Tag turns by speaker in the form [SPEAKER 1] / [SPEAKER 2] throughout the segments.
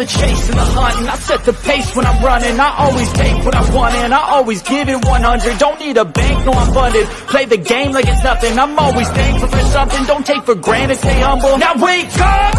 [SPEAKER 1] the chase and the hunting. I set the pace when I'm running. I always take what I want and I always give it 100. Don't need a bank, no I'm funded. Play the game like it's nothing. I'm always thankful for something. Don't take for granted, stay humble. Now wake up!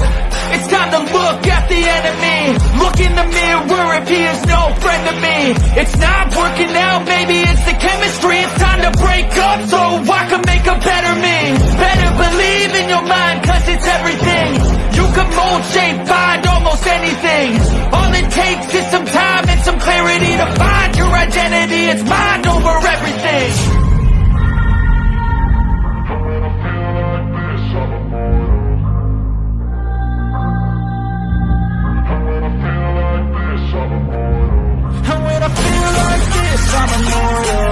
[SPEAKER 1] It's time to look at the enemy. Look in the mirror if he is no friend to me. It's not working out, maybe it's the chemistry. It's time to break up so I can make a better me. Better believe in your mind, cause it's everything. You can mold, shape, find almost anything. All it takes is some time and some clarity to find your identity. It's mind over everything. And when I feel like this, I'm immortal.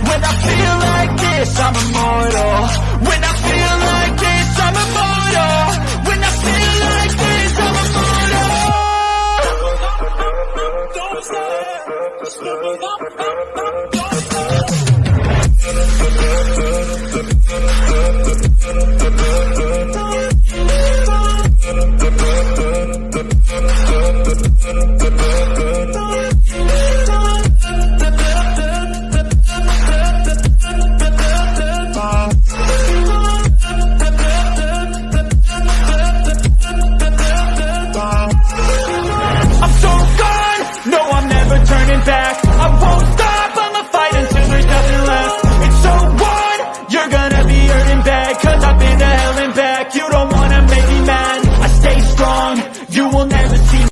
[SPEAKER 1] When I feel like this, I'm immortal. When I feel like this, I'm immortal. When I feel like this, I'm immortal. Don't stop. Just live it up. Back. I won't stop, I'ma fight until there's nothing left. It's so on, you're gonna be hurting bad. Cause I've been to hell and back. You don't wanna make me mad. I stay strong, you will never see me.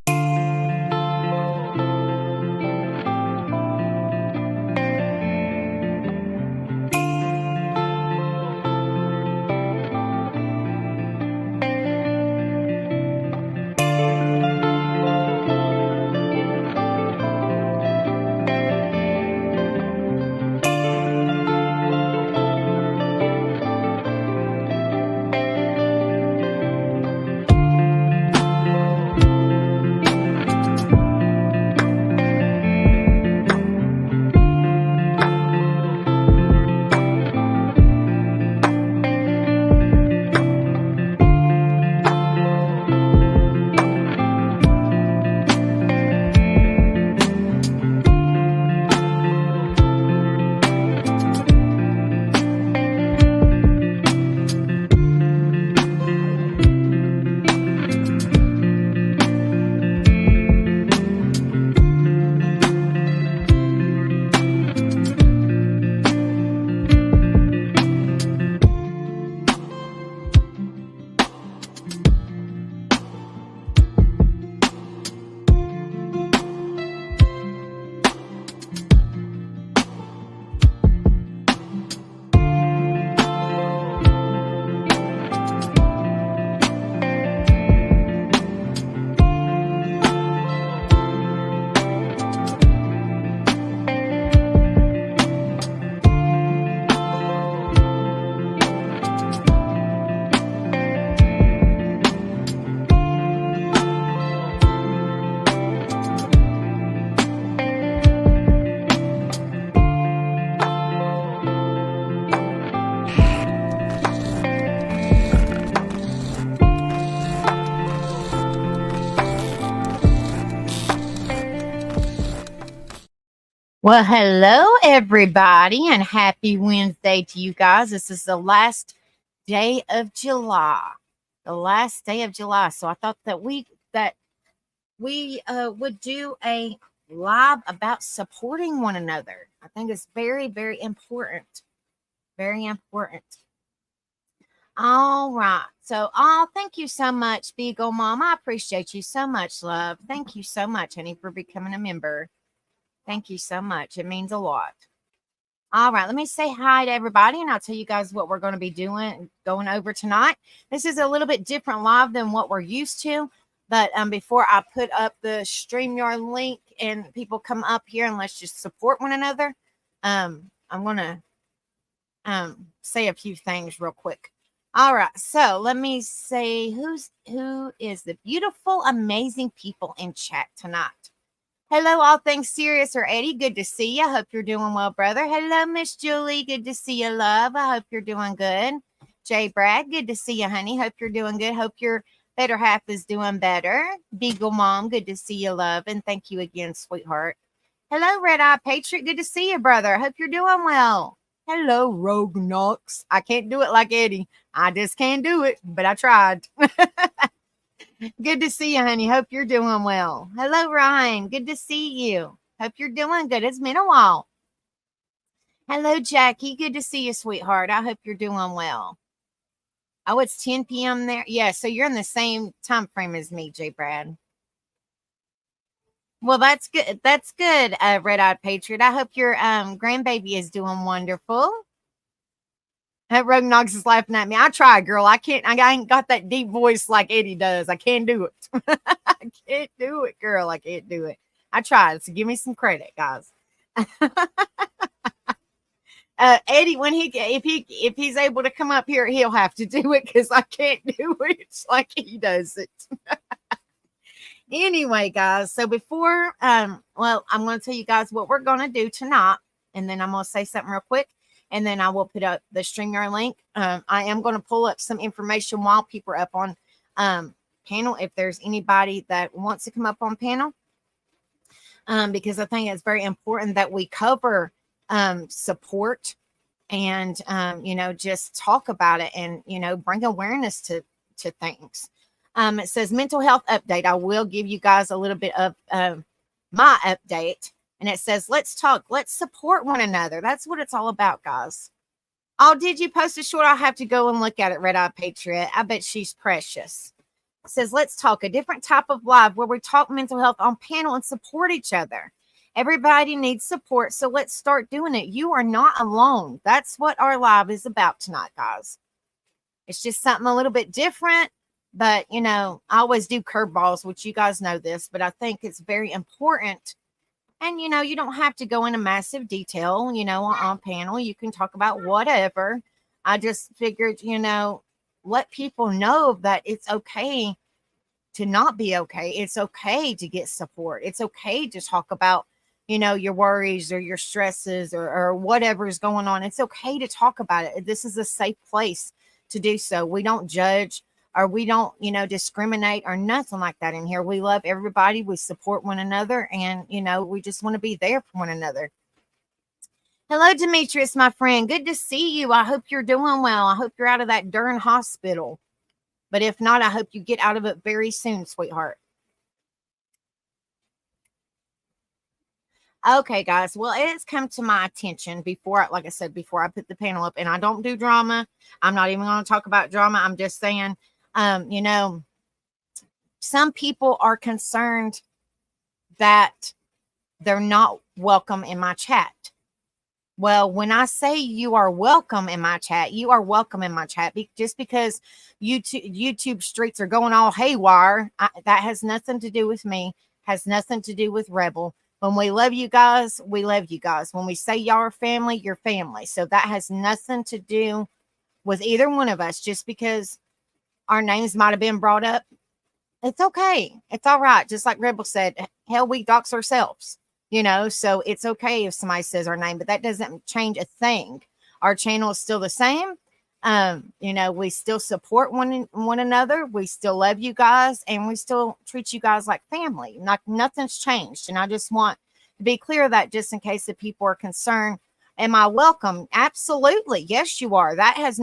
[SPEAKER 2] Well, hello, everybody, and happy Wednesday to you guys. This is the last day of July. The last day of July. So I thought that we would do a live about supporting one another. I think it's very, very important. Very important. All right. So, thank you so much, Beagle Mom. I appreciate you so much, love. Thank you so much, honey, for becoming a member. Thank you so much. It means a lot. All right, let me say hi to everybody, and I'll tell you guys what we're going to be going over tonight. This is a little bit different live than what we're used to, but before I put up the StreamYard link and people come up here and let's just support one another, I'm going to say a few things real quick. All right, so let me say who is the beautiful, amazing people in chat tonight. Hello, all things serious or Eddie. Good to see you. I hope you're doing well, brother. Hello, Miss Julie. Good to see you, love. I hope you're doing good. Jay Brad, good to see you, honey. Hope you're doing good. Hope your Better half is doing better. Beagle Mom, good to see you, love. And thank you again, sweetheart. Hello, Red Eye Patriot. Good to see you, brother. I hope you're doing well. Hello, Rogue Knox. I can't do it like Eddie. I just can't do it, but I tried. Good to see you, honey. Hope you're doing well. Hello, Ryan. Good to see you. Hope you're doing good. It's been a while. Hello, Jackie. Good to see you, sweetheart. I hope you're doing well. Oh, it's 10 p.m. there. Yeah, so you're in the same time frame as me, J. Brad. Well, that's good. That's good, Red-Eyed Patriot. I hope your grandbaby is doing wonderful. Rogue Knox is laughing at me. I tried, girl. I can't. I ain't got that deep voice like Eddie does. I can't do it. I can't do it, girl. I can't do it. I tried. So give me some credit, guys. Eddie, when if he's able to come up here, he'll have to do it because I can't do it like he does it. Anyway, guys. So before well, I'm going to tell you guys what we're going to do tonight, and then I'm going to say something real quick. And then I will put up the StreamYard link. I am going to pull up some information while people are up on panel, if there's anybody that wants to come up on panel, because I think it's very important that we cover support and, just talk about it and, bring awareness to things. It says mental health update. I will give you guys a little bit of my update. And it says, let's talk. Let's support one another. That's what it's all about, guys. Oh, did you post a short? I'll have to go and look at it, Red Eye Patriot. I bet she's precious. It says, let's talk. A different type of live where we talk mental health on panel and support each other. Everybody needs support, so let's start doing it. You are not alone. That's what our live is about tonight, guys. It's just something a little bit different. But, I always do curveballs, which you guys know this. But I think it's very important. And, you don't have to go into massive detail, on panel. You can talk about whatever. I just figured, let people know that it's okay to not be okay. It's okay to get support. It's okay to talk about, your worries or your stresses or whatever is going on. It's okay to talk about it. This is a safe place to do so. We don't judge or we don't, discriminate or nothing like that in here. We love everybody. We support one another. And, we just want to be there for one another. Hello, Demetrius, my friend. Good to see you. I hope you're doing well. I hope you're out of that darn hospital. But if not, I hope you get out of it very soon, sweetheart. Okay, guys. Well, it has come to my attention before, like I said, before I put the panel up, and I don't do drama. I'm not even going to talk about drama. I'm just saying, some people are concerned that they're not welcome in my chat. Well, when I say you are welcome in my chat, you are welcome in my chat. Just because YouTube streets are going all haywire, that has nothing to do with me, has nothing to do with Rebel. When we love you guys, we love you guys. When we say y'all are family, you're family. So that has nothing to do with either one of us. Just because our names might have been brought up, it's okay. It's all right. Just like Rebel said, hell, we dox ourselves. So it's okay if somebody says our name, but that doesn't change a thing. Our channel is still the same. We still support one another. We still love you guys, and we still treat you guys like family. Nothing's changed. And I just want to be clear that just in case the people are concerned, am I welcome? Absolutely. Yes, you are. That has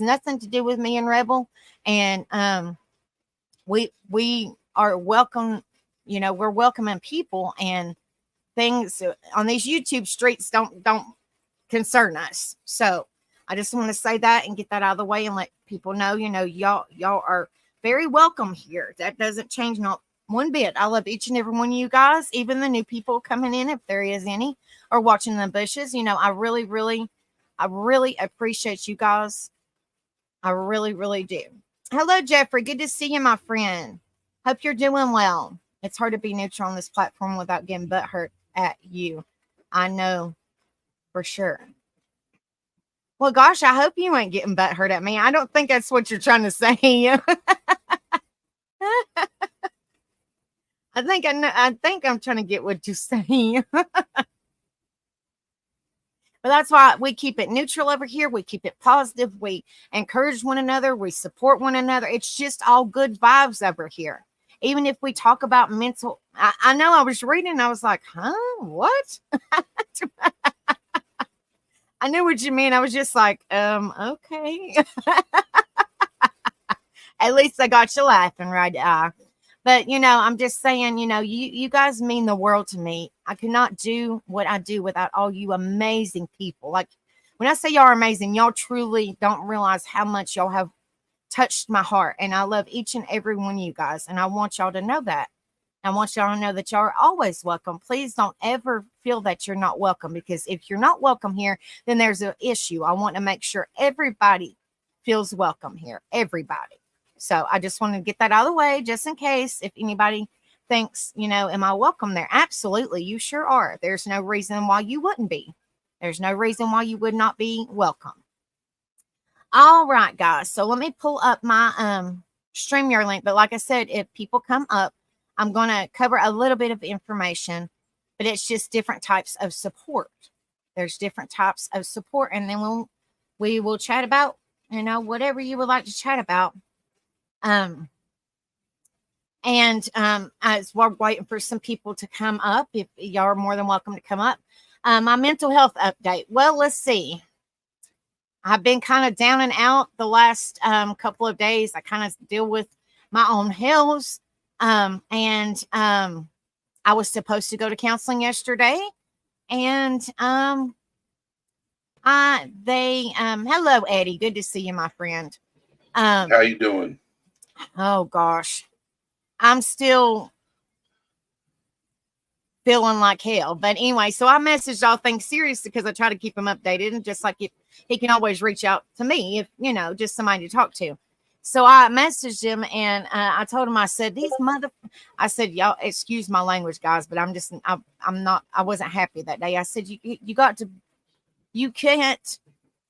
[SPEAKER 2] nothing to do with me and Rebel. And we are welcome. We're welcoming people, and things on these YouTube streets don't concern us. So I just want to say that and get that out of the way and let people know, y'all are very welcome here. That doesn't change not one bit. I love each and every one of you guys, even the new people coming in, if there is any, or watching the bushes. I really, really, I really appreciate you guys. I really, really do. Hello, Jeffrey. Good to see you, my friend. Hope you're doing well. It's hard to be neutral on this platform without getting butthurt at you. I know for sure. Well, gosh, I hope you ain't getting butthurt at me. I don't think that's what you're trying to say. I think I'm trying to get what you're saying. But But that's why we keep it neutral over here. We keep it positive. We encourage one another. We support one another. It's just all good vibes over here. Even if we talk about mental, I know I was reading and I was like, huh, what? I knew what you mean. I was just like, okay. At least I got you laughing, right? But, I'm just saying, you guys mean the world to me. I could not do what I do without all you amazing people. Like, when I say y'all are amazing, y'all truly don't realize how much y'all have touched my heart. And I love each and every one of you guys. And I want y'all to know that. I want y'all to know that y'all are always welcome. Please don't ever feel that you're not welcome, because if you're not welcome here, then there's an issue. I want to make sure everybody feels welcome here. Everybody. So I just want to get that out of the way, just in case if anybody thinks, am I welcome there? Absolutely. You sure are. There's no reason why you wouldn't be. There's no reason why you would not be welcome. All right, guys. So let me pull up my StreamYard link. But like I said, if people come up, I'm going to cover a little bit of information, but it's just different types of support. There's different types of support. And then we will chat about, whatever you would like to chat about. As we're waiting for some people to come up, if y'all are more than welcome to come up. My mental health update. Well, let's see. I've been kind of down and out the last couple of days. I kind of deal with my own hells. I was supposed to go to counseling yesterday, and hello, Eddie. Good to see you, my friend.
[SPEAKER 3] How you doing?
[SPEAKER 2] Oh gosh, I'm still feeling like hell. But anyway, so I messaged all things serious because I try to keep him updated, and just like if he can always reach out to me if just somebody to talk to. So I messaged him and I told him, I said, I said, y'all, excuse my language, guys, but I wasn't happy that day. I said, you can't,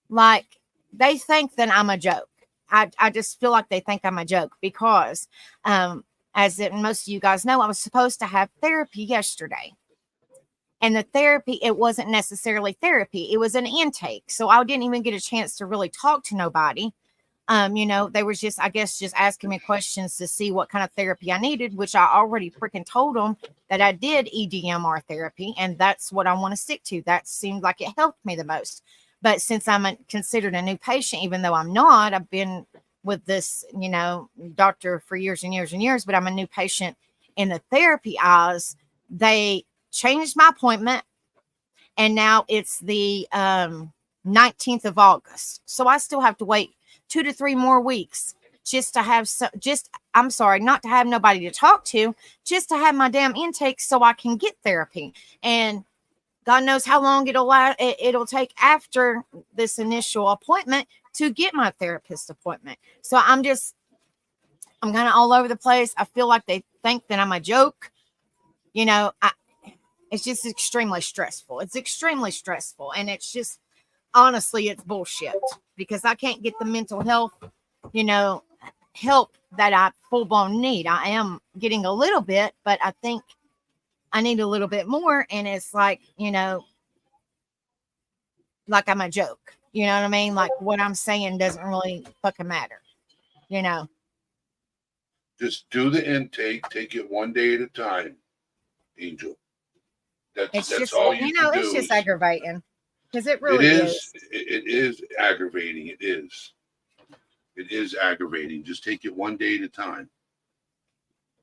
[SPEAKER 2] like, they think that I'm a joke. I just feel like they think I'm a joke because, as most of you guys know, I was supposed to have therapy yesterday. And the therapy, it wasn't necessarily therapy. It was an intake. So I didn't even get a chance to really talk to nobody. They were just asking me questions to see what kind of therapy I needed, which I already freaking told them that I did EDMR therapy. And that's what I want to stick to. That seemed like it helped me the most. But since I'm considered a new patient, even though I'm not, I've been with this, doctor for years and years and years, but I'm a new patient in the therapy eyes. They changed my appointment, and now it's the 19th of August. So I still have to wait 2 to 3 more weeks just to have not to have nobody to talk to, just to have my damn intake so I can get therapy. And God knows how long it'll take after this initial appointment to get my therapist appointment. So I'm kind of all over the place. I feel like they think that I'm a joke. It's just extremely stressful. It's extremely stressful. And it's just, honestly, it's bullshit because I can't get the mental health, help that I full blown need. I am getting a little bit, but I think I need a little bit more. And it's like, like I'm a joke. You know what I mean? Like what I'm saying doesn't really fucking matter.
[SPEAKER 3] Just do the intake. Take it one day at a time, Angel. That's
[SPEAKER 2] just,
[SPEAKER 3] all you can do.
[SPEAKER 2] It's just aggravating. Because it really is.
[SPEAKER 3] It is aggravating. It is. It is aggravating. Just take it one day at a time.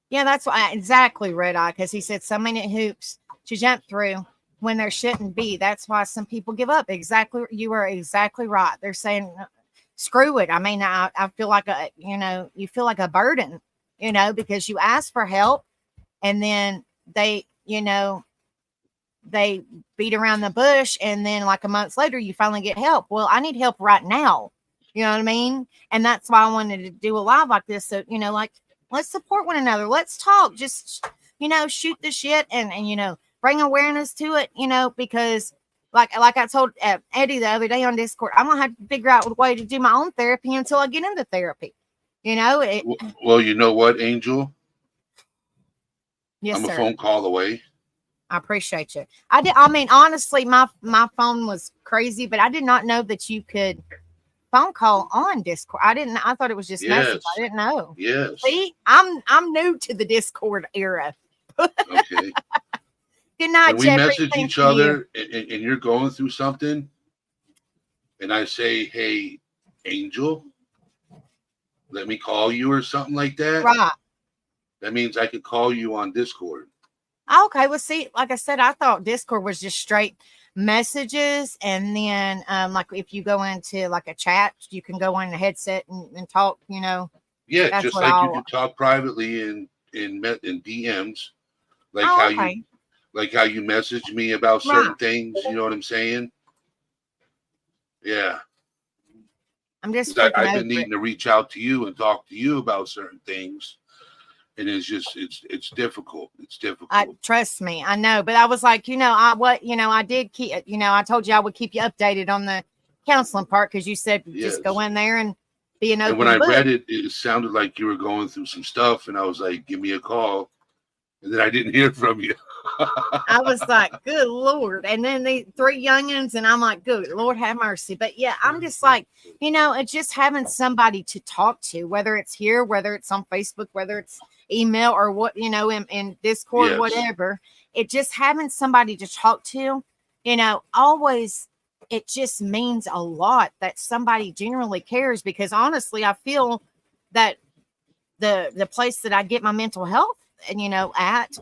[SPEAKER 2] Yeah, that's why exactly, Red Eye, because he said so many hoops to jump through when there shouldn't be. That's why some people give up. Exactly. You are exactly right. They're saying, screw it. I mean, I feel like you feel like a burden, because you ask for help and then they beat around the bush, and then like a month later you finally get help. Well, I need help right now. You know what I mean? And that's why I wanted to do a live like this. So, like, let's support one another. Let's talk. Just, shoot the shit and bring awareness to it, because like I told Eddie the other day on Discord, I'm going to have to figure out a way to do my own therapy until I get into therapy.
[SPEAKER 3] Well, you know what, Angel?
[SPEAKER 2] Yes,
[SPEAKER 3] I'm
[SPEAKER 2] sir.
[SPEAKER 3] a phone call away.
[SPEAKER 2] I appreciate you. I mean, honestly, my phone was crazy, but I did not know that you could phone call on Discord. I thought it was just message.
[SPEAKER 3] Yes.
[SPEAKER 2] I didn't know.
[SPEAKER 3] Yes.
[SPEAKER 2] See, I'm new to the Discord era.
[SPEAKER 3] Okay.
[SPEAKER 2] Good night,
[SPEAKER 3] When we
[SPEAKER 2] Jeffrey.
[SPEAKER 3] message
[SPEAKER 2] Thank
[SPEAKER 3] each
[SPEAKER 2] you.
[SPEAKER 3] other and you're going through something, and I say, "Hey, Angel, let me call you," or something like that,
[SPEAKER 2] Right.
[SPEAKER 3] that means I could call you on Discord.
[SPEAKER 2] Okay. Well, see, like I said, I thought Discord was just straight messages, and then like if you go into like a chat, you can go on the headset and talk.
[SPEAKER 3] Yeah,
[SPEAKER 2] That's
[SPEAKER 3] just
[SPEAKER 2] what
[SPEAKER 3] like you
[SPEAKER 2] I'll.
[SPEAKER 3] can talk privately in DMs, like
[SPEAKER 2] Oh,
[SPEAKER 3] how
[SPEAKER 2] okay.
[SPEAKER 3] you message me about
[SPEAKER 2] Right.
[SPEAKER 3] certain things. You know what I'm saying? Yeah.
[SPEAKER 2] I'm just
[SPEAKER 3] 'Cause
[SPEAKER 2] freaking
[SPEAKER 3] I've been
[SPEAKER 2] over it.
[SPEAKER 3] needing to reach out to you and talk to you about certain things, and it's just it's difficult. It's difficult.
[SPEAKER 2] Trust me, I know, but I was like, I did keep, I told you I would keep you updated on the counseling part because you said just go
[SPEAKER 3] Yes.
[SPEAKER 2] in there and be an
[SPEAKER 3] And when
[SPEAKER 2] open
[SPEAKER 3] I
[SPEAKER 2] book.
[SPEAKER 3] read it, it sounded like you were going through some stuff, and I was like, "Give me a call," and then I didn't hear from you.
[SPEAKER 2] I was like, good Lord. And then the 3 youngins, and I'm like, good Lord, have mercy. But yeah, I'm just like, it's just having somebody to talk to, whether it's here, whether it's on Facebook, whether it's email or what, in Discord,
[SPEAKER 3] Yes.
[SPEAKER 2] whatever. It just having somebody to talk to, always, it just means a lot that somebody generally cares, because honestly, I feel that the place that I get my mental health, at,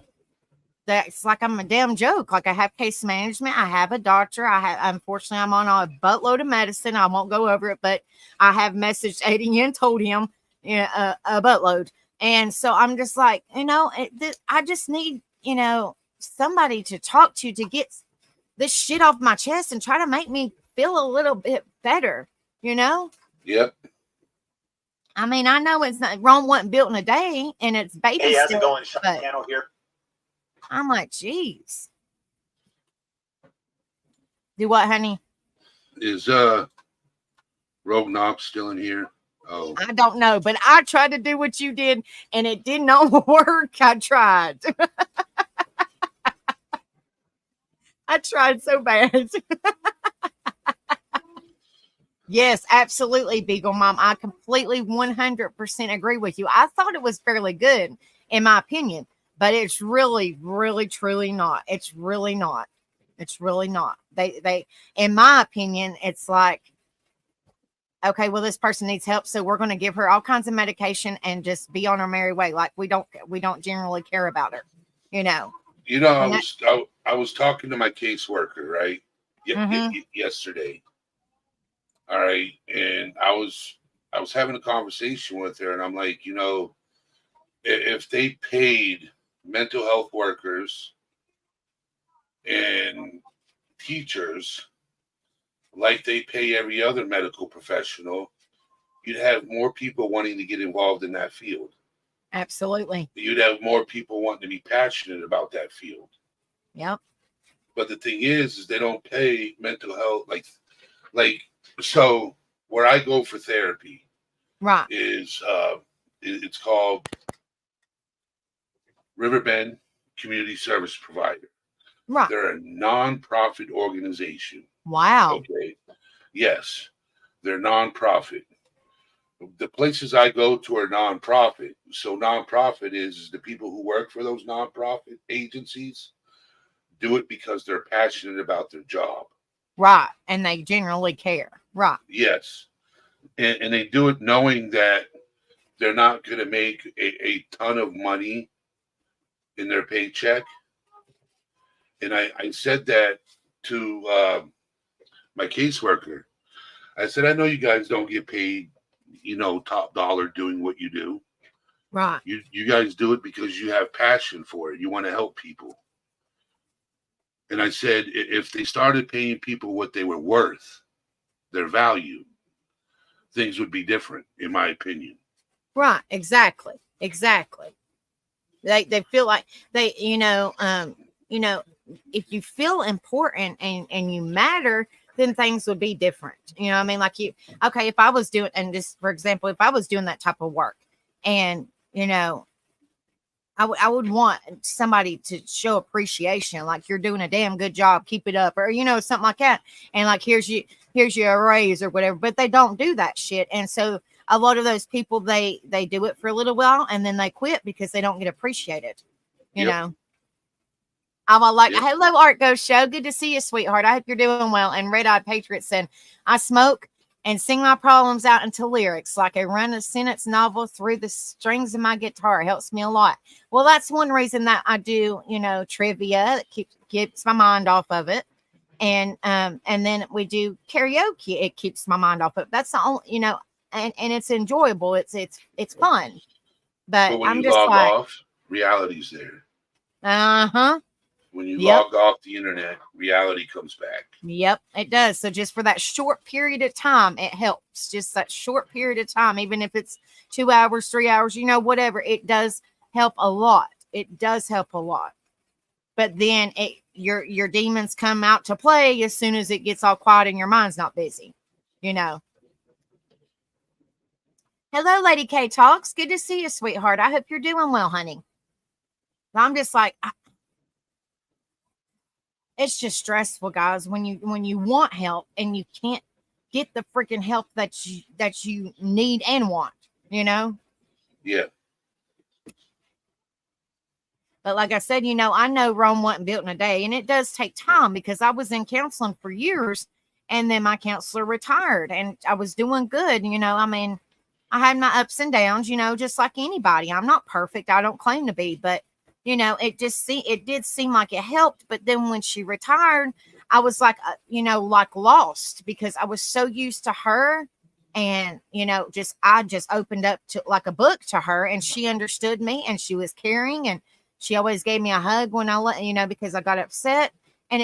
[SPEAKER 2] that's like I'm a damn joke. Like I have case management, I have a doctor, unfortunately I'm on a buttload of medicine. I won't go over it, but I have messaged Eddie and told him a buttload. And so I'm just like, I just need, somebody to talk to get this shit off my chest and try to make me feel a little bit better,
[SPEAKER 3] Yep.
[SPEAKER 2] I mean, I know it's not Rome wasn't built in a day, and it's baby
[SPEAKER 4] Hey, how's
[SPEAKER 2] steps,
[SPEAKER 4] it going? Sean
[SPEAKER 2] but
[SPEAKER 4] Cano here.
[SPEAKER 2] I'm like, geez. Do what, honey?
[SPEAKER 3] Is Rogue Knox still in here? Oh,
[SPEAKER 2] I don't know, but I tried to do what you did, and it did not work. I tried. I tried so bad. Yes, absolutely, Beagle Mom. I completely 100% agree with you. I thought it was fairly good, in my opinion, but it's really, really, truly not. It's really not. It's really not. They, in my opinion, it's like, okay, well, this person needs help, so we're going to give her all kinds of medication and just be on our merry way. Like we don't generally care about her,
[SPEAKER 3] I was talking to my caseworker, right? Yesterday. All right, and I was having a conversation with her, and I'm like, if they paid mental health workers and teachers like they pay every other medical professional, you'd have more people wanting to get involved in that field.
[SPEAKER 2] Absolutely.
[SPEAKER 3] You'd have more people wanting to be passionate about that field.
[SPEAKER 2] Yep.
[SPEAKER 3] But the thing is they don't pay mental health like so where I go for therapy,
[SPEAKER 2] right,
[SPEAKER 3] is it's called Riverbend Community Service Provider.
[SPEAKER 2] Right.
[SPEAKER 3] They're a non-profit organization.
[SPEAKER 2] Wow.
[SPEAKER 3] Okay. Yes, they're non-profit. The places I go to are non-profit. So non-profit is the people who work for those non-profit agencies do it because they're passionate about their job.
[SPEAKER 2] Right. And they generally care. Right.
[SPEAKER 3] Yes. And they do it knowing that they're not going to make a ton of money in their paycheck. And I said that to my caseworker. I said, I know you guys don't get paid, top dollar doing what you do.
[SPEAKER 2] Right.
[SPEAKER 3] You guys do it because you have passion for it. You want to help people. And I said, if they started paying people what they were worth, their value, things would be different, in my opinion.
[SPEAKER 2] Right. Exactly. They feel like they, if you feel important and you matter, then things would be different. I mean, like if I was doing, and just for example, if I was doing that type of work and, I would want somebody to show appreciation, like you're doing a damn good job, keep it up, or you know, something like that. And like here's you a raise or whatever. But they don't do that shit. And so a lot of those people they do it for a little while and then they quit because they don't get appreciated. You know. I'm like, hello, Art Ghost Show. Good to see you, sweetheart. I hope you're doing well. And Red Eyed Patriot said, I smoke and sing my problems out into lyrics like I run a sentence novel through the strings of my guitar. It helps me a lot. Well, that's one reason that I do, you know, trivia. It keeps my mind off of it. And then we do karaoke. It keeps my mind off of it. That's the only, you know, and it's enjoyable. It's fun. But
[SPEAKER 3] when
[SPEAKER 2] I'm
[SPEAKER 3] you
[SPEAKER 2] just
[SPEAKER 3] log
[SPEAKER 2] like,
[SPEAKER 3] off, reality's there.
[SPEAKER 2] Uh-huh.
[SPEAKER 3] When you log off the internet, reality comes back.
[SPEAKER 2] Yep, it does. So just for that short period of time, it helps. Just that short period of time, even if it's 2 hours, 3 hours, you know, whatever, it does help a lot. It does help a lot. But then your demons come out to play as soon as it gets all quiet and your mind's not busy, you know. Hello, Lady K Talks. Good to see you, sweetheart. I hope you're doing well, honey. I'm just like, it's just stressful, guys, when you want help and you can't get the freaking help that you need and want, you know?
[SPEAKER 3] Yeah.
[SPEAKER 2] But like I said, you know, I know Rome wasn't built in a day, and it does take time because I was in counseling for years and then my counselor retired and I was doing good. You know, I mean, I had my ups and downs, you know, just like anybody. I'm not perfect. I don't claim to be, but you know, it did seem like it helped. But then when she retired, I was like, you know, like lost because I was so used to her. And, you know, I just opened up to like a book to her and she understood me and she was caring and she always gave me a hug when you know, because I got upset. And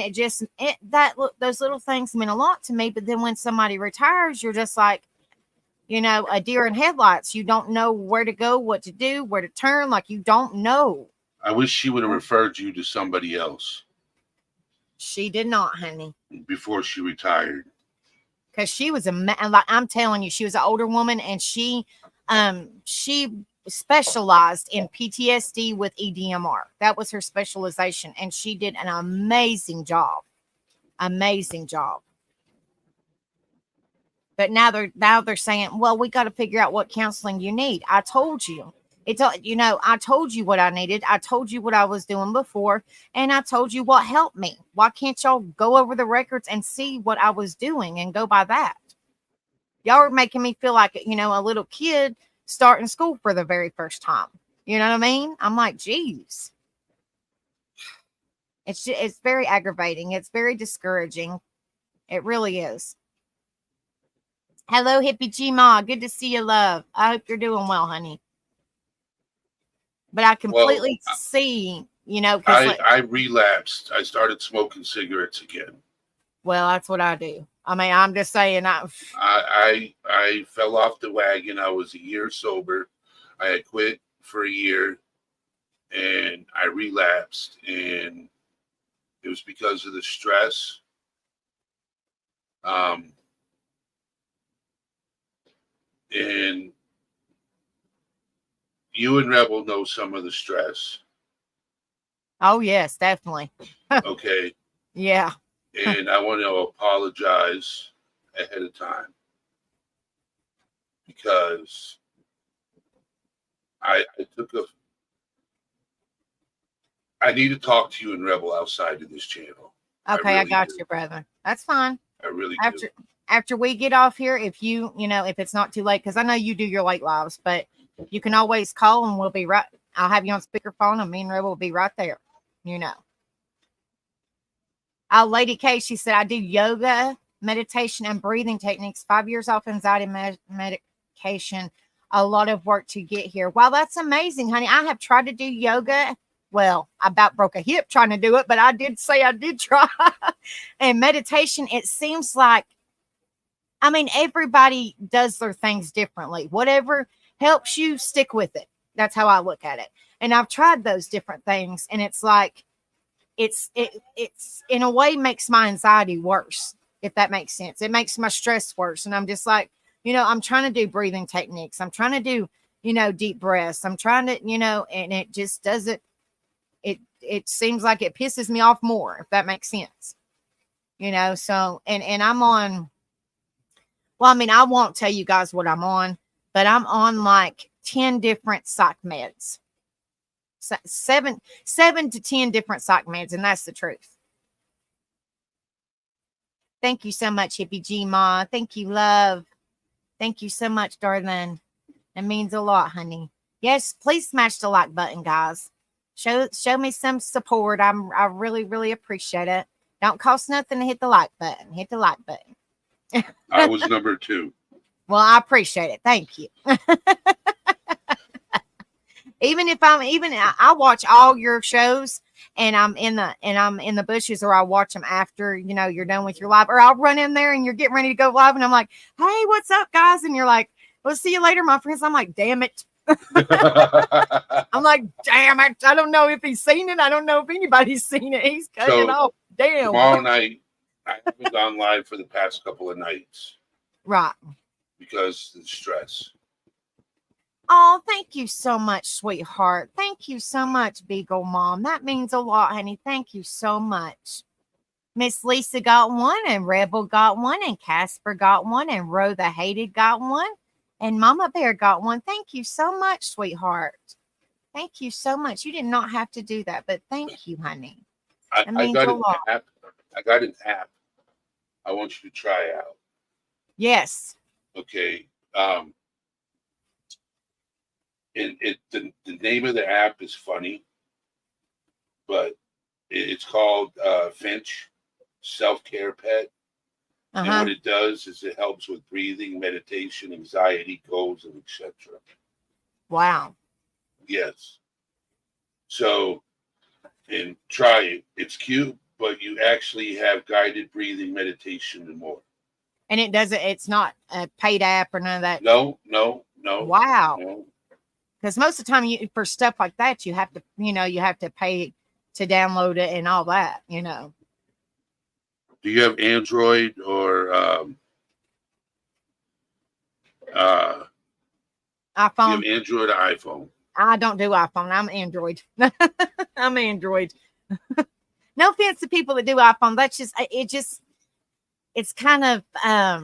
[SPEAKER 2] those little things meant a lot to me. But then when somebody retires, you're just like, you know, a deer in headlights. You don't know where to go, what to do, where to turn. Like you don't know.
[SPEAKER 3] I wish she would have referred you to somebody else.
[SPEAKER 2] She did not, honey.
[SPEAKER 3] Before she retired.
[SPEAKER 2] Because she was like I'm telling you, she was an older woman and she specialized in PTSD with EDMR. That was her specialization. And she did an amazing job. Amazing job. But now they're saying, well, we got to figure out what counseling you need. I told you. I told you what I needed. I told you what I was doing before, and I told you what helped me. Why can't y'all go over the records and see what I was doing and go by that? Y'all are making me feel like, you know, a little kid starting school for the very first time. You know what I mean? I'm like, geez. It's very aggravating. It's very discouraging. It really is. Hello, Hippie G-Ma. Good to see you, love. I hope you're doing well, honey. But I completely see, you know.
[SPEAKER 3] I relapsed. I started smoking cigarettes again.
[SPEAKER 2] Well, that's what I do. I mean, I'm just saying.
[SPEAKER 3] I fell off the wagon. I was a year sober. I had quit for a year, and I relapsed. And it was because of the stress. And you and Rebel know some of the stress.
[SPEAKER 2] Oh, yes, definitely.
[SPEAKER 3] Okay.
[SPEAKER 2] Yeah.
[SPEAKER 3] And I want to apologize ahead of time because I need to talk to you and Rebel outside of this channel.
[SPEAKER 2] Okay, I got you, brother. That's fine.
[SPEAKER 3] I really do.
[SPEAKER 2] After we get off here, if if it's not too late, because I know you do your late lives, but you can always call and we'll be right. I'll have you on speakerphone and me and Rebel will be right there. You know. Lady K, she said, I do yoga, meditation, and breathing techniques. 5 years off anxiety medication. A lot of work to get here. Wow, that's amazing, honey. I have tried to do yoga. Well, I about broke a hip trying to do it, but I did say I did try. And meditation, it seems like, I mean, everybody does their things differently. Whatever helps you, stick with it. That's how I look at it. And I've tried those different things, and it's like, it's in a way makes my anxiety worse, if that makes sense. It makes my stress worse. And I'm just like, I'm trying to do breathing techniques. I'm trying to do, deep breaths. I'm trying to, and it just doesn't, it seems like it pisses me off more, if that makes sense. So, and I'm on, well, I mean, I won't tell you guys what I'm on, but I'm on like 10 different psych meds. Seven to 10 different psych meds, and that's the truth. Thank you so much, Hippie G Ma. Thank you, love. Thank you so much, darling. It means a lot, honey. Yes, please smash the like button, guys. Show me some support. I really, really appreciate it. Don't cost nothing to hit the like button. Hit the like button.
[SPEAKER 3] I was number 2.
[SPEAKER 2] Well, I appreciate it. Thank you. I watch all your shows, and I'm in the bushes, or I watch them after, you're done with your live, or I'll run in there and you're getting ready to go live, and I'm like, hey, what's up, guys? And you're like, we'll see you later, my friends. I'm like, damn it. I'm like, damn it. I don't know if he's seen it. I don't know if anybody's seen it. He's cutting it off. Damn.
[SPEAKER 3] Tomorrow night, I haven't gone live for the past couple of nights.
[SPEAKER 2] Right.
[SPEAKER 3] Because of the stress.
[SPEAKER 2] Oh, thank you so much, sweetheart. Thank you so much, Beagle Mom. That means a lot, honey. Thank you so much. Miss Lisa got one, and Rebel got one, and Casper got one, and Ro the Hated got one, and Mama Bear got one. Thank you so much, sweetheart. Thank you so much. You did not have to do that, but thank you, honey.
[SPEAKER 3] I got an app. I got an app I want you to try out.
[SPEAKER 2] Yes.
[SPEAKER 3] Okay. The name of the app is funny, but it's called Finch Self-Care Pet. And what it does is it helps with breathing, meditation, anxiety, goals, and etc.
[SPEAKER 2] Wow.
[SPEAKER 3] Yes. So, and try it. It's cute, but you actually have guided breathing, meditation, and more.
[SPEAKER 2] And it's not a paid app or none of that.
[SPEAKER 3] No.
[SPEAKER 2] Wow.
[SPEAKER 3] No.
[SPEAKER 2] Because most of the time, for stuff like that, you have to pay to download it and all that,
[SPEAKER 3] Do you have Android or
[SPEAKER 2] iPhone?
[SPEAKER 3] Do you have Android or iPhone?
[SPEAKER 2] I don't do iPhone. I'm Android. I'm Android. No offense to people that do iPhone. That's just it's kind of a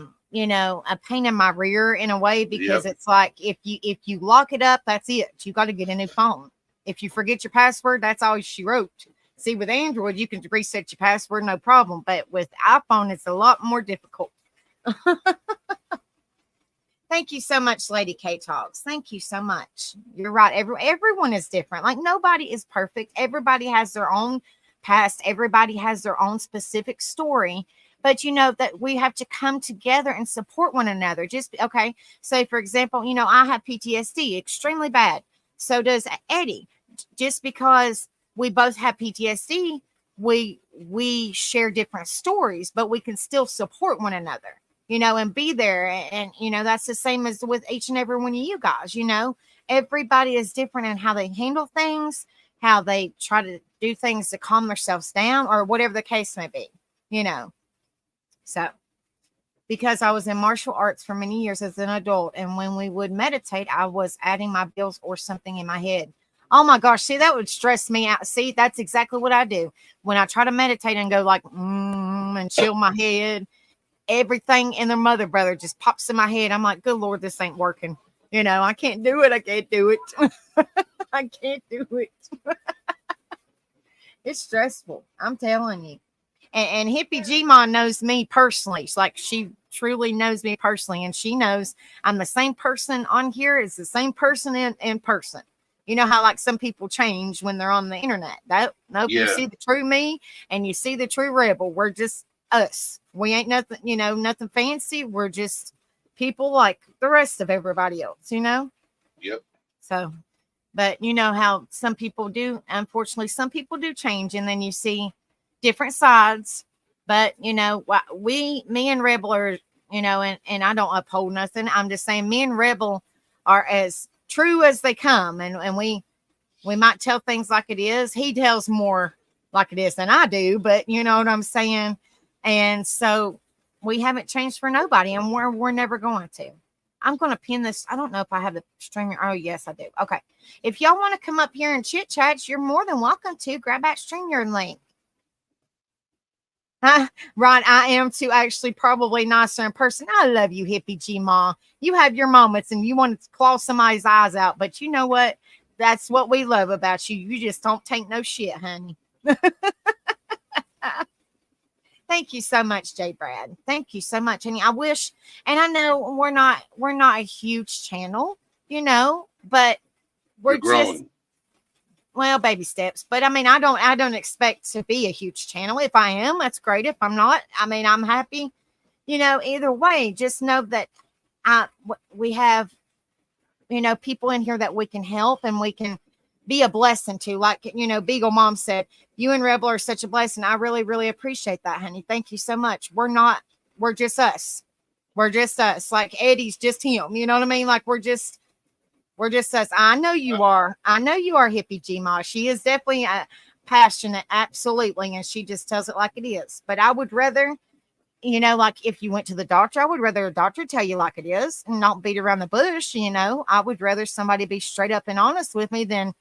[SPEAKER 2] pain in my rear in a way, because It's like if you lock it up, that's it. You got to get a new phone. If you forget your password, that's all she wrote. See, with Android, you can reset your password, no problem. But with iPhone, it's a lot more difficult. Thank you so much, Lady K Talks. Thank you so much. You're right. Everyone is different. Like, nobody is perfect. Everybody has their own past. Everybody has their own specific story. But that we have to come together and support one another. Okay. Say, for example, I have PTSD, extremely bad. So does Eddie. Just because we both have PTSD, we share different stories, but we can still support one another, and be there. And that's the same as with each and every one of you guys. Everybody is different in how they handle things, how they try to do things to calm themselves down, or whatever the case may be, So, because I was in martial arts for many years as an adult, and when we would meditate, I was adding my bills or something in my head. Oh my gosh, see, that would stress me out. See, that's exactly what I do. When I try to meditate and go like, and chill my head, everything in their mother brother just pops in my head. I'm like, good Lord, this ain't working. I can't do it. I can't do it. I can't do it. It's stressful. I'm telling you. And Hippie G-Mon knows me personally. It's like, she truly knows me personally. And she knows I'm the same person on here as the same person in person. You know how like some people change when they're on the internet. Nope. You see the true me and you see the true Rebel. We're just us. We ain't nothing, nothing fancy. We're just people like the rest of everybody else, Yep. So, but how some people do, unfortunately, some people do change, and then you see different sides. But me and Rebel are, and I don't uphold nothing. I'm just saying me and Rebel are as true as they come, and we might tell things like it is. He tells more like it is than I do, but you know what I'm saying. And so we haven't changed for nobody, and we're never going to. I'm going to pin this. I don't know if I have the streamer. Oh, yes, I do. Okay. If y'all want to come up here and chit chat, you're more than welcome to. Grab that StreamYard link. Ron, I am too, actually probably nicer in person. I love you, Hippie G Ma. You have your moments and you want to claw somebody's eyes out, but you know what? That's what we love about you. You just don't take no shit, honey. Thank you so much, J Brad. Thank you so much. And I wish, and I know we're not a huge channel, you know, but we're just, well, baby steps. But I mean, I don't expect to be a huge channel. If I am, that's great. If I'm not, I mean, I'm happy, you know, either way. Just know that we have, you know, people in here that we can help and we can be a blessing to. Like, you know, Beagle Mom said, you and Rebel are such a blessing. I really, really appreciate that, honey. Thank you so much. We're just us. We're just us. Like Eddie's just him. You know what I mean? Like we're just us. I know you are. I know you are, Hippie G Ma. She is definitely passionate. Absolutely. And she just tells it like it is. But I would rather, you know, like if you went to the doctor, I would rather a doctor tell you like it is and not beat around the bush. You know, I would rather somebody be straight up and honest with me than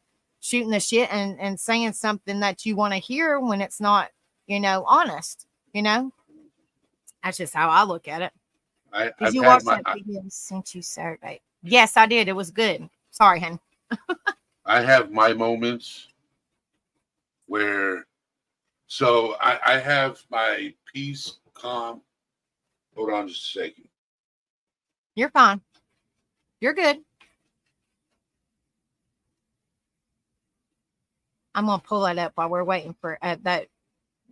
[SPEAKER 2] shooting the shit and saying something that you want to hear when it's not, you know, honest. You know, that's just how I look at it. Did you watch that video since you Saturday? Yes, I did. It was good. Sorry, hon.
[SPEAKER 3] I have my moments where, so I have my peace, calm. Hold on just a second.
[SPEAKER 2] You're fine. You're good. I'm going to pull that up while we're waiting for that.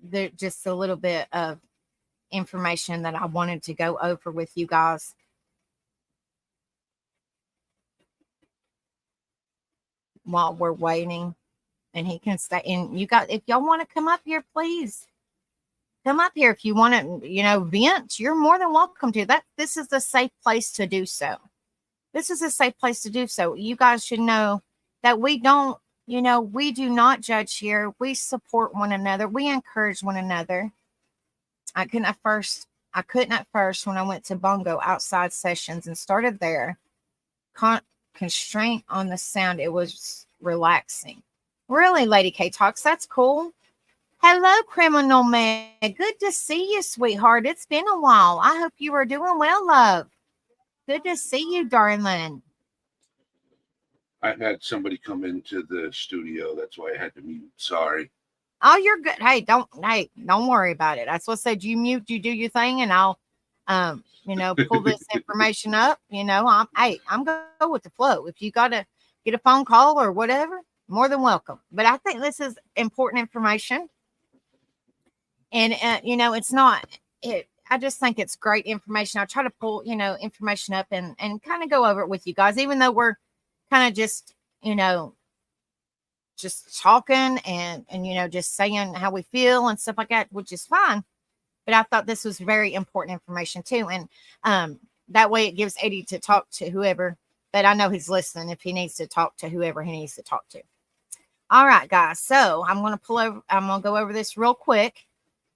[SPEAKER 2] There, just a little bit of information that I wanted to go over with you guys. While we're waiting, and he can stay. And you got, if y'all want to come up here, please come up here. If you want to, you know, vent, you're more than welcome to that. This is a safe place to do so. This is a safe place to do so. You guys should know that we don't, you know, we do not judge here. We support one another. We encourage one another. I couldn't at first when I went to Bongo outside sessions and started there. Constraint on the sound. It was relaxing. Really, Lady K Talks. That's cool. Hello, Criminal Man. Good to see you, sweetheart. It's been a while. I hope you are doing well, love. Good to see you, darling.
[SPEAKER 3] I had somebody come into the studio. That's why I had to mute. Sorry.
[SPEAKER 2] Oh, you're good. Hey, don't worry about it. That's what I said. You mute, you do your thing, and I'll you know, pull this information up. You know, I'm going with the flow. If you got to get a phone call or whatever, more than welcome. But I think this is important information. And, you know, it's not, I just think it's great information. I try to pull, you know, information up and kind of go over it with you guys, even though we're kind of just, you know, just talking and, you know, just saying how we feel and stuff like that, which is fine. But I thought this was very important information too. And that way it gives Eddie to talk to whoever, but I know he's listening if he needs to talk to whoever he needs to talk to. All right, guys. So I'm going to go over this real quick,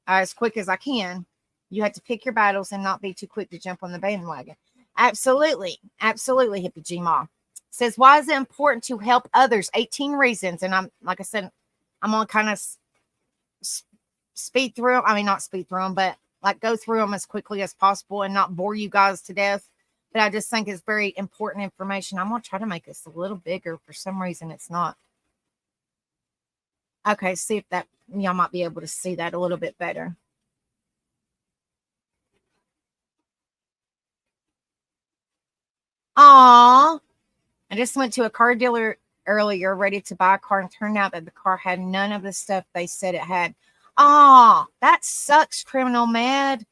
[SPEAKER 2] as quick as I can. You have to pick your battles and not be too quick to jump on the bandwagon. Absolutely. Absolutely, Hippie G Ma. Says, why is it important to help others? 18 reasons. And I'm, like I said, I'm going to kind of speed through them. I mean, not speed through them, but like go through them as quickly as possible and not bore you guys to death. But I just think it's very important information. I'm going to try to make this a little bigger. For some reason, it's not. Okay, see if that, y'all might be able to see that a little bit better. Aw, I just went to a car dealer earlier ready to buy a car and turned out that the car had none of the stuff they said it had. Oh, that sucks, Criminal Mad.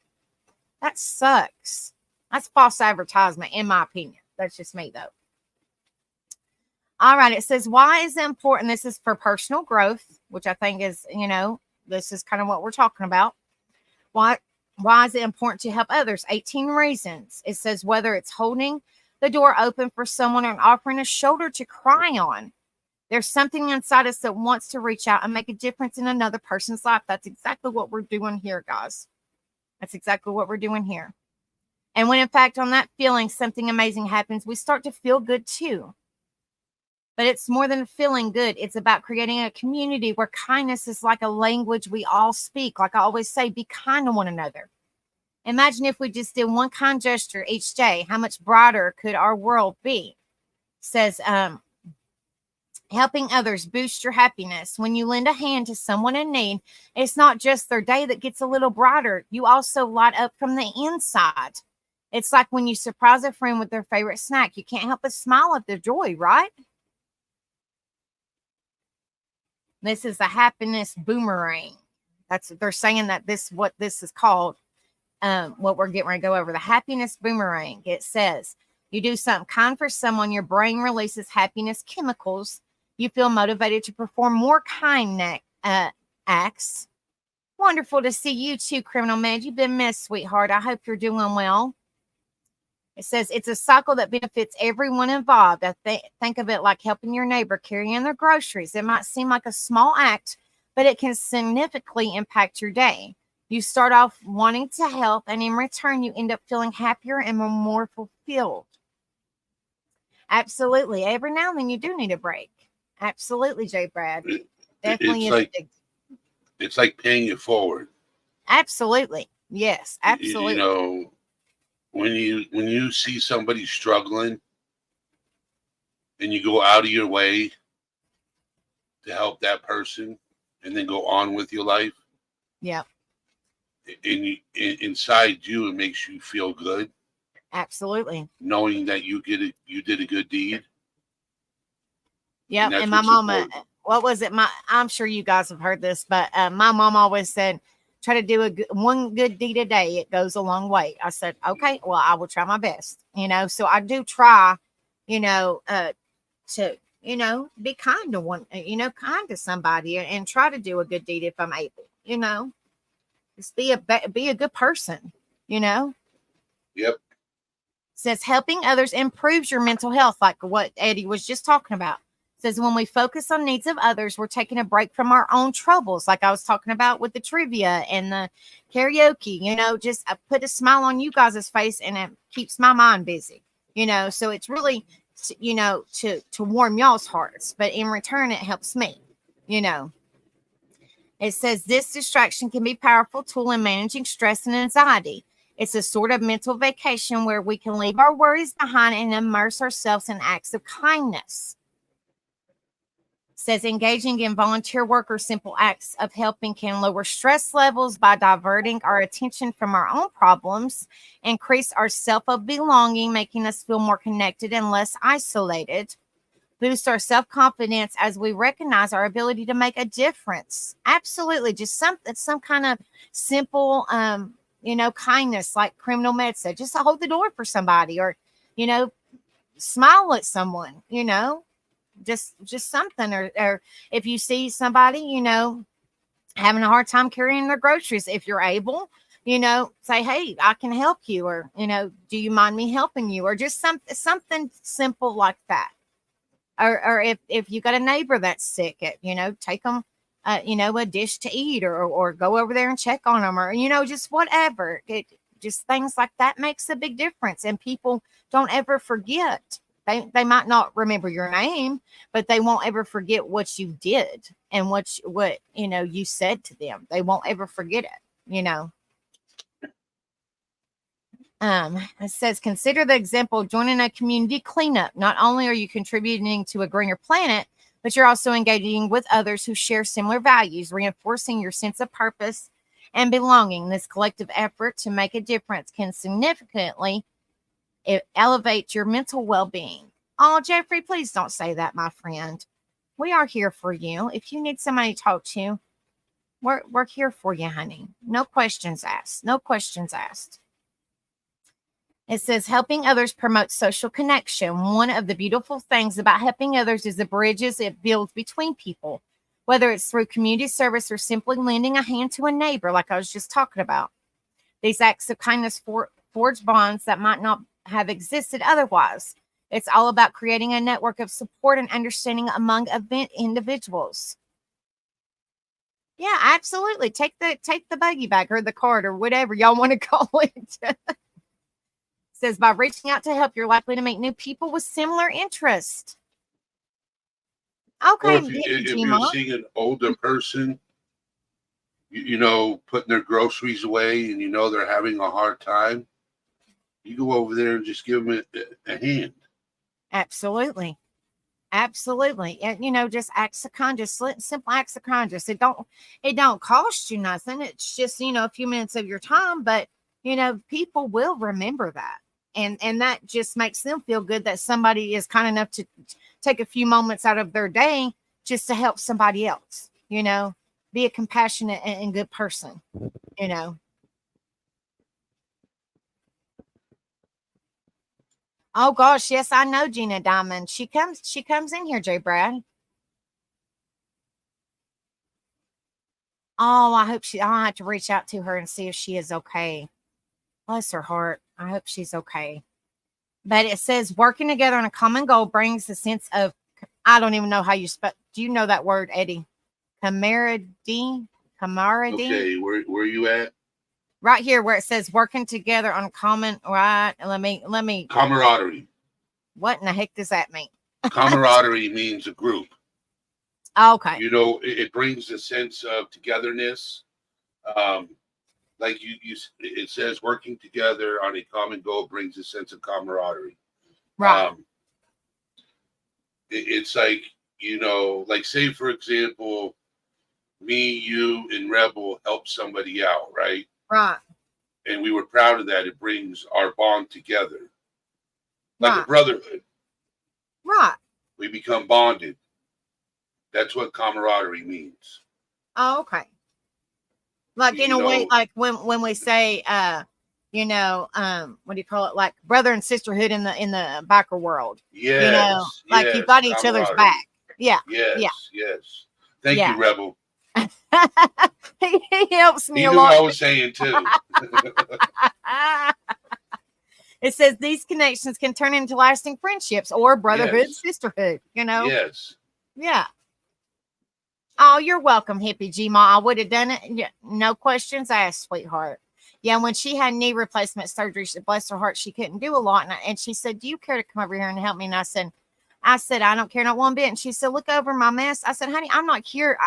[SPEAKER 2] That sucks. That's false advertisement, in my opinion. That's just me, though. All right, it says, why is it important? This is for personal growth, which I think is, you know, this is kind of what we're talking about. Why is it important to help others? 18 reasons. It says whether it's holding the door open for someone and offering a shoulder to cry on. There's something inside us that wants to reach out and make a difference in another person's life. That's exactly what we're doing here, guys. That's exactly what we're doing here. And when in fact on that feeling something amazing happens, we start to feel good too. But it's more than feeling good. It's about creating a community where kindness is like a language we all speak. Like I always say, be kind to one another. Imagine if we just did one kind gesture each day. How much brighter could our world be? Says, helping others boost your happiness. When you lend a hand to someone in need, it's not just their day that gets a little brighter. You also light up from the inside. It's like when you surprise a friend with their favorite snack. You can't help but smile at their joy, right? This is the happiness boomerang. They're saying that what this is called. What we're getting ready to go over, the happiness boomerang. It says you do something kind for someone, your brain releases happiness chemicals. You feel motivated to perform more kind acts. Wonderful to see you too, Criminal Med. You've been missed, sweetheart. I hope you're doing well. It says it's a cycle that benefits everyone involved. I think of it like helping your neighbor carry in their groceries. It might seem like a small act, but it can significantly impact your day. You start off wanting to help, and in return, you end up feeling happier and more fulfilled. Absolutely. Every now and then, you do need a break. Absolutely, J. Brad. Definitely
[SPEAKER 3] it's like paying it forward.
[SPEAKER 2] Absolutely. Yes, absolutely.
[SPEAKER 3] You know, when you see somebody struggling and you go out of your way to help that person and then go on with your life.
[SPEAKER 2] Yeah.
[SPEAKER 3] And inside you, it makes you feel good.
[SPEAKER 2] Absolutely.
[SPEAKER 3] Knowing that you did a good deed.
[SPEAKER 2] Yeah. And my mama, what was it? I'm sure you guys have heard this, but my mom always said, try to do one good deed a day. It goes a long way. I said, okay, well, I will try my best, so I do try, to, be kind to one, kind to somebody and try to do a good deed if I'm able, just be a good person,
[SPEAKER 3] Yep.
[SPEAKER 2] Says helping others improves your mental health. Like what Eddie was just talking about. Says when we focus on needs of others, we're taking a break from our own troubles. Like I was talking about with the trivia and the karaoke, just I put a smile on you guys' face and it keeps my mind busy, so it's really, to warm y'all's hearts, but in return, it helps me, It says this distraction can be a powerful tool in managing stress and anxiety. It's a sort of mental vacation where we can leave our worries behind and immerse ourselves in acts of kindness. Says engaging in volunteer work or simple acts of helping can lower stress levels by diverting our attention from our own problems, increase our sense of belonging, making us feel more connected and less isolated, boost our self-confidence as we recognize our ability to make a difference. Absolutely. Just some kind of simple, kindness, like Criminal Med said, just to hold the door for somebody or, smile at someone, just something, or if you see somebody, having a hard time carrying their groceries, if you're able, say, hey, I can help you, or, do you mind me helping you, or just something simple like that. Or if you got a neighbor that's sick, take them, a dish to eat, or go over there and check on them, or, just whatever. Just things like that makes a big difference. And people don't ever forget. They might not remember your name, but they won't ever forget what you did and what you said to them. They won't ever forget it, It says, consider the example of joining a community cleanup. Not only are you contributing to a greener planet, but you're also engaging with others who share similar values, reinforcing your sense of purpose and belonging. This collective effort to make a difference can significantly elevate your mental well-being. Oh, Jeffrey, please don't say that, my friend. We are here for you. If you need somebody to talk to, we're here for you, honey. No questions asked. No questions asked. It says helping others promotes social connection. One of the beautiful things about helping others is the bridges it builds between people, whether it's through community service or simply lending a hand to a neighbor, like I was just talking about. These acts of kindness forge bonds that might not have existed otherwise. It's all about creating a network of support and understanding among individuals. Yeah, absolutely. Take the buggy bag or the cart or whatever y'all want to call it. Says by reaching out to help, you're likely to meet new people with similar interests.
[SPEAKER 3] Or
[SPEAKER 2] Okay,
[SPEAKER 3] if you're
[SPEAKER 2] Gma.
[SPEAKER 3] seeing an older person, you know, putting their groceries away and you know they're having a hard time, you go over there and just give them a hand.
[SPEAKER 2] Absolutely. Absolutely. And, you know, just acts of kindness, simple acts of kindness. It don't cost you nothing. It's just, you know, a few minutes of your time, but, you know, people will remember that. And that just makes them feel good that somebody is kind enough to take a few moments out of their day just to help somebody else, you know, be a compassionate and good person, you know. Oh gosh, yes, I know Gina Diamond. She comes in here, J. Brad. Oh, I'll have to reach out to her and see if she is okay. Bless her heart. I hope she's okay. But it says working together on a common goal brings a sense of, I don't even know how you spell. Do you know that word, Eddie? Camaraderie?
[SPEAKER 3] Okay, where you at?
[SPEAKER 2] Right here where it says working together on a common, right? Let me.
[SPEAKER 3] Camaraderie.
[SPEAKER 2] What in the heck does that mean?
[SPEAKER 3] Camaraderie means a group.
[SPEAKER 2] Okay.
[SPEAKER 3] You know, it brings a sense of togetherness. Like it says, working together on a common goal brings a sense of camaraderie.
[SPEAKER 2] Right.
[SPEAKER 3] It's like, you know, like say for example, me, you, and Rebel helped somebody out, right?
[SPEAKER 2] Right.
[SPEAKER 3] And we were proud of that. It brings our bond together, like
[SPEAKER 2] right.
[SPEAKER 3] a brotherhood.
[SPEAKER 2] Right.
[SPEAKER 3] We become bonded. That's what camaraderie means.
[SPEAKER 2] Oh, okay. Like in a way, like when we say, you know, what do you call it? Like brother and sisterhood in the biker world.
[SPEAKER 3] Yes.
[SPEAKER 2] You know, like
[SPEAKER 3] yes,
[SPEAKER 2] you got each other's back. Yeah.
[SPEAKER 3] Yes.
[SPEAKER 2] Yeah.
[SPEAKER 3] Yes. Thank you, Rebel.
[SPEAKER 2] he helps me
[SPEAKER 3] he
[SPEAKER 2] a
[SPEAKER 3] knew
[SPEAKER 2] lot.
[SPEAKER 3] I was saying too.
[SPEAKER 2] It says these connections can turn into lasting friendships or brotherhood, sisterhood. You know.
[SPEAKER 3] Yes.
[SPEAKER 2] Yeah. Oh, you're welcome, Hippie Gma. I would have done it. No questions asked, sweetheart. Yeah, when she had knee replacement surgery, bless her heart, she couldn't do a lot. And she said, do you care to come over here and help me? And I said, I don't care, not one bit. And she said, look over my mess. I said, honey, I'm not here.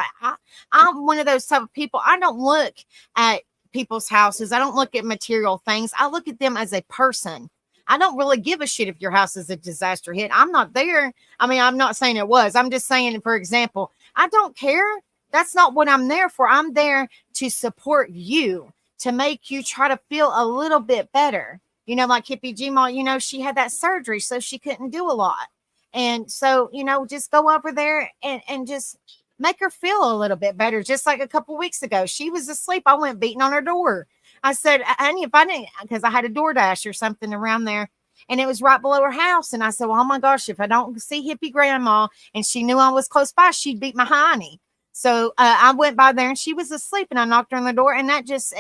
[SPEAKER 2] I'm one of those type of people. I don't look at people's houses. I don't look at material things. I look at them as a person. I don't really give a shit if your house is a disaster hit. I'm not there. I mean, I'm not saying it was. I'm just saying, for example, I don't care. That's not what I'm there for. I'm there to support you, to make you try to feel a little bit better. You know, like Hippie Gma, you know, she had that surgery, so she couldn't do a lot. And so, you know, just go over there and just make her feel a little bit better. Just like a couple weeks ago, she was asleep. I went beating on her door. I said, honey, if I didn't, because I had a DoorDash or something around there, and it was right below her house. And I said, well, oh my gosh, if I don't see Hippie Grandma and she knew I was close by, she'd beat my honey. So I went by there and she was asleep, and I knocked her on the door, and that just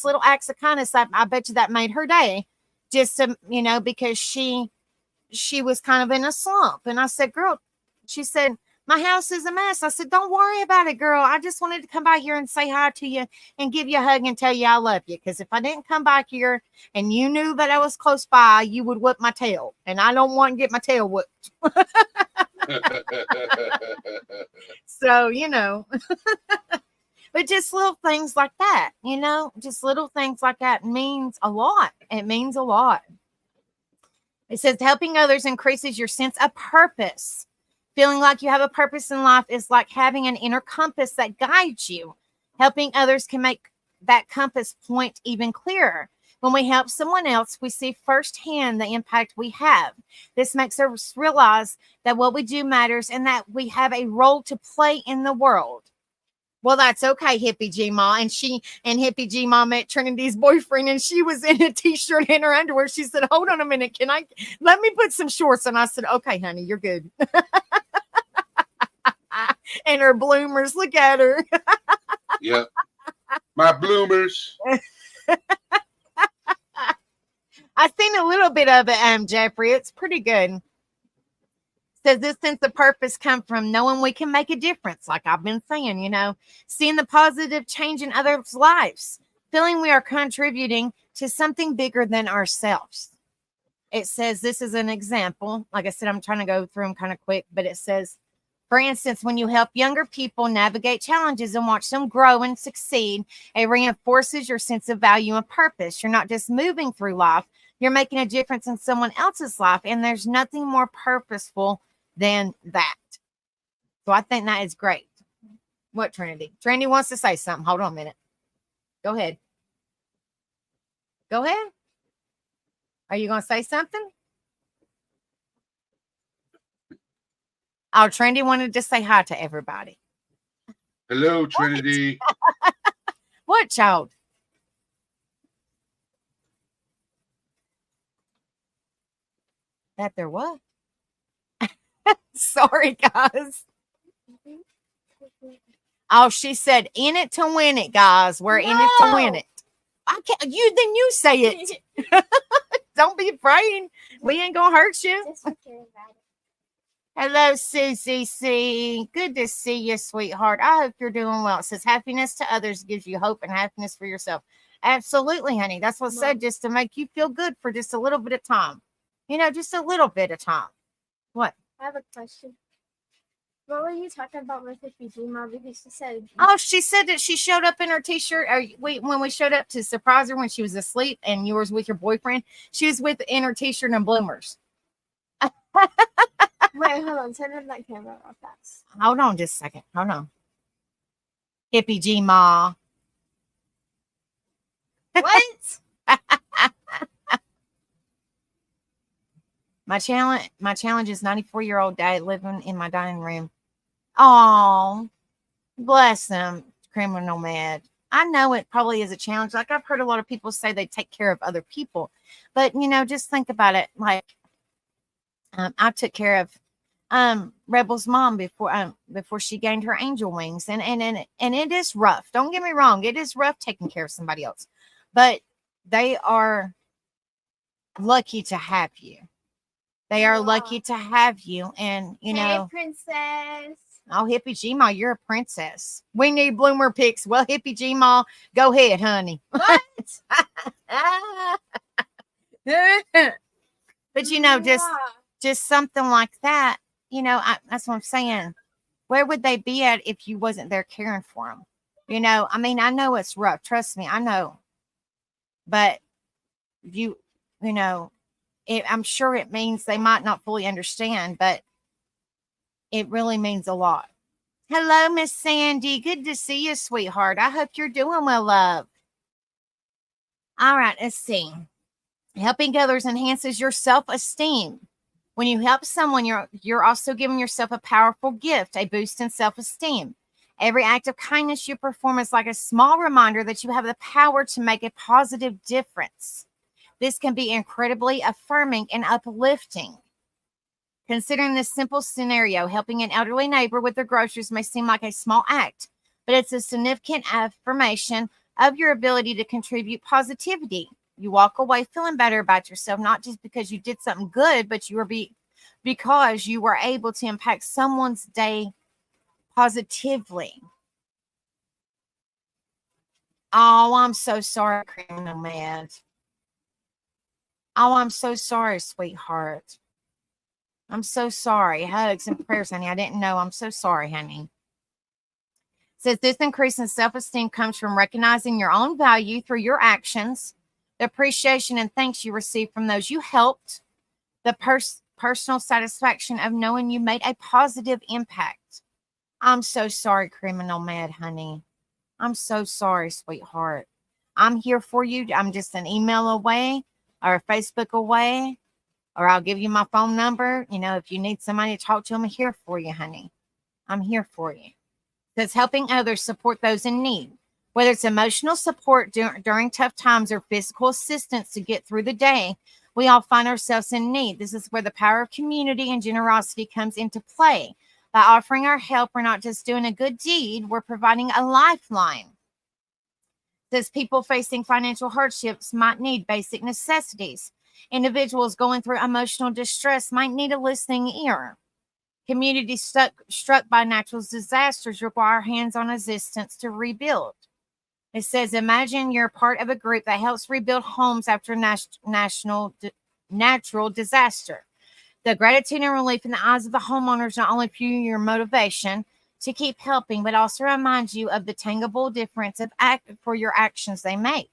[SPEAKER 2] little acts of kindness. I bet you that made her day, just to, you know, because she was kind of in a slump. And I said, girl, she said, my house is a mess. I said, don't worry about it, girl. I just wanted to come by here and say hi to you and give you a hug and tell you I love you. Because if I didn't come back here and you knew that I was close by, you would whip my tail. And I don't want to get my tail whipped. So, you know, but just little things like that, you know, just little things like that means a lot. It means a lot. It says helping others increases your sense of purpose. Feeling like you have a purpose in life is like having an inner compass that guides you. Helping others can make that compass point even clearer. When we help someone else, we see firsthand the impact we have. This makes us realize that what we do matters and that we have a role to play in the world. Well, that's okay, Hippie Gma. And Hippie Gma met Trinity's boyfriend, and she was in a t-shirt and her underwear. She said, hold on a minute. Let me put some shorts? And I said, okay, honey, you're good. And her bloomers, look at her.
[SPEAKER 3] Yep. My bloomers.
[SPEAKER 2] I've seen a little bit of it, Jeffrey. It's pretty good. Says this sense of purpose comes from knowing we can make a difference, like I've been saying, you know, seeing the positive change in others' lives, feeling we are contributing to something bigger than ourselves. It says, this is an example. Like I said, I'm trying to go through them kind of quick, but it says, for instance, when you help younger people navigate challenges and watch them grow and succeed, it reinforces your sense of value and purpose. You're not just moving through life, you're making a difference in someone else's life. And there's nothing more purposeful than that. So I think that is great. What, Trinity? Trinity wants to say something. Hold on a minute. Go ahead. Go ahead. Are you going to say something? Oh, Trinity wanted to say hi to everybody.
[SPEAKER 3] Hello, Trinity.
[SPEAKER 2] What, child? That there what? Sorry, guys. Oh, she said, in it to win it, guys. We're in it to win it. I can't. Then you say it. Don't be afraid. We ain't gonna hurt you. Hello, Susie C. Good to see you, sweetheart. I hope you're doing well. It says happiness to others gives you hope and happiness for yourself. Absolutely, honey. That's what I said, just to make you feel good for just a little bit of time. Just a little bit of time. What?
[SPEAKER 4] I have a question. What were you talking about with Hippie G Mom? Because she said,
[SPEAKER 2] oh, she said that she showed up in her t-shirt. When we showed up to surprise her when she was asleep and you were with your boyfriend, she was in her t-shirt and bloomers.
[SPEAKER 4] wait, hold on. Turn on that camera real fast.
[SPEAKER 2] Hold on just a second. Hold on. Hippie G Ma.
[SPEAKER 4] What?
[SPEAKER 2] My challenge is 94-year-old dad living in my dining room. Oh, bless them, criminal mad. I know it probably is a challenge. Like I've heard a lot of people say they take care of other people, but just think about it. Like I took care of Rebel's mom before she gained her angel wings, and it is rough. Don't get me wrong, it is rough taking care of somebody else, but they are lucky to have you. They are lucky to have you, and
[SPEAKER 4] Hey, princess.
[SPEAKER 2] Oh, Hippie G-Ma, you're a princess. We need bloomer pics. Well, Hippie G-Ma, go ahead, honey.
[SPEAKER 4] What?
[SPEAKER 2] But just something like that. That's what I'm saying. Where would they be at if you wasn't there caring for them? I mean, I know it's rough. Trust me, I know. But I'm sure it means they might not fully understand, but it really means a lot. Hello, Miss Sandy. Good to see you, sweetheart. I hope you're doing well, love. All right, let's see. Helping others enhances your self-esteem. When you help someone, you're also giving yourself a powerful gift, a boost in self-esteem. Every act of kindness you perform is like a small reminder that you have the power to make a positive difference. This can be incredibly affirming and uplifting. Considering this simple scenario, helping an elderly neighbor with their groceries may seem like a small act, but it's a significant affirmation of your ability to contribute positivity. You walk away feeling better about yourself, not just because you did something good, but because you were able to impact someone's day positively. Oh, I'm so sorry, Criminal Mad. Oh, I'm so sorry, sweetheart. I'm so sorry. Hugs and prayers, honey. I didn't know. I'm so sorry, honey. It says this increase in self-esteem comes from recognizing your own value through your actions, the appreciation and thanks you receive from those you helped, the personal satisfaction of knowing you made a positive impact. I'm so sorry, Criminal Mad, honey. I'm so sorry, sweetheart. I'm here for you. I'm just an email away or a Facebook away, or I'll give you my phone number. If you need somebody to talk to, I'm here for you, honey. I'm here for you. Because helping others support those in need, whether it's emotional support during tough times or physical assistance to get through the day, we all find ourselves in need. This is where the power of community and generosity comes into play. By offering our help, we're not just doing a good deed, we're providing a lifeline. Those people facing financial hardships might need basic necessities. Individuals going through emotional distress might need a listening ear. Communities struck by natural disasters require hands-on assistance to rebuild. It says, imagine you're part of a group that helps rebuild homes after natural disaster. The gratitude and relief in the eyes of the homeowners not only fuel your motivation to keep helping, but also reminds you of the tangible difference of for your actions they make.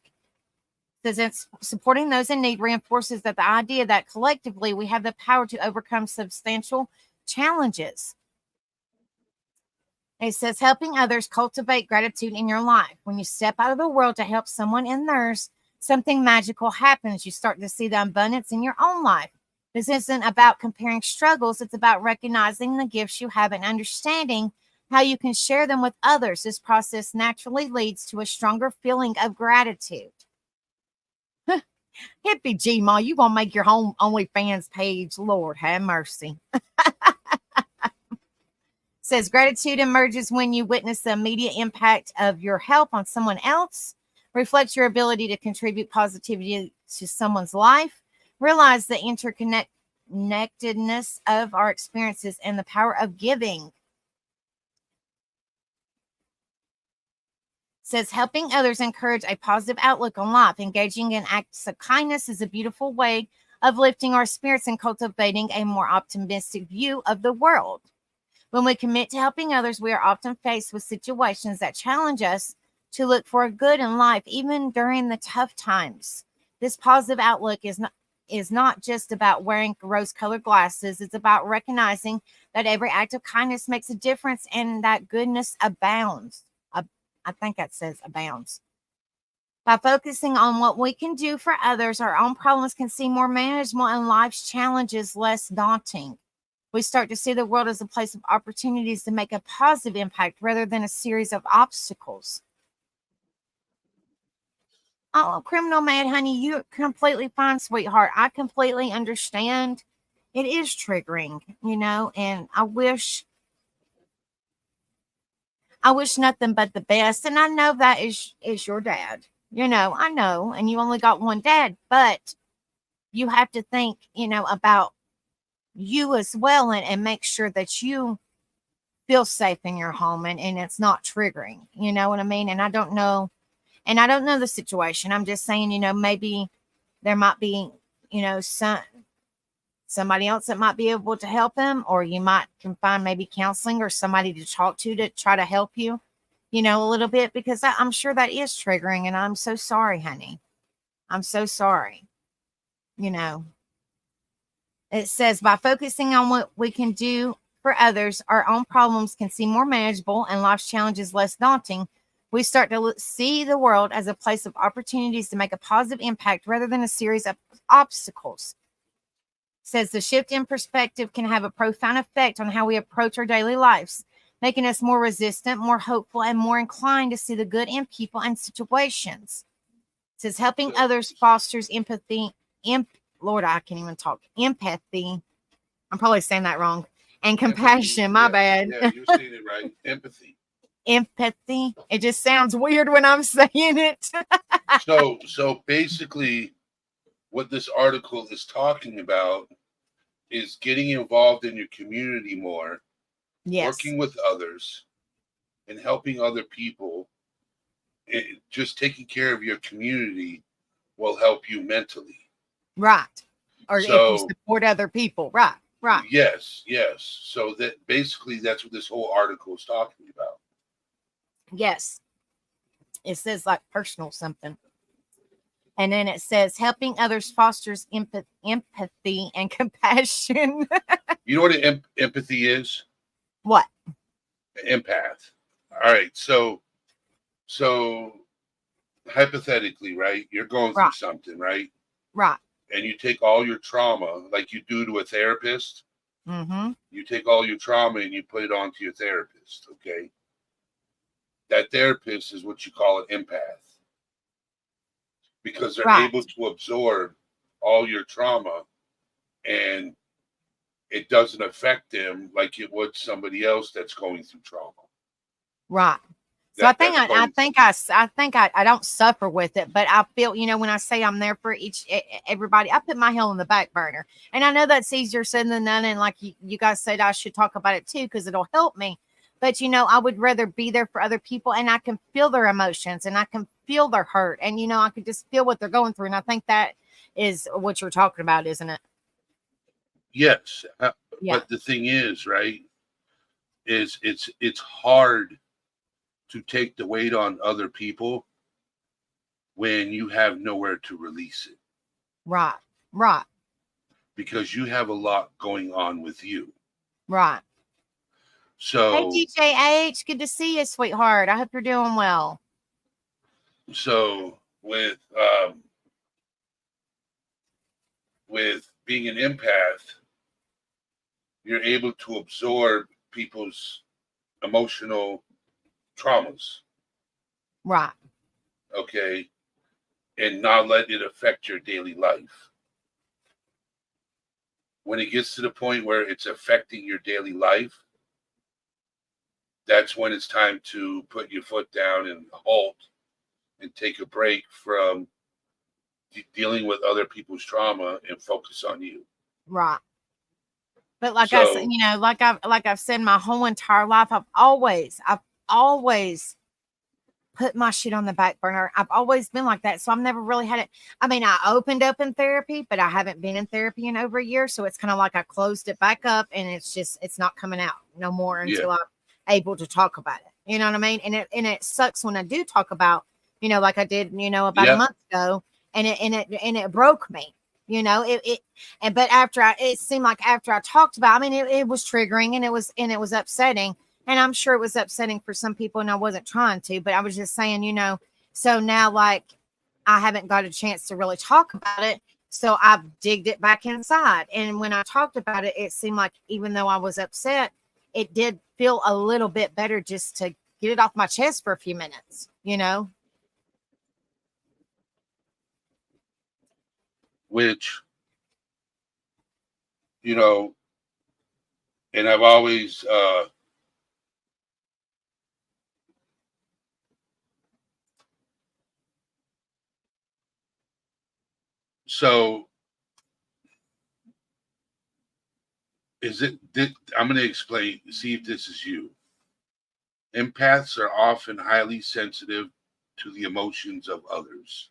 [SPEAKER 2] Says it's supporting those in need reinforces that the idea that collectively we have the power to overcome substantial challenges. It says helping others cultivate gratitude in your life. When you step out of the world to help someone in theirs, something magical happens. You start to see the abundance in your own life. This isn't about comparing struggles. It's about recognizing the gifts you have and understanding how you can share them with others. This process naturally leads to a stronger feeling of gratitude. Hippie G-Ma, you gonna make your home OnlyFans page. Lord have mercy. Says gratitude emerges when you witness the immediate impact of your help on someone else, reflects your ability to contribute positivity to someone's life, realize the interconnectedness of our experiences and the power of giving. Says helping others encourage a positive outlook on life. Engaging in acts of kindness is a beautiful way of lifting our spirits and cultivating a more optimistic view of the world. When we commit to helping others, we are often faced with situations that challenge us to look for a good in life, even during the tough times. This positive outlook is not just about wearing rose-colored glasses. It's about recognizing that every act of kindness makes a difference and that goodness abounds. I think that says abounds. By focusing on what we can do for others, our own problems can seem more manageable and life's challenges less daunting. We start to see the world as a place of opportunities to make a positive impact rather than a series of obstacles. Oh, Criminal Mad Honey, you're completely fine, sweetheart. I completely understand. It is triggering, and I wish nothing but the best. And I know that is your dad. I know, and you only got one dad, but you have to think, about you as well and make sure that you feel safe in your home and it's not triggering. You know what I mean? And I don't know the situation. I'm just saying, maybe there might be, somebody else that might be able to help him, or you might can find maybe counseling or somebody to talk to try to help you, a little bit, because I'm sure that is triggering. And I'm so sorry, honey. I'm so sorry. It says by focusing on what we can do for others, our own problems can seem more manageable and life's challenges less daunting. We start to see the world as a place of opportunities to make a positive impact rather than a series of obstacles. It says the shift in perspective can have a profound effect on how we approach our daily lives, making us more resistant, more hopeful, and more inclined to see the good in people and situations. It says helping others fosters empathy. Lord, I can't even talk. Empathy. I'm probably saying that wrong. And compassion.
[SPEAKER 3] Empathy.
[SPEAKER 2] My bad.
[SPEAKER 3] Yeah, you're saying it right. Empathy.
[SPEAKER 2] Empathy. It just sounds weird when I'm saying it.
[SPEAKER 3] So basically, what this article is talking about is getting involved in your community more,
[SPEAKER 2] Yes.
[SPEAKER 3] working with others, and helping other people. Just taking care of your community will help you mentally.
[SPEAKER 2] Right. Or if you support other people. Right. Right.
[SPEAKER 3] Yes. So that basically that's what this whole article is talking about.
[SPEAKER 2] Yes. It says like personal something. And then it says helping others fosters empathy and compassion.
[SPEAKER 3] You know what an empathy is?
[SPEAKER 2] What?
[SPEAKER 3] Empath. All right. So hypothetically, right? You're going through something, right?
[SPEAKER 2] Right.
[SPEAKER 3] And you take all your trauma, like you do to a therapist.
[SPEAKER 2] Mm-hmm.
[SPEAKER 3] You take all your trauma and you put it onto your therapist. Okay. That therapist is what you call an empath, because they're able to absorb all your trauma and it doesn't affect them like it would somebody else that's going through trauma.
[SPEAKER 2] Right. So I think I don't suffer with it, but I feel, when I say I'm there for everybody, I put my hell on the back burner. And I know that's easier said than done. And like you guys said, I should talk about it too, because it'll help me. But, you know, I would rather be there for other people, and I can feel their emotions and I can feel their hurt. And, you know, I can just feel what they're going through. And I think that is what you're talking about, isn't it?
[SPEAKER 3] Yes.
[SPEAKER 2] Yeah.
[SPEAKER 3] But the thing is, right, is it's hard to take the weight on other people when you have nowhere to release it,
[SPEAKER 2] Right. Right.
[SPEAKER 3] because you have a lot going on with you.
[SPEAKER 2] Right. Hey,
[SPEAKER 3] So
[SPEAKER 2] DJH, good to see you, sweetheart. I hope you're doing well.
[SPEAKER 3] so with being an empath, you're able to absorb people's emotional traumas,
[SPEAKER 2] Right.
[SPEAKER 3] okay, and not let it affect your daily life. When it gets to the point where it's affecting your daily life, that's when it's time to put your foot down and halt and take a break from dealing with other people's trauma and focus on you.
[SPEAKER 2] Right. But like I said,
[SPEAKER 3] So
[SPEAKER 2] you know, like I've said my whole entire life, I've always put my shit on the back burner. I've always been like that. So I've never really had it. I mean, I opened up in therapy, but I haven't been in therapy in over a year. So it's kind of like I closed it back up, and it's not coming out no more until I'm able to talk about it. You know what I mean? And it sucks when I do talk about, you know, like I did, you know, about a month ago, and it broke me. You know, but it seemed like after I talked about, I mean, it was triggering, and it was upsetting. And I'm sure it was upsetting for some people, and I wasn't trying to, but I was just saying, you know, so now, like, I haven't got a chance to really talk about it. So I've digged it back inside. And when I talked about it, it seemed like even though I was upset, it did feel a little bit better just to get it off my chest for a few minutes, you know?
[SPEAKER 3] which, you know, and I've always so I'm going to explain, see if this is you. Empaths are often highly sensitive to the emotions of others,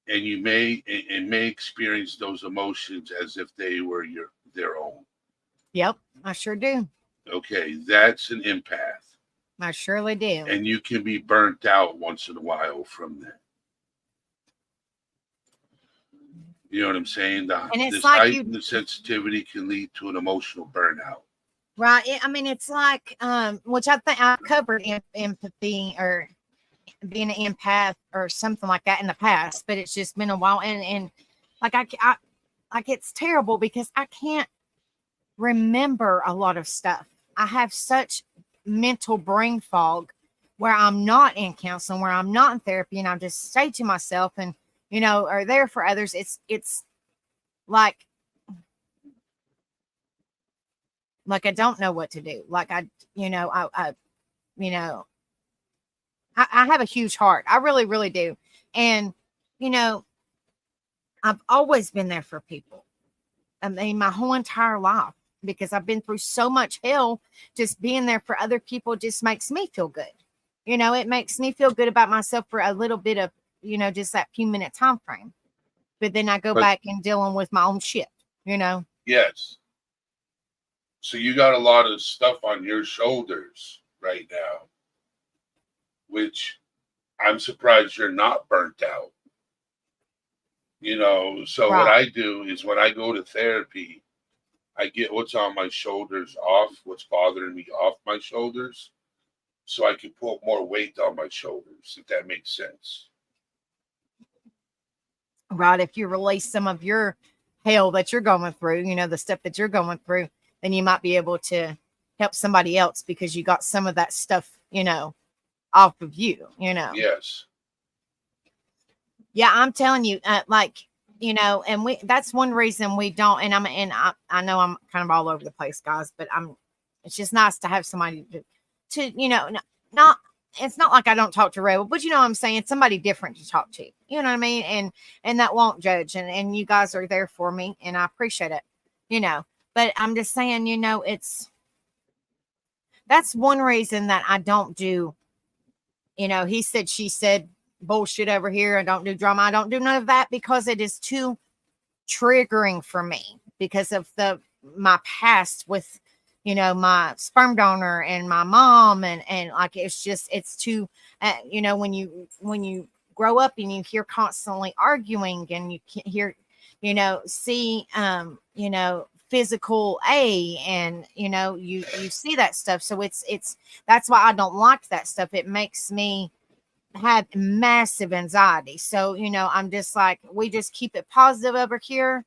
[SPEAKER 3] and you may experience those emotions as if they were their own.
[SPEAKER 2] Yep, I sure do.
[SPEAKER 3] Okay, that's an empath.
[SPEAKER 2] I surely do.
[SPEAKER 3] And you can be burnt out once in a while from that. You know what I'm saying?
[SPEAKER 2] And it's
[SPEAKER 3] this
[SPEAKER 2] like
[SPEAKER 3] heightened sensitivity can lead to an emotional burnout.
[SPEAKER 2] Right. I mean, it's like, which I think I've covered empathy or being an empath or something like that in the past, but it's just been a while. And like, I like, it's terrible because I can't remember a lot of stuff. I have such mental brain fog where I'm not in counseling, where I'm not in therapy, and I just stay to myself and, you know, are there for others. It's like I don't know what to do. Like I have a huge heart. I really, really do. And, you know, I've always been there for people. I mean, my whole entire life, because I've been through so much hell. Just being there for other people just makes me feel good. You know, it makes me feel good about myself for a little bit of, you know, just that few minute time frame. But then I go back and dealing with my own shit, you know?
[SPEAKER 3] Yes. So you got a lot of stuff on your shoulders right now, which I'm surprised you're not burnt out. You know, so what I do is when I go to therapy, I get what's on my shoulders off, what's bothering me off my shoulders, so I can put more weight on my shoulders, if that makes sense.
[SPEAKER 2] Right. If you release some of your hell that you're going through, you know, the stuff that you're going through, then you might be able to help somebody else because you got some of that stuff, you know, off of you, you know?
[SPEAKER 3] Yes.
[SPEAKER 2] Yeah. I'm telling you, like, you know, and that's one reason we don't, and I know I'm kind of all over the place, guys, but it's just nice to have somebody to you know, not, it's not like I don't talk to Rebel, but you know what I'm saying? Somebody different to talk to, you know what I mean? And that won't judge. And you guys are there for me, and I appreciate it, you know, but I'm just saying, you know, that's one reason that I don't do, he said, she said bullshit over here. I don't do drama. I don't do none of that because it is too triggering for me because of my past with, my sperm donor and my mom. And like, it's too, when you grow up and you hear constantly arguing and you can't hear, see, physical and you see that stuff. So it's that's why I don't like that stuff. It makes me have massive anxiety. So I'm just like, we just keep it positive over here,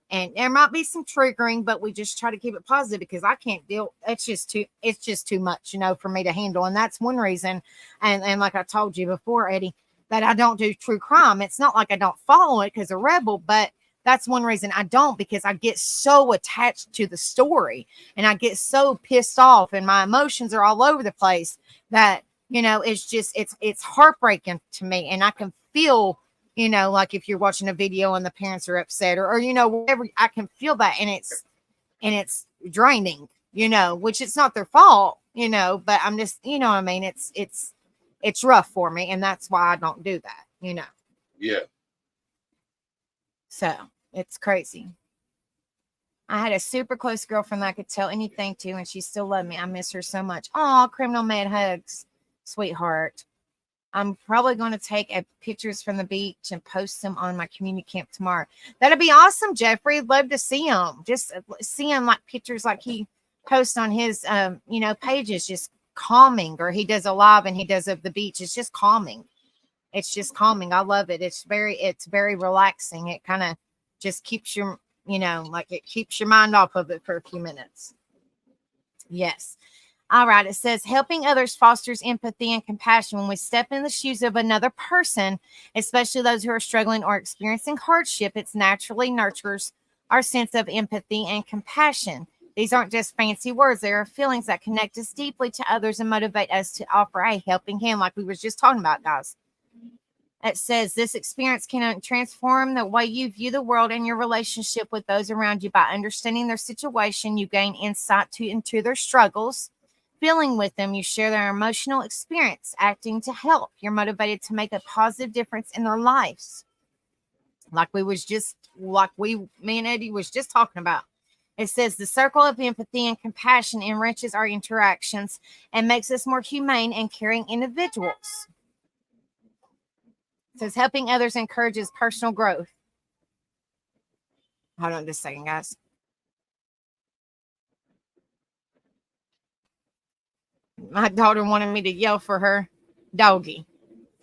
[SPEAKER 2] and there might be some triggering, but we just try to keep it positive because I can't deal. It's just too much for me to handle. And that's one reason, and like I told you before, Eddie, that I don't do true crime. It's not like I don't follow it because a rebel, but that's one reason I don't, because I get so attached to the story and I get so pissed off and my emotions are all over the place that, it's heartbreaking to me. And I can feel, like if you're watching a video and the parents are upset or whatever, I can feel that. And it's draining, which it's not their fault, but I'm just, what I mean? It's rough for me. And that's why I don't do that,
[SPEAKER 3] Yeah.
[SPEAKER 2] So it's crazy. I had a super close girlfriend that I could tell anything to, and she still loved me. I miss her so much. Oh, criminal mad hugs, sweetheart. I'm probably going to take pictures from the beach and post them on my community camp tomorrow. That'd be awesome, Jeffrey. I'd love to see him. Just see him like pictures like he posts on his, pages, just calming, or he does a live and he does of the beach. It's just calming. It's just calming. I love it. It's very relaxing. It kind of just keeps your, it keeps your mind off of it for a few minutes. Yes. All right. It says helping others fosters empathy and compassion. When we step in the shoes of another person, especially those who are struggling or experiencing hardship, it naturally nurtures our sense of empathy and compassion. These aren't just fancy words. They are feelings that connect us deeply to others and motivate us to offer a helping hand, like we were just talking about, guys. It says this experience can transform the way you view the world and your relationship with those around you. By understanding their situation, you gain insight into their struggles. Feeling with them, you share their emotional experience. Acting to help, you're motivated to make a positive difference in their lives. Me and Eddie was just talking about. It says the circle of empathy and compassion enriches our interactions and makes us more humane and caring individuals. It says helping others encourages personal growth. Hold on just a second, guys. My daughter wanted me to yell for her doggy.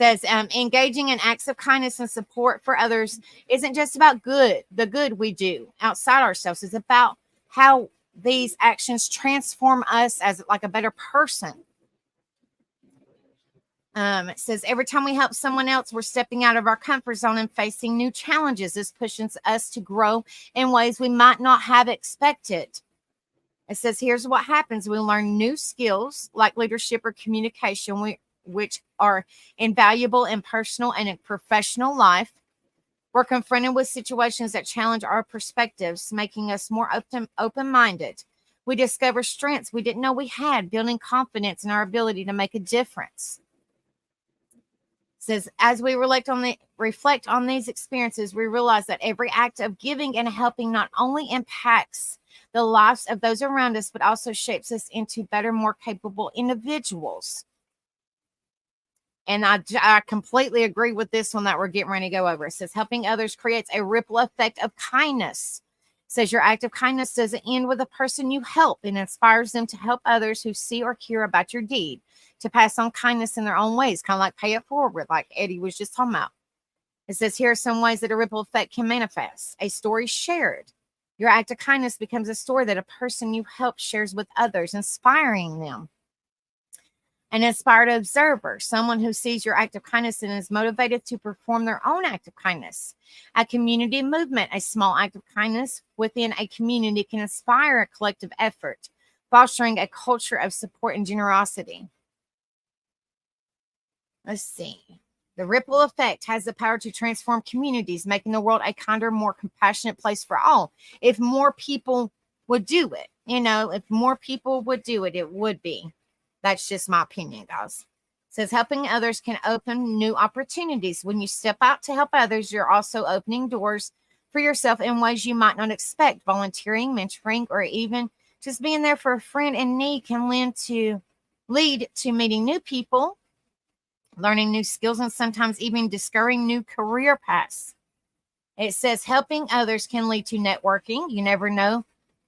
[SPEAKER 2] It says engaging in acts of kindness and support for others isn't just about the good we do outside ourselves. It's about how these actions transform us as like a better person. It says every time we help someone else, we're stepping out of our comfort zone and facing new challenges. This pushes us to grow in ways we might not have expected. It says here's what happens. We learn new skills like leadership or communication, which are invaluable in personal and in professional life. We're confronted with situations that challenge our perspectives, making us more open-minded. We discover strengths we didn't know we had, building confidence in our ability to make a difference. Says as we reflect on these experiences, we realize that every act of giving and helping not only impacts the lives of those around us, but also shapes us into better, more capable individuals. And I completely agree with this one that we're getting ready to go over. It says helping others creates a ripple effect of kindness. It says your act of kindness doesn't end with the person you help. It inspires them to help others who see or hear about your deed, to pass on kindness in their own ways, kind of like pay it forward, like Eddie was just talking about. It says here are some ways that a ripple effect can manifest. A story shared. Your act of kindness becomes a story that a person you help shares with others, inspiring them. An inspired observer, someone who sees your act of kindness and is motivated to perform their own act of kindness. A community movement, a small act of kindness within a community can inspire a collective effort, fostering a culture of support and generosity. Let's see. The ripple effect has the power to transform communities, making the world a kinder, more compassionate place for all. If more people would do it, if more people would do it, it would be. That's just my opinion, guys. It says helping others can open new opportunities. When you step out to help others, you're also opening doors for yourself in ways you might not expect. Volunteering, mentoring, or even just being there for a friend in need can lead to meeting new people, learning new skills, and sometimes even discovering new career paths. It says helping others can lead to networking. You never know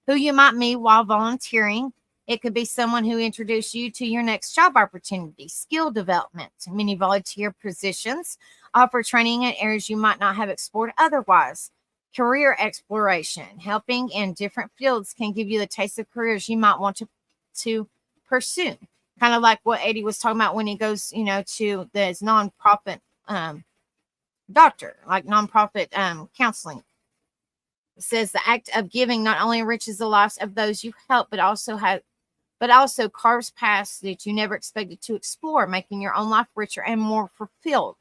[SPEAKER 2] who you might meet while volunteering. It could be someone who introduced you to your next job opportunity, skill development. Many volunteer positions offer training in areas you might not have explored otherwise. Career exploration, helping in different fields can give you the taste of careers you might want to pursue. Kind of like what Eddie was talking about when he goes, to this nonprofit doctor, like nonprofit counseling. It says the act of giving not only enriches the lives of those you help, but also carves paths that you never expected to explore, making your own life richer and more fulfilled.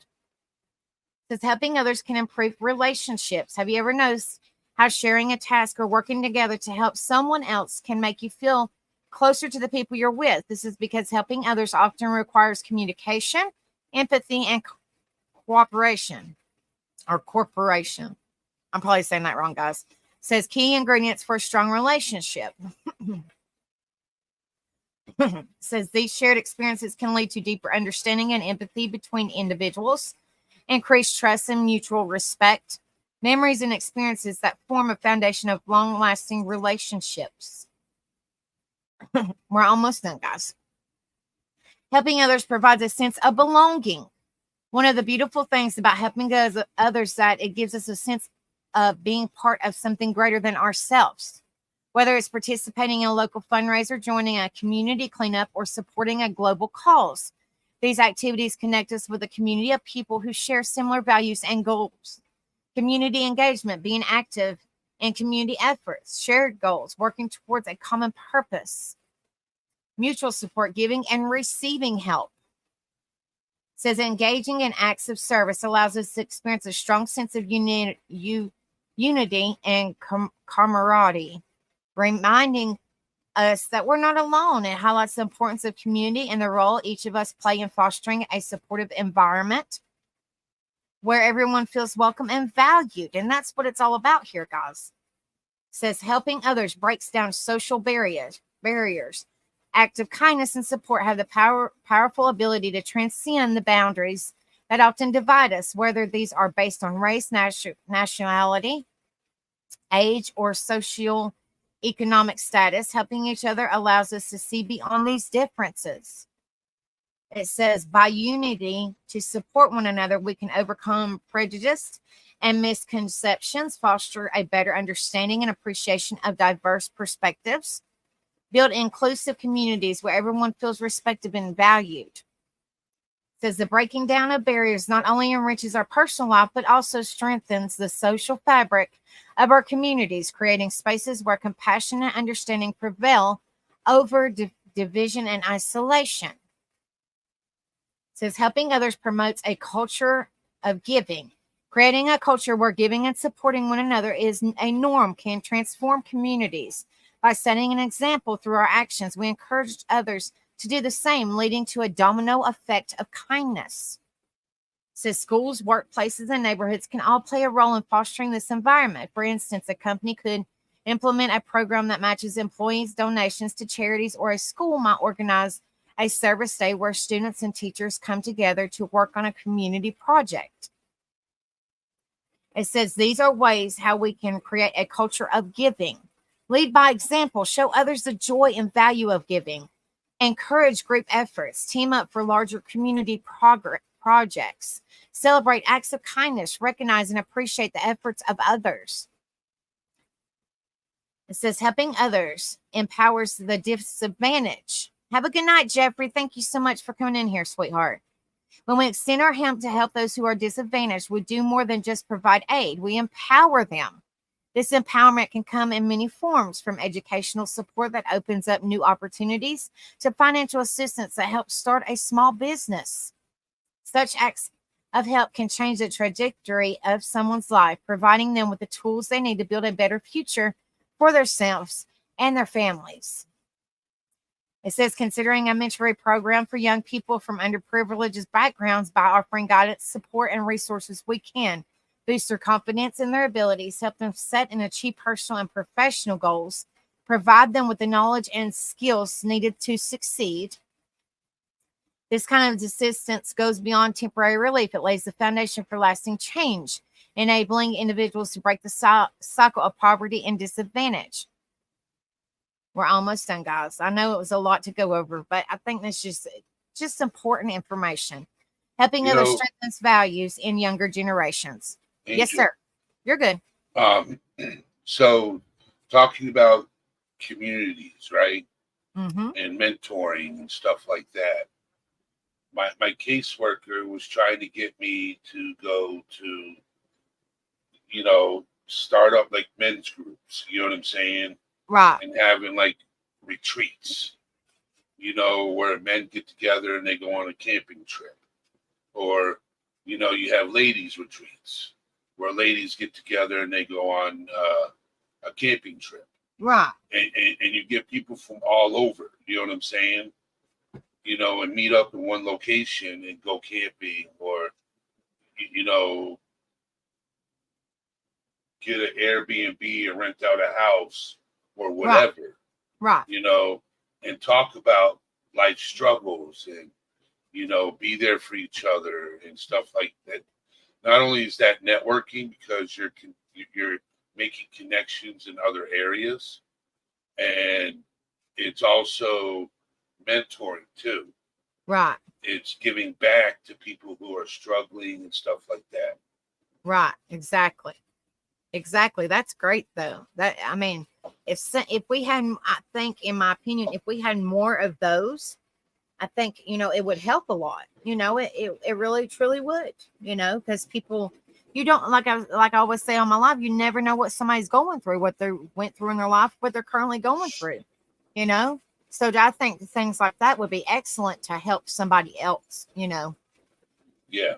[SPEAKER 2] It says helping others can improve relationships. Have you ever noticed how sharing a task or working together to help someone else can make you feel closer to the people you're with? This is because helping others often requires communication, empathy, and cooperation or corporation. I'm probably saying that wrong, guys. It says key ingredients for a strong relationship. It says these shared experiences can lead to deeper understanding and empathy between individuals, increased trust and mutual respect, memories and experiences that form a foundation of long-lasting relationships. We're almost done, guys. Helping others provides a sense of belonging. One of the beautiful things about helping others is that it gives us a sense of being part of something greater than ourselves. Whether it's participating in a local fundraiser, joining a community cleanup, or supporting a global cause, these activities connect us with a community of people who share similar values and goals. Community engagement, being active in community efforts, shared goals, working towards a common purpose. Mutual support, giving and receiving help. It says engaging in acts of service allows us to experience a strong sense of unity and camaraderie, reminding us that we're not alone. It highlights the importance of community and the role each of us play in fostering a supportive environment where everyone feels welcome and valued. And that's what it's all about here, guys. It says helping others breaks down social barriers. Acts of kindness and support have the powerful ability to transcend the boundaries that often divide us, whether these are based on race, nationality, age, or socio-economic status. Helping each other allows us to see beyond these differences. It says by unity to support one another, we can overcome prejudice and misconceptions, foster a better understanding and appreciation of diverse perspectives, build inclusive communities where everyone feels respected and valued. It says the breaking down of barriers not only enriches our personal life, but also strengthens the social fabric of our communities, creating spaces where compassion and understanding prevail over division and isolation. It says helping others promotes a culture of giving. Creating a culture where giving and supporting one another is a norm can transform communities. By setting an example through our actions, we encourage others to do the same, leading to a domino effect of kindness. It says schools, workplaces, and neighborhoods can all play a role in fostering this environment. For instance, a company could implement a program that matches employees' donations to charities, or a school might organize a service day where students and teachers come together to work on a community project. It says these are ways how we can create a culture of giving. Lead by example, show others the joy and value of giving. Encourage group efforts, team up for larger community projects. Celebrate acts of kindness, recognize and appreciate the efforts of others. It says helping others empowers the disadvantaged. Have a good night, Jeffrey. Thank you so much for coming in here, sweetheart. When we extend our hand to help those who are disadvantaged, we do more than just provide aid. We empower them. This empowerment can come in many forms, from educational support that opens up new opportunities to financial assistance that helps start a small business. Such acts of help can change the trajectory of someone's life, providing them with the tools they need to build a better future for themselves and their families. It says considering a mentoring program for young people from underprivileged backgrounds by offering guidance, support, and resources, we can boost their confidence in their abilities, help them set and achieve personal and professional goals, provide them with the knowledge and skills needed to succeed. This kind of assistance goes beyond temporary relief. It lays the foundation for lasting change, enabling individuals to break the cycle of poverty and disadvantage. We're almost done, guys. I know it was a lot to go over, but I think that's just important information. Helping
[SPEAKER 3] You
[SPEAKER 2] others
[SPEAKER 3] know-
[SPEAKER 2] strengthens values in younger generations. Yes,
[SPEAKER 3] Angel,
[SPEAKER 2] sir. You're good.
[SPEAKER 3] So talking about communities, right?
[SPEAKER 2] Mm-hmm.
[SPEAKER 3] And mentoring and stuff like that. My caseworker was trying to get me to go to, start up like men's groups, you know what I'm saying?
[SPEAKER 2] Right.
[SPEAKER 3] And having like retreats, where men get together and they go on a camping trip. Or, you have ladies retreats where ladies get together and they go on a camping trip.
[SPEAKER 2] Right.
[SPEAKER 3] And you get people from all over, you know what I'm saying? And meet up in one location and go camping, or, get an Airbnb or rent out a house or whatever,
[SPEAKER 2] Right.
[SPEAKER 3] and talk about life struggles and, be there for each other and stuff like that. Not only is that networking because you're making connections in other areas, and it's also mentoring too.
[SPEAKER 2] Right.
[SPEAKER 3] It's giving back to people who are struggling and stuff like that.
[SPEAKER 2] Right. Exactly. That's great though. If we had, I think, in my opinion, if we had more of those, I think, it would help a lot. It really truly would, because people, you don't, like I always say all my life, you never know what somebody's going through, what they went through in their life, what they're currently going through, So I think things like that would be excellent to help somebody else,
[SPEAKER 3] Yeah.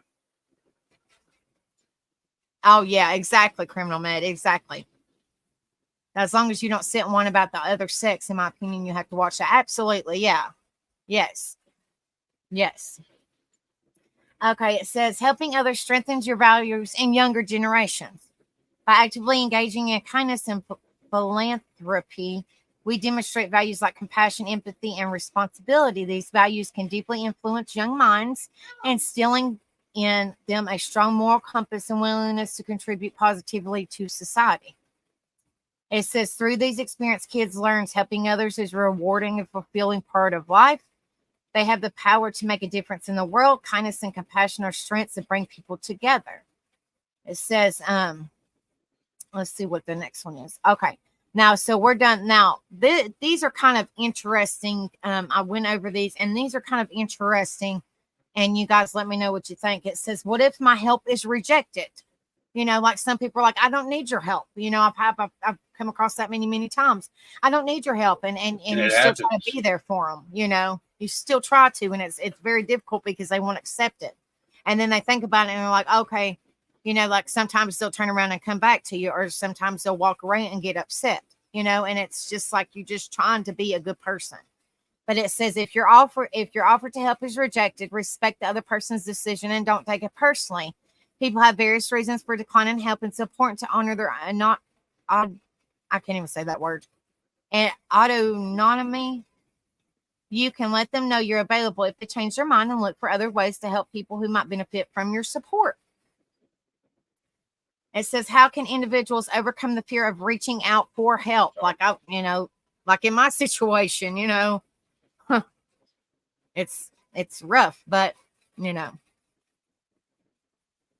[SPEAKER 2] Oh, yeah, exactly, Criminal Med, exactly. As long as you don't sit and whine about the other sex, in my opinion, you have to watch that. Absolutely, yeah. Yes. Okay, it says helping others strengthens your values in younger generations. By actively engaging in kindness and philanthropy, we demonstrate values like compassion, empathy, and responsibility. These values can deeply influence young minds, instilling in them a strong moral compass and willingness to contribute positively to society. It says through these experiences, kids learn helping others is a rewarding and fulfilling part of life. They have the power to make a difference in the world. Kindness and compassion are strengths that bring people together. It says, let's see what the next one is. Okay. Now, so we're done. Now, these are kind of interesting. I went over these, and these are kind of interesting. And you guys let me know what you think. It says, what if my help is rejected? Like some people are like, I don't need your help. I've come across that many times. I don't need your help. And you still try to be there for them. You still try to, and it's very difficult because they won't accept it. And then they think about it and they're like, okay, like sometimes they'll turn around and come back to you, or sometimes they'll walk away and get upset, and it's just like you're just trying to be a good person. But it says if your offer to help is rejected, respect the other person's decision and don't take it personally. People have various reasons for declining help, and it's important to honor their I can't even say that word. And autonomy. You can let them know you're available if they change their mind and look for other ways to help people who might benefit from your support. It says, how can individuals overcome the fear of reaching out for help? Like in my situation, it's rough, but it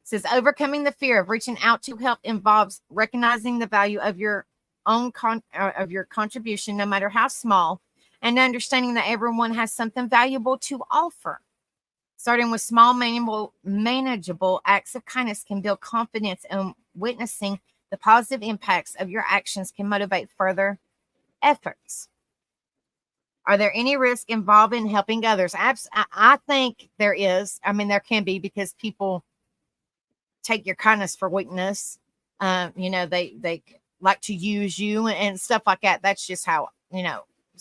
[SPEAKER 2] says overcoming the fear of reaching out to help involves recognizing the value of your own contribution, no matter how small, and understanding that everyone has something valuable to offer. Starting with small, manageable acts of kindness can build confidence, and witnessing the positive impacts of your actions can motivate further efforts. Are there any risks involved in helping others? I think there is. There can be, because people take your kindness for weakness. They like to use you and stuff like that. That's just how,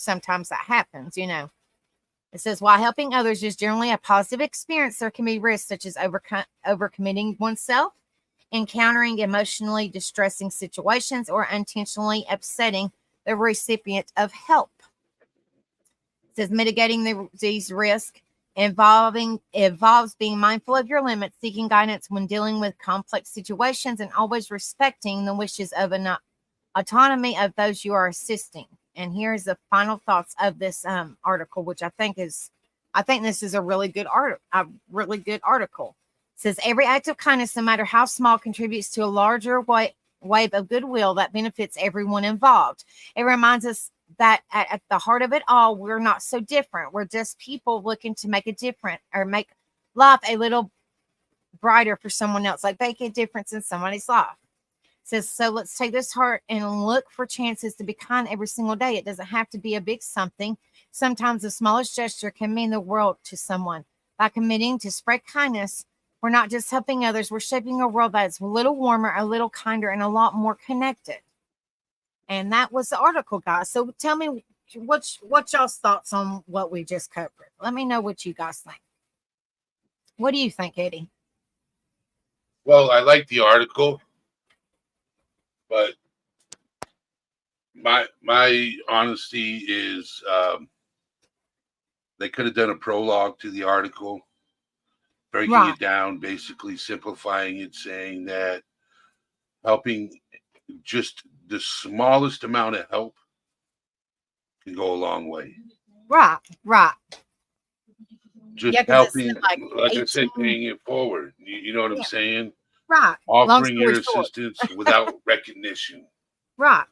[SPEAKER 2] sometimes that happens, you know. It says, while helping others is generally a positive experience, there can be risks such as overcommitting oneself, encountering emotionally distressing situations, or unintentionally upsetting the recipient of help. It says mitigating these risks involves being mindful of your limits, seeking guidance when dealing with complex situations, and always respecting the wishes of an autonomy of those you are assisting. And here's the final thoughts of this article, which I think this is a really good article. It says every act of kindness, no matter how small, contributes to a larger wave of goodwill that benefits everyone involved. It reminds us that at the heart of it all, we're not so different. We're just people looking to make a difference or make life a little brighter for someone else, like make a difference in somebody's life. It says, so let's take this heart and look for chances to be kind every single day. It doesn't have to be a big something. Sometimes the smallest gesture can mean the world to someone. By committing to spread kindness, we're not just helping others, we're shaping a world that's a little warmer, a little kinder, and a lot more connected. And that was the article, guys. So tell me what y'all's thoughts on what we just covered. Let me know what you guys think. What do you think, Eddie?
[SPEAKER 3] Well, I like the article, but my honesty is they could have done a prologue to the article, breaking
[SPEAKER 2] Right.
[SPEAKER 3] it down, basically simplifying it, saying that helping just the smallest amount of help can go a long way.
[SPEAKER 2] Right.
[SPEAKER 3] Just
[SPEAKER 2] Yeah, 'cause it
[SPEAKER 3] helping,
[SPEAKER 2] said, like,
[SPEAKER 3] like I said,
[SPEAKER 2] 18
[SPEAKER 3] paying it forward. You know what
[SPEAKER 2] Yeah.
[SPEAKER 3] I'm saying?
[SPEAKER 2] Right. Long
[SPEAKER 3] Offering your
[SPEAKER 2] story short.
[SPEAKER 3] assistance without recognition.
[SPEAKER 2] Right.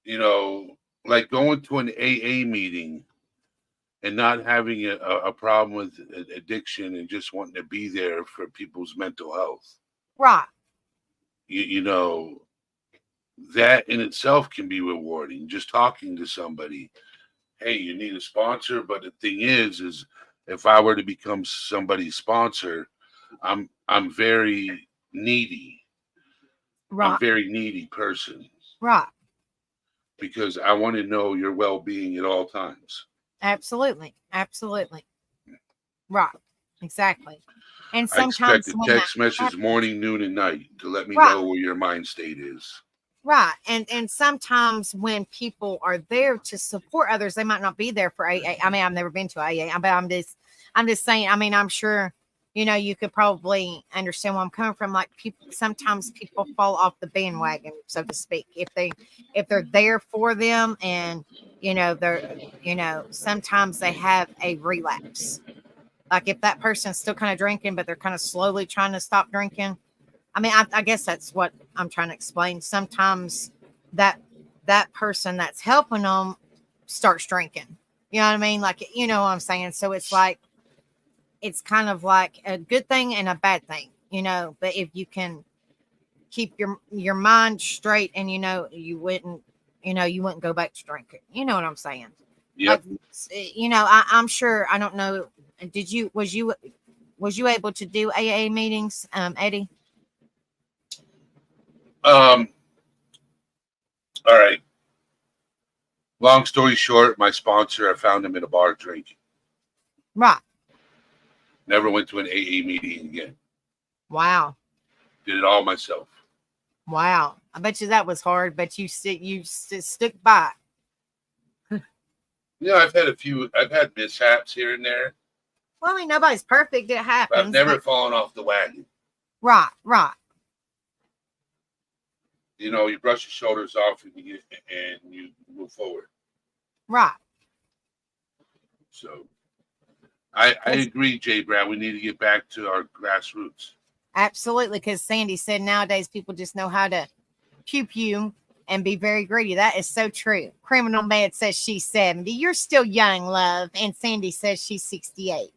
[SPEAKER 3] You know, like going to an AA meeting and not having a problem with addiction and just wanting to be there for people's mental health.
[SPEAKER 2] Right.
[SPEAKER 3] You know, that in itself can be rewarding. Just talking to somebody, hey, you need a sponsor, but the thing is if I were to become somebody's sponsor, I'm very needy. I'm a
[SPEAKER 2] Right.
[SPEAKER 3] very needy person
[SPEAKER 2] Right.
[SPEAKER 3] because I want to know your well-being at all times.
[SPEAKER 2] Absolutely. Right. Exactly. And
[SPEAKER 3] I
[SPEAKER 2] sometimes
[SPEAKER 3] expect a
[SPEAKER 2] when that
[SPEAKER 3] text message
[SPEAKER 2] happens,
[SPEAKER 3] morning, noon, and night to let me
[SPEAKER 2] Right.
[SPEAKER 3] know where your mind state is.
[SPEAKER 2] right. And sometimes when people are there to support others, they might not be there for AA. I mean, I've never been to AA, but I'm just saying, I mean, I'm sure, you know, you could probably understand where I'm coming from. Like sometimes people fall off the bandwagon, so to speak, if they're there for them and, you know, sometimes they have a relapse. Like if that person's still kind of drinking, but they're kind of slowly trying to stop drinking. I mean, I guess that's what I'm trying to explain. Sometimes that person that's helping them starts drinking. You know what I mean? Like, you know what I'm saying? So it's like, it's kind of like a good thing and a bad thing, you know, but if you can keep your mind straight and, you know, you wouldn't go back to drinking. You know what I'm saying?
[SPEAKER 3] Yep.
[SPEAKER 2] Like, you know, I'm sure, I don't know. Was you able to do AA meetings, Eddie?
[SPEAKER 3] All right. Long story short, my sponsor, I found him in a bar drinking.
[SPEAKER 2] Right.
[SPEAKER 3] Never went to an AA meeting again.
[SPEAKER 2] Wow.
[SPEAKER 3] Did it all myself.
[SPEAKER 2] Wow. I bet you that was hard, but you stuck by it.
[SPEAKER 3] You know, I've had mishaps here and there.
[SPEAKER 2] Well, I mean, nobody's perfect. It happens.
[SPEAKER 3] But I've never fallen off the wagon.
[SPEAKER 2] Right.
[SPEAKER 3] You know, you brush your shoulders off and you move forward.
[SPEAKER 2] Right.
[SPEAKER 3] So I agree, Jay Brown. We need to get back to our grassroots.
[SPEAKER 2] Absolutely, because Sandy said nowadays people just know how to pew and be very greedy. That is so true. Criminal Med says she's 70. You're still young, love. And Sandy says she's 68.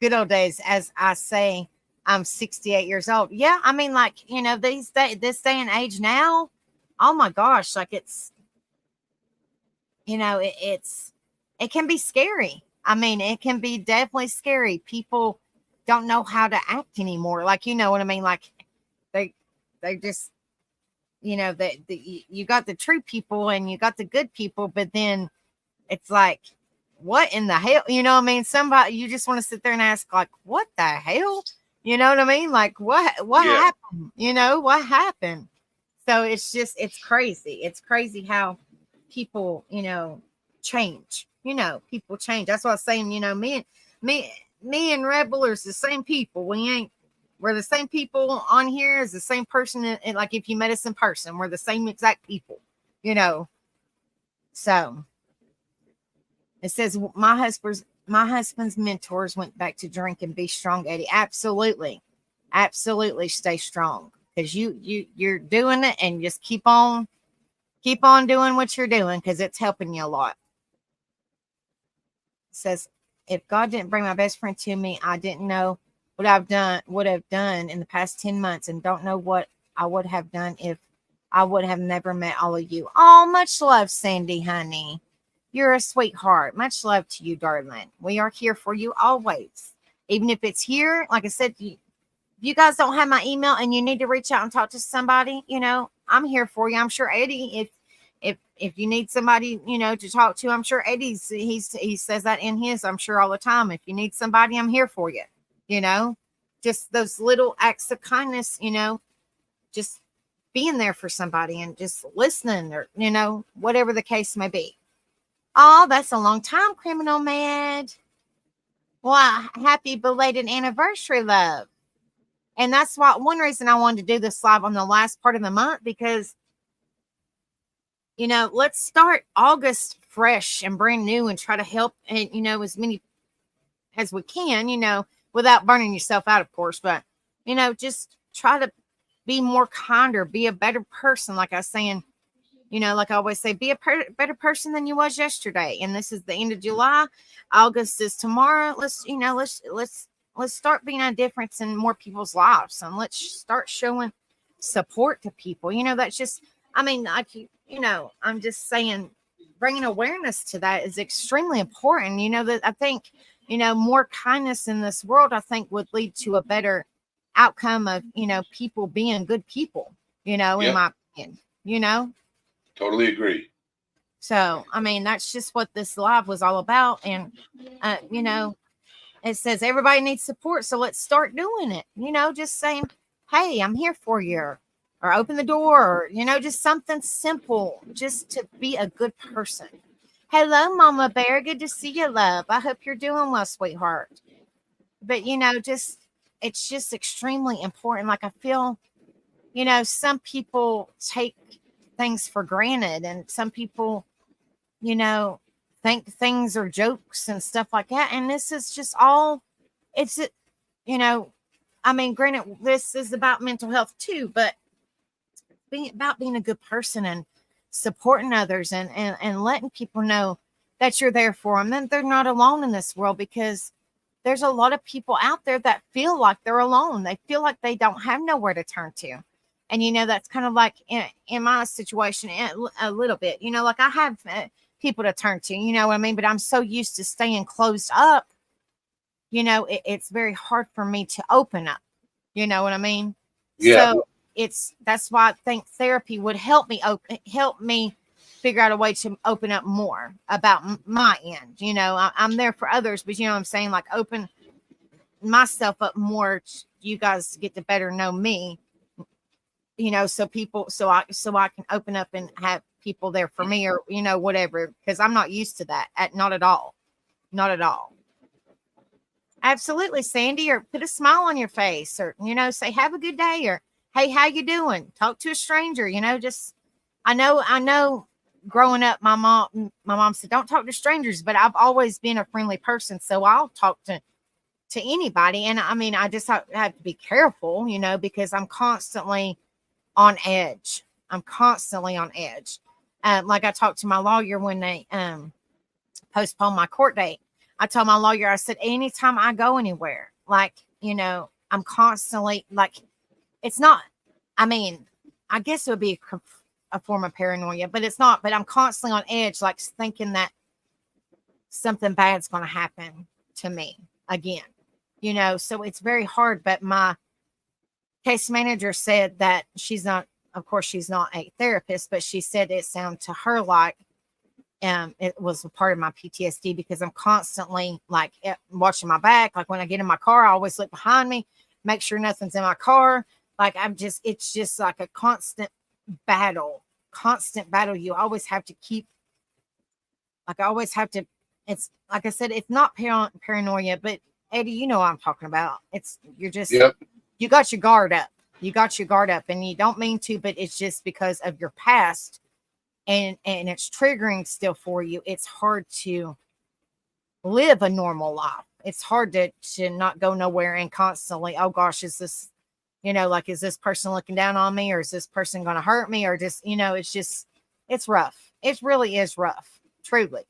[SPEAKER 2] Good old days, as I say, I'm 68 years old. Yeah, I mean, like, you know, this day and age now, oh my gosh, like it's, you know, it can be scary. I mean, it can be definitely scary. People don't know how to act anymore. Like, you know what I mean? Like they just, you know, you got the true people and you got the good people, but then it's like, what in the hell? You know what I mean? Somebody, you just want to sit there and ask, like, what the hell? You know what I mean? Like, what
[SPEAKER 3] Yeah.
[SPEAKER 2] happened? You know, what happened? So it's just, it's crazy. It's crazy how people, you know, change. You know, people change. That's what I was saying. You know, me and Rebel are the same people. We're the same people on here as the same person. And like, if you met us in person, we're the same exact people, you know. So it says my husband's mentors went back to drink and be strong, Eddie. Absolutely. Absolutely stay strong. Because you're doing it, and just keep on doing what you're doing, because it's helping you a lot. It says, if God didn't bring my best friend to me, I didn't know what would have done in the past 10 months, and don't know what I would have done if I would have never met all of you. Oh, much love, Sandy, honey. You're a sweetheart. Much love to you, darling. We are here for you always. Even if it's here, like I said, if you guys don't have my email and you need to reach out and talk to somebody, you know, I'm here for you. I'm sure Eddie, if you need somebody, you know, to talk to, I'm sure he says that in his, I'm sure, all the time. If you need somebody, I'm here for you. You know, just those little acts of kindness, you know, just being there for somebody and just listening, or, you know, whatever the case may be. Oh, that's a long time, Criminal Mad. Well, happy belated anniversary, love. And that's one reason I wanted to do this live on the last part of the month, because, you know, let's start August fresh and brand new and try to help, and, you know, as many as we can, you know, without burning yourself out, of course, but, you know, just try to be more kinder, be a better person. Like I was saying, you know, like I always say, be a better person than you was yesterday. And this is the end of July. August is tomorrow. Let's start being a difference in more people's lives, and let's start showing support to people. You know, that's just, I mean, like, you know, I'm just saying, bringing awareness to that is extremely important. You know, that I think, you know, more kindness in this world, I think, would lead to a better outcome of, you know, people being good people, you know, in my opinion, you know.
[SPEAKER 3] Totally agree.
[SPEAKER 2] So, I mean, that's just what this live was all about. And, you know, it says everybody needs support. So let's start doing it. You know, just saying, hey, I'm here for you, or open the door, or, you know, just something simple, just to be a good person. Hello, Mama Bear. Good to see you, love. I hope you're doing well, sweetheart. But, you know, it's just extremely important. Like, I feel, you know, some people take things for granted, and some people, you know, think things are jokes and stuff like that. And this is just all, it's, you know, I mean, granted, this is about mental health too, but being a good person and supporting others, and letting people know that you're there for them, and they're not alone in this world, because there's a lot of people out there that feel like they're alone. They feel like they don't have nowhere to turn to. And, you know, that's kind of like in my situation a little bit, you know, like I have people to turn to, you know what I mean? But I'm so used to staying closed up, you know, it's very hard for me to open up. You know what I mean?
[SPEAKER 3] Yeah.
[SPEAKER 2] So that's why I think therapy would help me figure out a way to open up more about my end. You know, I'm there for others, but, you know what I'm saying? Like, open myself up more. You guys get to better know me, you know, so I can open up and have people there for me, or, you know, whatever, because I'm not used to that. Not at all. Not at all. Absolutely, Sandy. Or put a smile on your face, or, you know, say, have a good day, or, hey, how you doing? Talk to a stranger, you know. Just, I know growing up, my mom said, don't talk to strangers, but I've always been a friendly person, so I'll talk to anybody. And I mean, I just have to be careful, you know, because I'm constantly on edge. Like, I talked to my lawyer when they postponed my court date. I told my lawyer, I said, anytime I go anywhere, like, you know, I'm constantly, like, it's not, I mean, I guess it would be a form of paranoia, but it's not, but I'm constantly on edge, like, thinking that something bad's going to happen to me again, you know. So it's very hard. But my case manager said that she's not of course, she's not a therapist, but she said it sounded to her like it was a part of my PTSD because I'm constantly like watching my back. Like when I get in my car, I always look behind me, make sure nothing's in my car. Like it's just like a constant battle. You always have to keep, like I always have to, it's like I said, it's not paranoia, but Eddie, you know what I'm talking about. You're just,
[SPEAKER 3] Yep.
[SPEAKER 2] You got your guard up. And you don't mean to, but it's just because of your past and it's triggering still for you. It's hard to live a normal life. It's hard to not go nowhere and constantly, oh gosh, is this, like, is this person looking down on me, or is this person going to hurt me, or just, it's rough. It really is rough. Truly.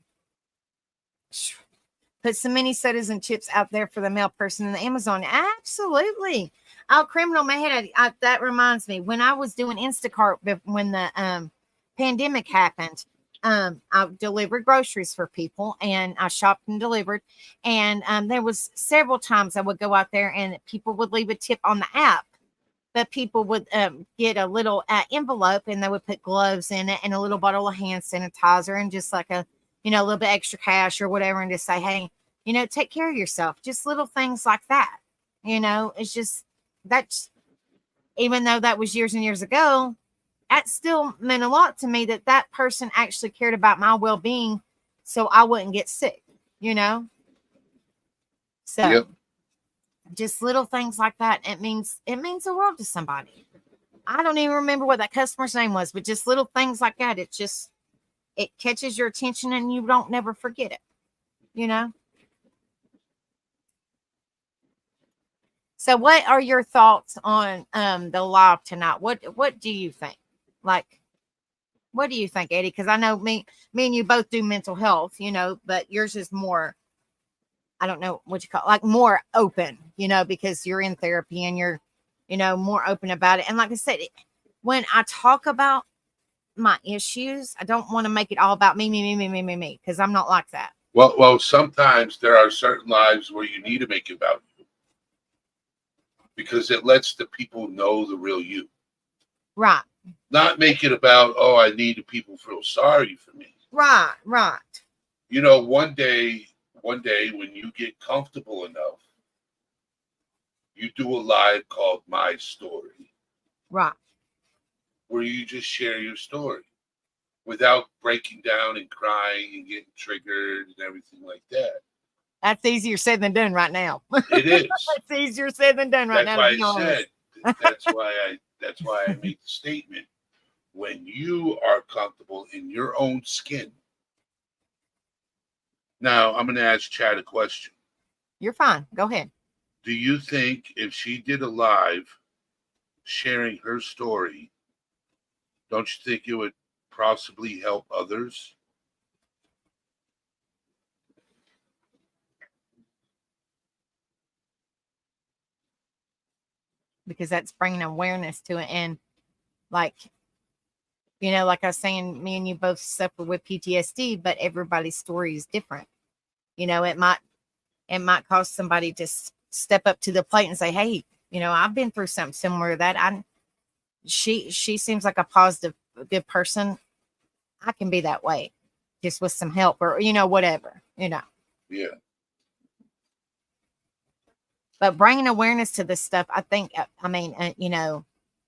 [SPEAKER 2] Put some mini sodas and chips out there for the male person in the Amazon. Absolutely. Oh, criminal my head. That reminds me, when I was doing Instacart, when the pandemic happened, I delivered groceries for people, and I shopped and delivered. And there was several times I would go out there and people would leave a tip on the app, but people would get a little envelope, and they would put gloves in it and a little bottle of hand sanitizer and just like a little bit extra cash or whatever, and just say, hey, take care of yourself. Just little things like that. It's just, that's, even though that was years and years ago, that still meant a lot to me that person actually cared about my well-being so I wouldn't get sick, So
[SPEAKER 3] Yep.
[SPEAKER 2] just little things like that. It means the world to somebody. I don't even remember what that customer's name was, but just little things like that. It catches your attention and you don't never forget it, So what are your thoughts on the live tonight? What do you think? Like, what do you think, Eddie? Because I know me and you both do mental health, but yours is more, I don't know what you call it, like more open, because you're in therapy and you're, more open about it. And like I said, when I talk about my issues, I don't want to make it all about me, because I'm not like that.
[SPEAKER 3] Well, sometimes there are certain lives where you need to make it about you because it lets the people know the real you.
[SPEAKER 2] Right.
[SPEAKER 3] Not make it about, oh, I need the people feel sorry for me.
[SPEAKER 2] Right.
[SPEAKER 3] One day when you get comfortable enough, you do a live called My Story.
[SPEAKER 2] Right.
[SPEAKER 3] Where you just share your story without breaking down and crying and getting triggered and everything like that.
[SPEAKER 2] That's easier said than done right now.
[SPEAKER 3] It is.
[SPEAKER 2] It's easier said than done right now.
[SPEAKER 3] That's why I made the statement. When you are comfortable in your own skin. Now, I'm going to ask Chad a question.
[SPEAKER 2] You're fine. Go ahead.
[SPEAKER 3] Do you think if she did a live sharing her story, don't you think it would possibly help others?
[SPEAKER 2] Because that's bringing awareness to it. And like, like I was saying, me and you both suffer with PTSD, but everybody's story is different. It might cause somebody to step up to the plate and say, hey, I've been through something similar to that. She seems like a positive, good person. I can be that way just with some help or, whatever,
[SPEAKER 3] Yeah.
[SPEAKER 2] But bringing awareness to this stuff, I think,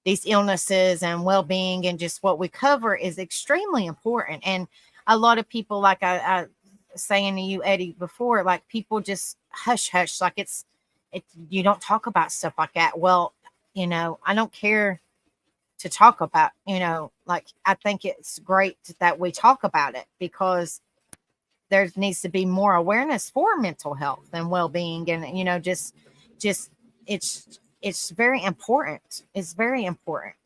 [SPEAKER 2] these illnesses and well-being and just what we cover is extremely important. And a lot of people, like I saying to you, Eddie, before, like people just hush, like it's you don't talk about stuff like that. Well, I don't care to talk about, like I think it's great that we talk about it because there needs to be more awareness for mental health and well-being and, just it's very important. It's very important.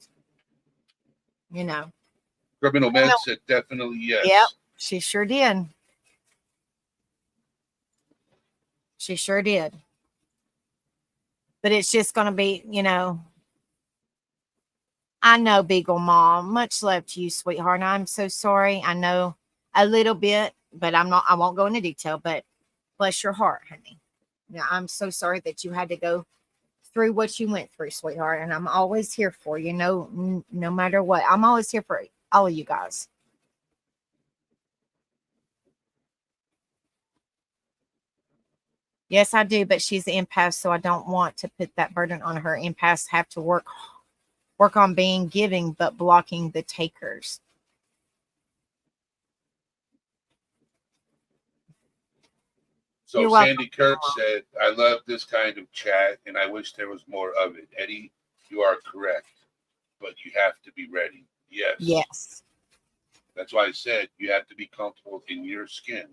[SPEAKER 3] Criminal Med said definitely yes.
[SPEAKER 2] Yep, she sure did. She sure did. But it's just going to be, I know, Beagle Mom, much love to you, sweetheart. I'm so sorry. I know a little bit, but I won't go into detail, but bless your heart, honey. Yeah, I'm so sorry that you had to go through what you went through, sweetheart. And I'm always here for you. No matter what. I'm always here for all of you guys. Yes, I do, but she's an empath, so I don't want to put that burden on her. Empaths have to work on being giving, but blocking the takers.
[SPEAKER 3] So
[SPEAKER 2] You're
[SPEAKER 3] Sandy
[SPEAKER 2] welcome.
[SPEAKER 3] Kirk said, I love this kind of chat and I wish there was more of it. Eddie, you are correct, but you have to be ready. Yes.
[SPEAKER 2] Yes.
[SPEAKER 3] That's why I said you have to be comfortable in your skin.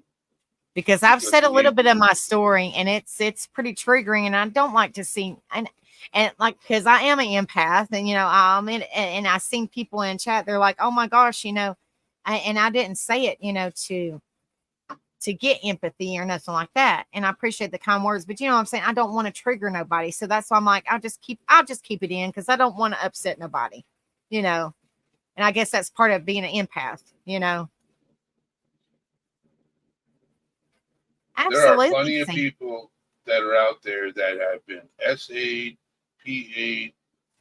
[SPEAKER 2] Because I've said a
[SPEAKER 3] you
[SPEAKER 2] little
[SPEAKER 3] need-
[SPEAKER 2] bit of my story, and it's pretty triggering, and I don't like to see and like, because I am an empath, and and I seen people in chat, they're like, oh my gosh, and I didn't say it, to get empathy or nothing like that. And I appreciate the kind words, but what I'm saying, I don't want to trigger nobody. So that's why I'm like, I'll just keep it in, because I don't want to upset nobody, and I guess that's part of being an empath, Absolutely.
[SPEAKER 3] There are plenty of people that are out there that have been SA, PA,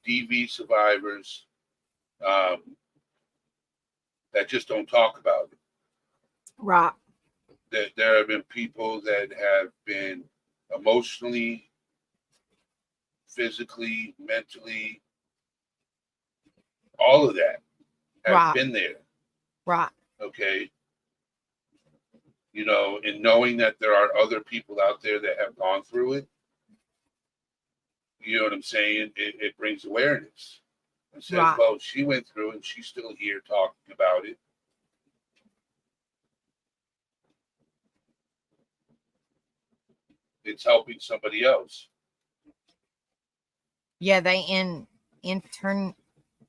[SPEAKER 3] DV survivors that just don't talk about it.
[SPEAKER 2] Right.
[SPEAKER 3] There have been people that have been emotionally, physically, mentally, all of that have
[SPEAKER 2] Right.
[SPEAKER 3] been there.
[SPEAKER 2] Right.
[SPEAKER 3] Okay. And knowing that there are other people out there that have gone through it, you know what I'm saying? It brings awareness. It says,
[SPEAKER 2] Right.
[SPEAKER 3] well, she went through and she's still here talking about it. It's helping somebody else.
[SPEAKER 2] Yeah, they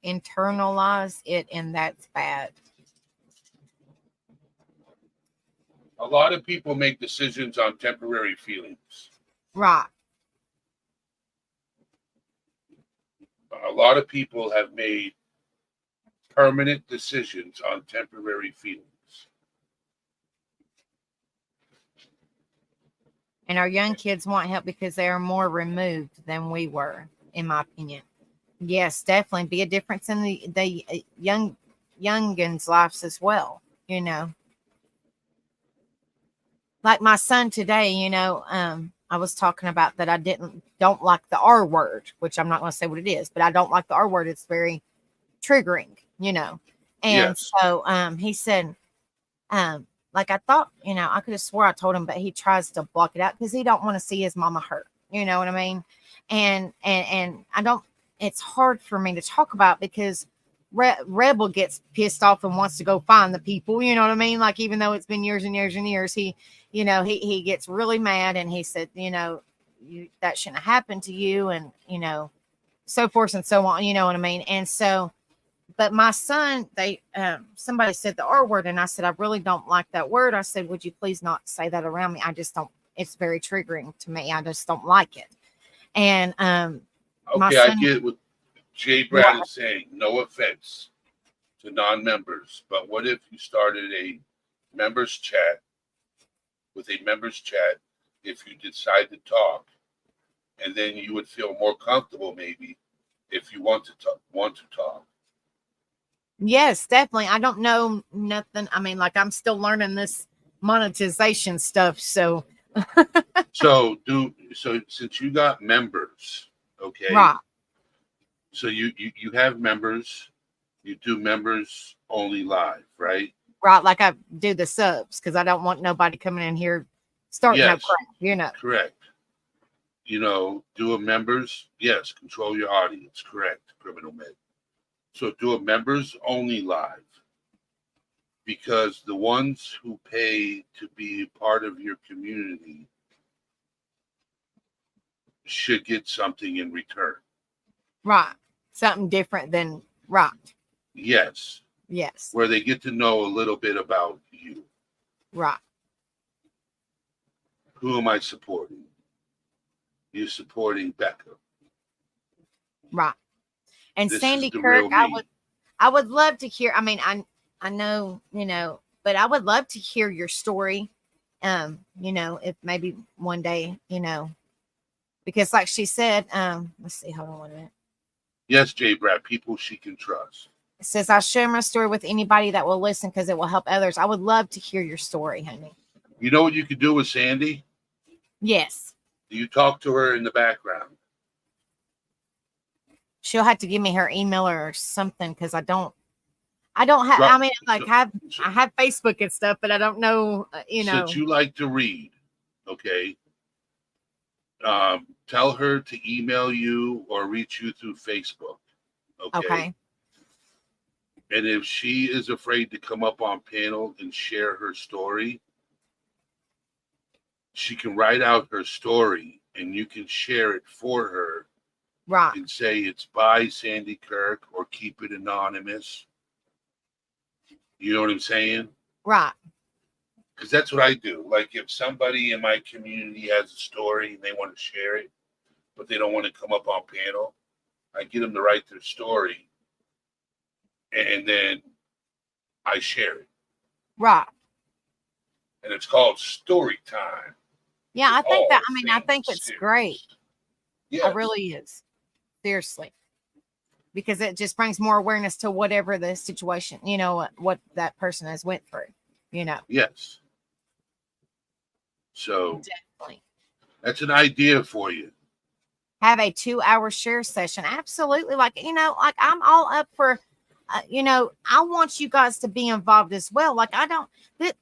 [SPEAKER 2] internalize it, and that's bad.
[SPEAKER 3] A lot of people make decisions on temporary feelings.
[SPEAKER 2] Right.
[SPEAKER 3] A lot of people have made permanent decisions on temporary feelings.
[SPEAKER 2] And our young kids want help because they are more removed than we were, in my opinion. Yes, definitely be a difference in the youngins' lives as well. Like my son today, I was talking about that I don't like the R word, which I'm not going to say what it is, but I don't like the R word. It's very triggering, And
[SPEAKER 3] Yes.
[SPEAKER 2] so he said, like I thought, I could have swore I told him, but he tries to block it out because he don't want to see his mama hurt. You know what I mean? And I don't, it's hard for me to talk about because Rebel gets pissed off and wants to go find the people, you know what I mean? Like, even though it's been years and years and years, he gets really mad, and he said, that shouldn't have happened to you, and, so forth and so on, you know what I mean? And so, but my son, somebody said the R word, and I said, I really don't like that word. I said, would you please not say that around me? I just don't, it's very triggering to me. I just don't like it. And,
[SPEAKER 3] okay, I get what Jay Brad is saying. No offense to non-members, but what if you started a members chat with a members chat if you decide to talk, and then you would feel more comfortable maybe if you want to talk.
[SPEAKER 2] Yes, definitely. I don't know nothing. I mean, like, I'm still learning this monetization stuff. So
[SPEAKER 3] So since you got members, okay,
[SPEAKER 2] right.
[SPEAKER 3] So you have members, you do members only live, right?
[SPEAKER 2] Right, like I do the subs because I don't want nobody coming in here starting no crap,
[SPEAKER 3] Correct. Do a members, yes, control your audience, correct, Criminal Med. So do a members only live, because the ones who pay to be part of your community should get something in return.
[SPEAKER 2] Right. Something different than right.
[SPEAKER 3] Yes.
[SPEAKER 2] Yes.
[SPEAKER 3] Where they get to know a little bit about you.
[SPEAKER 2] Right.
[SPEAKER 3] Who am I supporting? You're supporting Becca.
[SPEAKER 2] Right. And
[SPEAKER 3] This
[SPEAKER 2] Sandy
[SPEAKER 3] is the
[SPEAKER 2] Kirk,
[SPEAKER 3] real me.
[SPEAKER 2] I would love to hear. I mean, I know, but I would love to hear your story. If maybe one day, Because like she said, let's see, hold on 1 minute.
[SPEAKER 3] Yes, J Brad, people she can trust.
[SPEAKER 2] It says, I'll share my story with anybody that will listen because it will help others. I would love to hear your story, honey.
[SPEAKER 3] You know what you could do with Sandy?
[SPEAKER 2] Yes.
[SPEAKER 3] You talk to her in the background.
[SPEAKER 2] She'll have to give me her email or something because I don't have,
[SPEAKER 3] Right.
[SPEAKER 2] I mean, like I have Facebook and stuff, but I don't know, you know.
[SPEAKER 3] Since you like to read, okay, tell her to email you or reach you through Facebook.
[SPEAKER 2] Okay.
[SPEAKER 3] And if she is afraid to come up on panel and share her story, she can write out her story and you can share it for her.
[SPEAKER 2] Right.
[SPEAKER 3] And say it's by Sandy Kirk or keep it anonymous. You know what I'm saying?
[SPEAKER 2] Right.
[SPEAKER 3] Because that's what I do. Like if somebody in my community has a story and they want to share it, but they don't want to come up on panel, I get them to write their story and then I share it.
[SPEAKER 2] Right.
[SPEAKER 3] And it's called story time.
[SPEAKER 2] Yeah, I think that,
[SPEAKER 3] All
[SPEAKER 2] I think
[SPEAKER 3] things
[SPEAKER 2] it's
[SPEAKER 3] serious.
[SPEAKER 2] great.
[SPEAKER 3] Yeah.
[SPEAKER 2] It really is. Seriously. Because it just brings more awareness to whatever the situation, you know, what that person has went through, you know.
[SPEAKER 3] Yes. So
[SPEAKER 2] Definitely.
[SPEAKER 3] that's an idea for you.
[SPEAKER 2] Have a 2-hour share session. Absolutely. Like, you know, like I'm all up for, you know, I want you guys to be involved as well. Like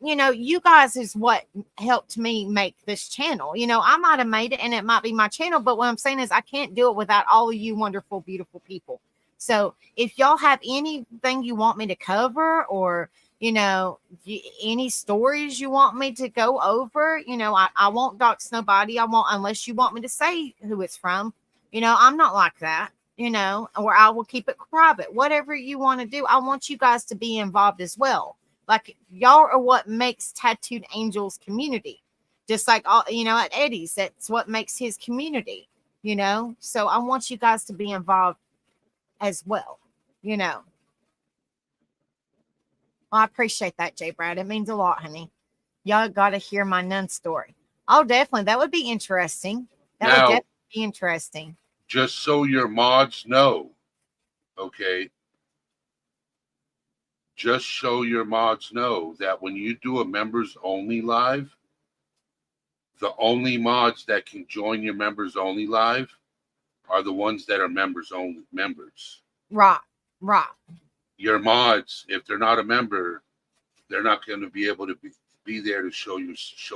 [SPEAKER 2] you know, you guys is what helped me make this channel. You know, I might have made it and it might be my channel, but what I'm saying is I can't do it without all of you wonderful, beautiful people. So if y'all have anything you want me to cover or, you know, any stories you want me to go over, you know, I won't dox nobody. I won't, unless you want me to say who it's from. You know, I'm not like that, you know, or I will keep it private. Whatever you want to do, I want you guys to be involved as well. Like y'all are what makes Tattooed Angels community. Just like, all, you know, at Eddie's, that's what makes his community, you know. So I want you guys to be involved as well, you know. Well, I appreciate that, J Brad. It means a lot, honey. Y'all got to hear my nun story. Oh, definitely. That would be interesting. That would definitely be interesting.
[SPEAKER 3] Just so your mods know, okay? Just so your mods know that when you do a members only live, the only mods that can join your members only live are the ones that are members only members.
[SPEAKER 2] Right.
[SPEAKER 3] Your mods, if they're not a member, they're not going to be able to be there to show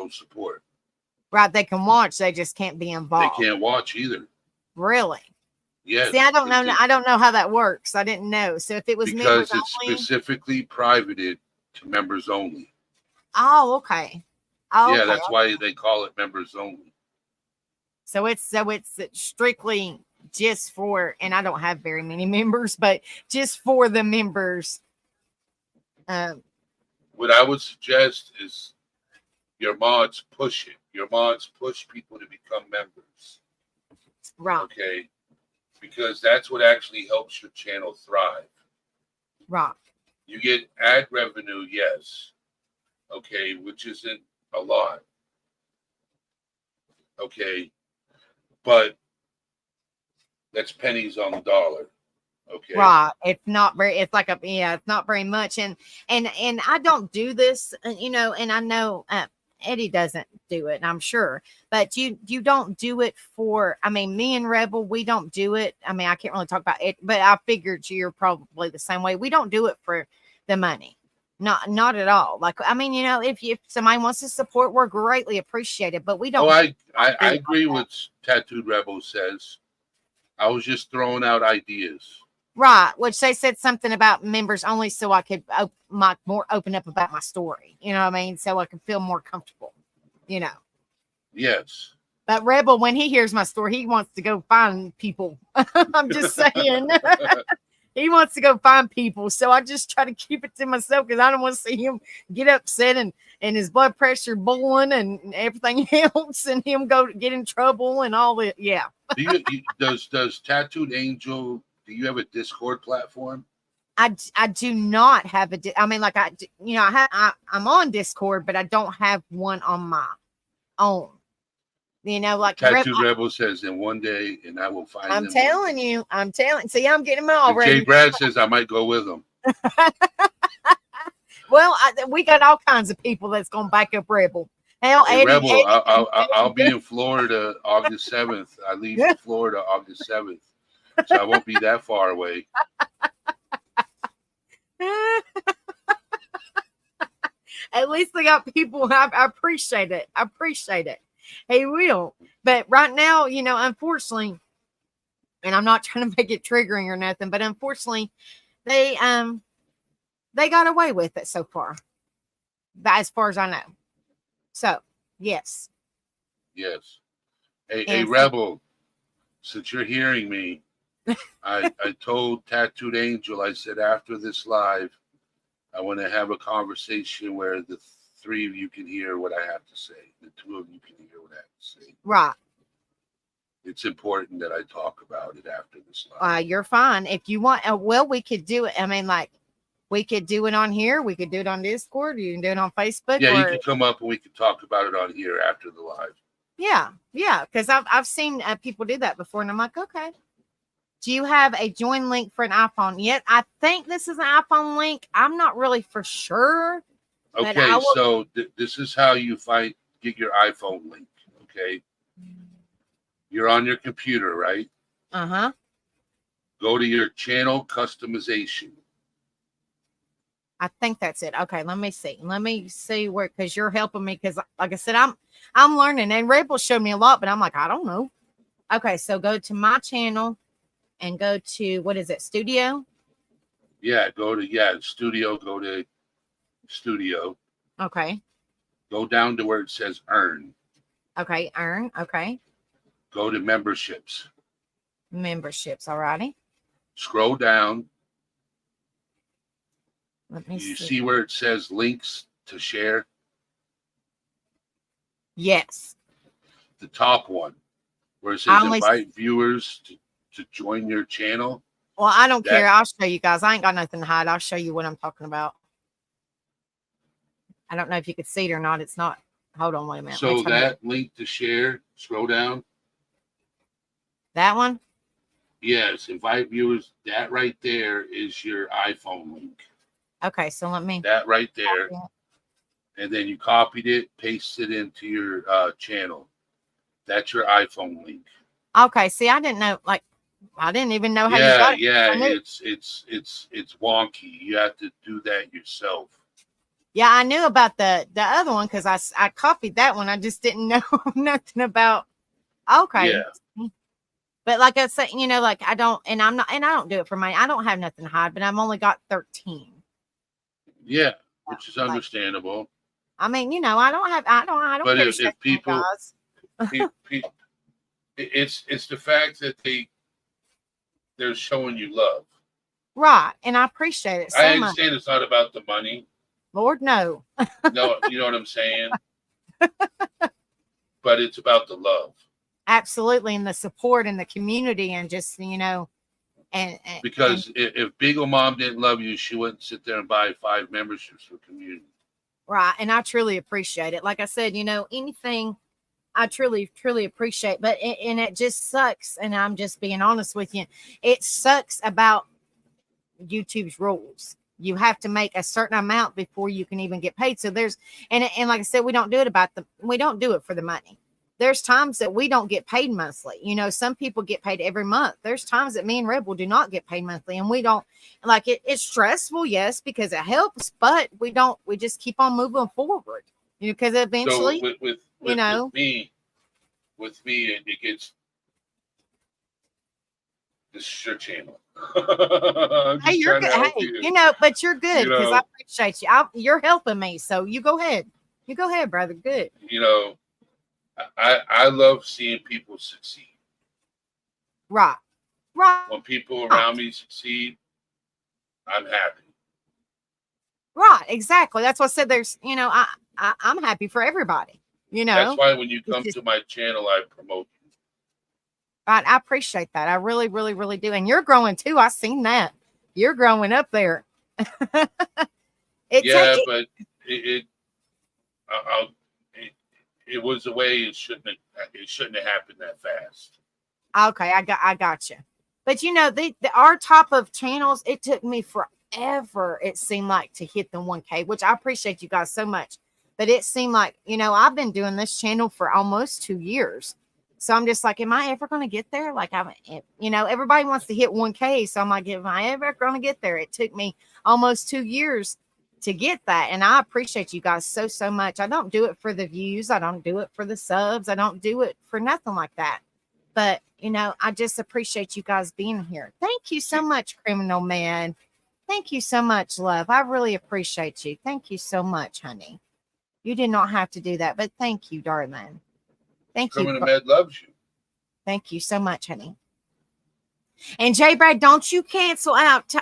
[SPEAKER 3] support.
[SPEAKER 2] Right. They can watch. They just can't be involved.
[SPEAKER 3] They can't watch either.
[SPEAKER 2] Really?
[SPEAKER 3] Yes.
[SPEAKER 2] See, I don't know. I don't know how that works. I didn't know. So if it was
[SPEAKER 3] because
[SPEAKER 2] members
[SPEAKER 3] it's
[SPEAKER 2] only,
[SPEAKER 3] specifically privated to members only.
[SPEAKER 2] Oh, okay. Oh,
[SPEAKER 3] Yeah,
[SPEAKER 2] okay.
[SPEAKER 3] that's why they call it members only.
[SPEAKER 2] So it's strictly just for, and I don't have very many members, but just for the members.
[SPEAKER 3] What I would suggest is your mods push it. Your mods push people to become members.
[SPEAKER 2] Right.
[SPEAKER 3] Okay. Because that's what actually helps your channel thrive.
[SPEAKER 2] Right.
[SPEAKER 3] You get ad revenue, yes. Okay, which isn't a lot. Okay. But that's pennies on the dollar. Okay.
[SPEAKER 2] Right. It's not very, it's like it's not very much. And I don't do this, you know, and I know Eddie doesn't do it, I'm sure, but you don't do it for, I mean, me and Rebel, we don't do it. I mean, I can't really talk about it, but I figured you're probably the same way. We don't do it for the money. Not at all. Like, I mean, you know, if somebody wants to support, we're greatly appreciated, but we don't.
[SPEAKER 3] Oh, I agree with Tattooed Rebel says. I was just throwing out ideas.
[SPEAKER 2] Right, which they said something about members only, so I could more open up about my story. You know what I mean? So I can feel more comfortable. You know.
[SPEAKER 3] Yes.
[SPEAKER 2] But Rebel, when he hears my story, he wants to go find people. I'm just saying. He wants to go find people, so I just try to keep it to myself because I don't want to see him get upset and his blood pressure boiling and everything else, and him go get in trouble and all that. Yeah.
[SPEAKER 3] Does Tattooed Angel? Do you have a Discord platform?
[SPEAKER 2] I do not have a. I mean, like you know, I'm on Discord, but I don't have one on my own. You know, like
[SPEAKER 3] Tattoo Rebel says, in one day, and I will find
[SPEAKER 2] I'm
[SPEAKER 3] them.
[SPEAKER 2] telling you. See, I'm getting them
[SPEAKER 3] And
[SPEAKER 2] already.
[SPEAKER 3] Jay Brad says I might go with them.
[SPEAKER 2] Well, we got all kinds of people that's going to back up Rebel. Hell,
[SPEAKER 3] Hey,
[SPEAKER 2] Eddie,
[SPEAKER 3] Rebel,
[SPEAKER 2] Eddie,
[SPEAKER 3] I'll be in Florida August 7th. I leave for Florida August 7th, so I won't be that far away.
[SPEAKER 2] At least they got people. I appreciate it. I appreciate it. He will. But right now, you know, unfortunately, and I'm not trying to make it triggering or nothing, but unfortunately, they got away with it so far. But as far as I know. So, yes.
[SPEAKER 3] Yes. Hey, Rebel, since you're hearing me, I told Tattooed Angel, I said, after this live, I want to have a conversation where the three of you can hear what I have to say. The two of you can hear what I have to say.
[SPEAKER 2] Right.
[SPEAKER 3] It's important that I talk about it after this live.
[SPEAKER 2] You're fine. If you want, well, we could do it. I mean, like, we could do it on here. We could do it on Discord. You can do it on Facebook.
[SPEAKER 3] Yeah, you can come up and we can talk about it on here after the live.
[SPEAKER 2] Yeah, because I've seen people do that before, and I'm like, okay. Do you have a join link for an iPhone yet? I think this is an iPhone link. I'm not really for sure.
[SPEAKER 3] Okay, so this is how you get your iPhone link. Okay, you're on your computer, right? Go to your channel customization.
[SPEAKER 2] I think that's it. Okay, let me see where, because you're helping me, because like I said, I'm learning, and Rebel showed me a lot, but I'm like, I don't know. Okay, so go to my channel and go to, what is it, studio?
[SPEAKER 3] Yeah, studio, go to studio.
[SPEAKER 2] Okay.
[SPEAKER 3] Go down to where it says earn.
[SPEAKER 2] Okay, earn. Okay.
[SPEAKER 3] Go to memberships.
[SPEAKER 2] Memberships, alrighty.
[SPEAKER 3] Scroll down.
[SPEAKER 2] Let me
[SPEAKER 3] see where it says links to share?
[SPEAKER 2] Yes.
[SPEAKER 3] The top one, where it says invite viewers to join your channel.
[SPEAKER 2] Well, I don't care. I'll show you guys. I ain't got nothing to hide. I'll show you what I'm talking about. I don't know if you could see it or not. It's not. Hold on, wait a minute.
[SPEAKER 3] So that link to share, scroll down.
[SPEAKER 2] That one?
[SPEAKER 3] Yes, invite viewers. That right there is your iPhone link.
[SPEAKER 2] Okay, so let me.
[SPEAKER 3] That right there. And then you copied it, pasted it into your channel. That's your iPhone link.
[SPEAKER 2] Okay, see, I didn't know, like, I didn't even know how you got it.
[SPEAKER 3] Yeah, it's wonky. You have to do that yourself.
[SPEAKER 2] Yeah, I knew about the other one because I copied that one. I just didn't know nothing about. Okay. Yeah. But like I said, you know, like I don't do it for money. I don't have nothing to hide, but I've only got 13.
[SPEAKER 3] Yeah, which is understandable.
[SPEAKER 2] I mean, you know, I don't.
[SPEAKER 3] But if people, it's the fact that they're showing you love,
[SPEAKER 2] right? And I appreciate it.
[SPEAKER 3] I understand it's not about the money.
[SPEAKER 2] Lord, no.
[SPEAKER 3] No, you know what I'm saying. But it's about the love.
[SPEAKER 2] Absolutely, and the support and the community, and just, you know. And
[SPEAKER 3] because if Beagle Mom didn't love you, she wouldn't sit there and buy 5 memberships for community.
[SPEAKER 2] Right. And I truly appreciate it. Like I said, you know, anything I truly, truly appreciate, but it just sucks. And I'm just being honest with you. It sucks about YouTube's rules. You have to make a certain amount before you can even get paid. So there's, and like I said, we don't do it for the money. There's times that we don't get paid monthly. You know, some people get paid every month. There's times that me and Rebel do not get paid monthly, and we don't, like, it's stressful, yes, because it helps, but we just keep on moving forward, you know, because eventually,
[SPEAKER 3] so with me, it gets, this is your channel.
[SPEAKER 2] Hey, you're good. Hey, you know, but you're good because I appreciate you. You're helping me. So you go ahead. You go ahead, brother. Good.
[SPEAKER 3] You know, I love seeing people succeed.
[SPEAKER 2] Right. Right.
[SPEAKER 3] When people around me succeed, I'm happy.
[SPEAKER 2] Right. Exactly. That's what I said. There's, you know, I'm happy for everybody. You know.
[SPEAKER 3] That's why when you come to my channel, I promote you.
[SPEAKER 2] Right. I appreciate that. I really, really, really do. And you're growing too. I've seen that. You're growing up there.
[SPEAKER 3] it was the way it shouldn't have happened that fast.
[SPEAKER 2] Okay, I got you. But you know, our top of channels, it took me forever, it seemed like, to hit the 1K, which I appreciate you guys so much. But it seemed like, you know, I've been doing this channel for almost 2 years. So I'm just like, am I ever going to get there? Like, you know, everybody wants to hit 1K. So I'm like, am I ever going to get there? It took me almost 2 years to get that. And I appreciate you guys so, so much. I don't do it for the views. I don't do it for the subs. I don't do it for nothing like that. But, you know, I just appreciate you guys being here. Thank you so much, Criminal Man. Thank you so much, love. I really appreciate you. Thank you so much, honey. You did not have to do that, but thank you, darling. Thank you.
[SPEAKER 3] Criminal Man loves you.
[SPEAKER 2] Thank you so much, honey. And J. Brad, don't you cancel out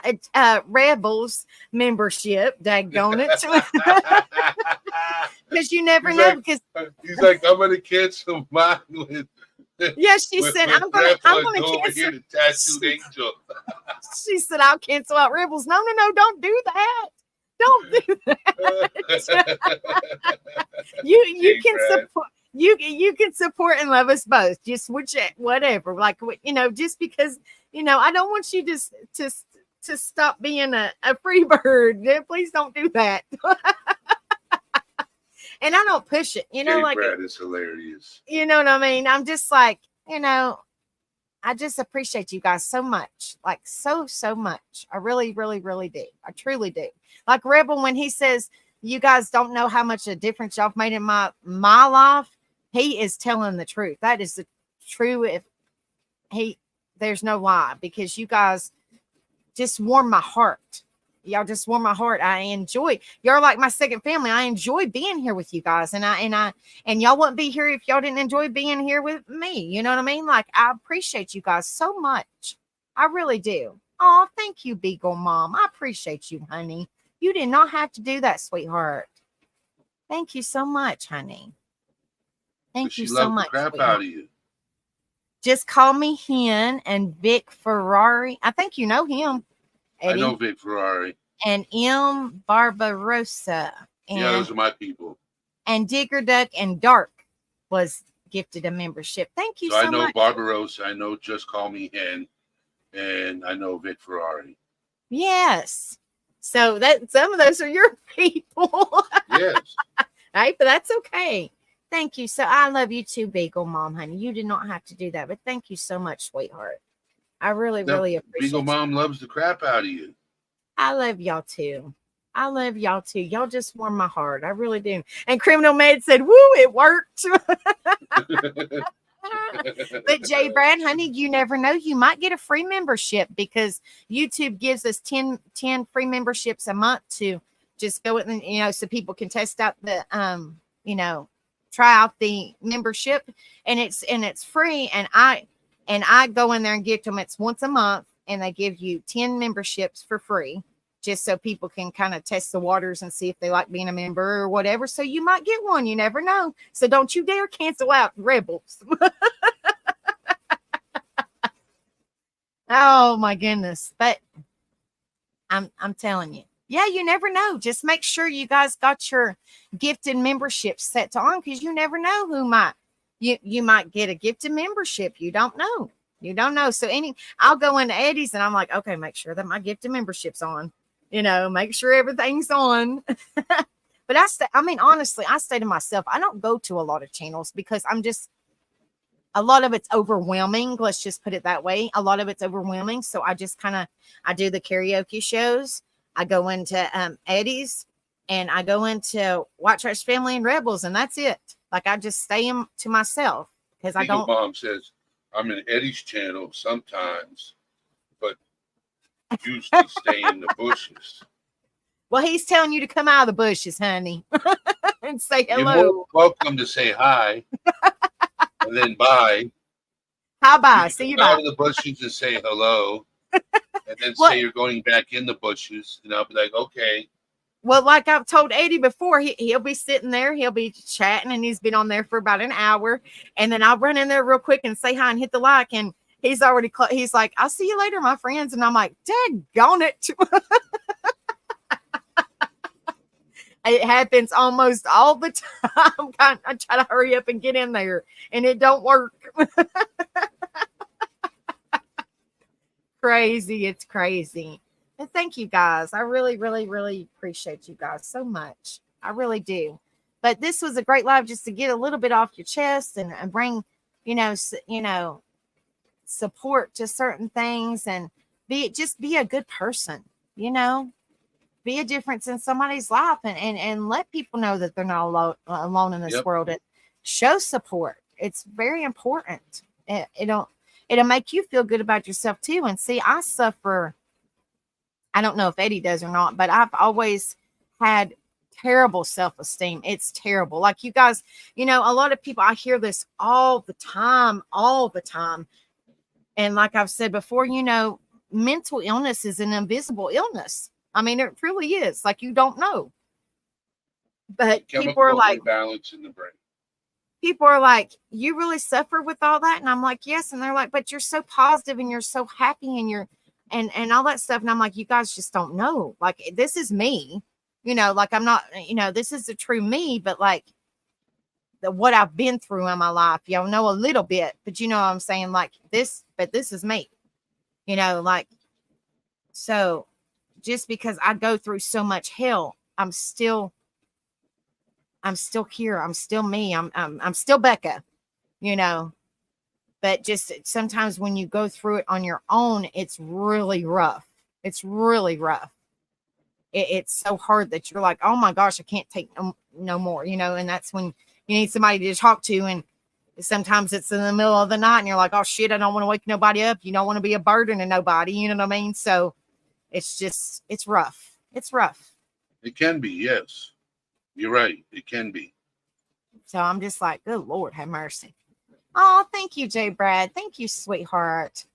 [SPEAKER 2] Rebels membership, daggone it. Because you never know. Because
[SPEAKER 3] he's like, I'm going to cancel mine with.
[SPEAKER 2] Yeah, she said, I'm gonna cancel.
[SPEAKER 3] The tattooed angel.
[SPEAKER 2] She said, I'll cancel out Rebels. No, don't do that. Don't do that. you can support. You can support and love us both. Just whatever. Like, you know, just because, you know, I don't want you to stop being a free bird. Please don't do that. And I don't push it, you know,
[SPEAKER 3] Jay
[SPEAKER 2] like
[SPEAKER 3] Brad is hilarious.
[SPEAKER 2] You know what I mean? I'm just like, you know, I just appreciate you guys so much, like so much. I really, really, really do. I truly do. Like Rebel, when he says you guys don't know how much a difference y'all made in my life, he is telling the truth. That is the true. There's no lie, because you guys just warm my heart. Y'all just warm my heart. I enjoy. You're like my second family. I enjoy being here with you guys, and y'all wouldn't be here if y'all didn't enjoy being here with me. You know what I mean? Like, I appreciate you guys so much. I really do. Oh, thank you, Beagle Mom. I appreciate you, honey. You did not have to do that, sweetheart. Thank you so much, honey. Thank you so much.
[SPEAKER 3] Crap out of you.
[SPEAKER 2] Just call me Hen and Vic Ferrari. I think you know him. Eddie.
[SPEAKER 3] I know Vic Ferrari.
[SPEAKER 2] And M. Barbarossa. And,
[SPEAKER 3] yeah, those are my people.
[SPEAKER 2] And Digger Duck and Dark was gifted a membership. Thank you so much.
[SPEAKER 3] I know Barbarossa. I know Just Call Me Hen. And I know Vic Ferrari.
[SPEAKER 2] Yes. So that some of those are your people.
[SPEAKER 3] Yes.
[SPEAKER 2] Right, but that's okay. Thank you. So I love you too, Beagle Mom, honey. You did not have to do that, but thank you so much, sweetheart. I really appreciate
[SPEAKER 3] Beagle Mom loves the crap out of you.
[SPEAKER 2] I love y'all too. I love y'all too. Y'all just warm my heart. I really do. And Criminal Maid said, woo, it worked. But Jay Brad, honey, you never know. You might get a free membership, because YouTube gives us 10 free memberships a month to just go in, you know, so people can test out the, you know, try out the membership, and it's free. And I go in there and gift them. It's once a month, and they give you 10 memberships for free, just so people can kind of test the waters and see if they like being a member or whatever. So you might get one. You never know. So don't you dare cancel out Rebels. Oh my goodness. But I'm telling you. Yeah, you never know. Just make sure you guys got your gifted membership set on, because you never know who might. You might get a gifted membership. You don't know. You don't know. So I'll go into Eddie's and I'm like, okay, make sure that my gifted membership's on. You know, make sure everything's on. But honestly, I say to myself, I don't go to a lot of channels, because a lot of it's overwhelming. Let's just put it that way. A lot of it's overwhelming. So I just I do the karaoke shows. I go into Eddie's, and I go into White Trash Family and Rebels, and that's it. Like, I just stay to myself, because I don't.
[SPEAKER 3] Mom says, I'm in Eddie's channel sometimes, but usually stay in the bushes.
[SPEAKER 2] Well, he's telling you to come out of the bushes, honey, and say hello.
[SPEAKER 3] You're welcome to say hi, and then bye.
[SPEAKER 2] Hi, bye. See you
[SPEAKER 3] out
[SPEAKER 2] bye.
[SPEAKER 3] of the bushes and say hello, and then say you're going back in the bushes, and I'll be like, okay.
[SPEAKER 2] Well, like I've told Eddie before, he'll be sitting there, he'll be chatting, and he's been on there for about an hour, and then I'll run in there real quick and say hi and hit the like, and he's already he's like, I'll see you later, my friends, and I'm like, daggone it. It happens almost all the time. I try to hurry up and get in there, and it don't work. Crazy. It's crazy. And thank you guys. I really, really, really appreciate you guys so much. I really do. But this was a great live just to get a little bit off your chest and bring, support to certain things and be a good person, be a difference in somebody's life and let people know that they're not alone in this world and show support. It's very important. It'll make you feel good about yourself too. And see, I suffer. I don't know if Eddie does or not, but I've always had terrible self-esteem. It's terrible. Like you guys, a lot of people, I hear this all the time. And like I've said before, mental illness is an invisible illness. I mean, it really is. Like you don't know. But people are like,
[SPEAKER 3] balance in the brain.
[SPEAKER 2] People are like, you really suffer with all that? And I'm like, yes. And they're like, but you're so positive and you're so happy and you're and all that stuff. And I'm like, you guys just don't know. Like, this is me, like I'm not, this is the true me, but like what I've been through in my life, y'all know a little bit, but you know what I'm saying? Like this, but this is me, like, so just because I go through so much hell, I'm still here. I'm still me. I'm still Becca, but just sometimes when you go through it on your own, it's really rough. It's really rough. It's so hard that you're like, oh my gosh, I can't take no more, and that's when you need somebody to talk to. And sometimes it's in the middle of the night and you're like, oh shit, I don't want to wake nobody up. You don't want to be a burden to nobody. You know what I mean? So it's rough. It's rough.
[SPEAKER 3] It can be. Yes. You're right. It can be.
[SPEAKER 2] So I'm just like, good Lord, have mercy. Oh, thank you, J. Brad. Thank you, sweetheart.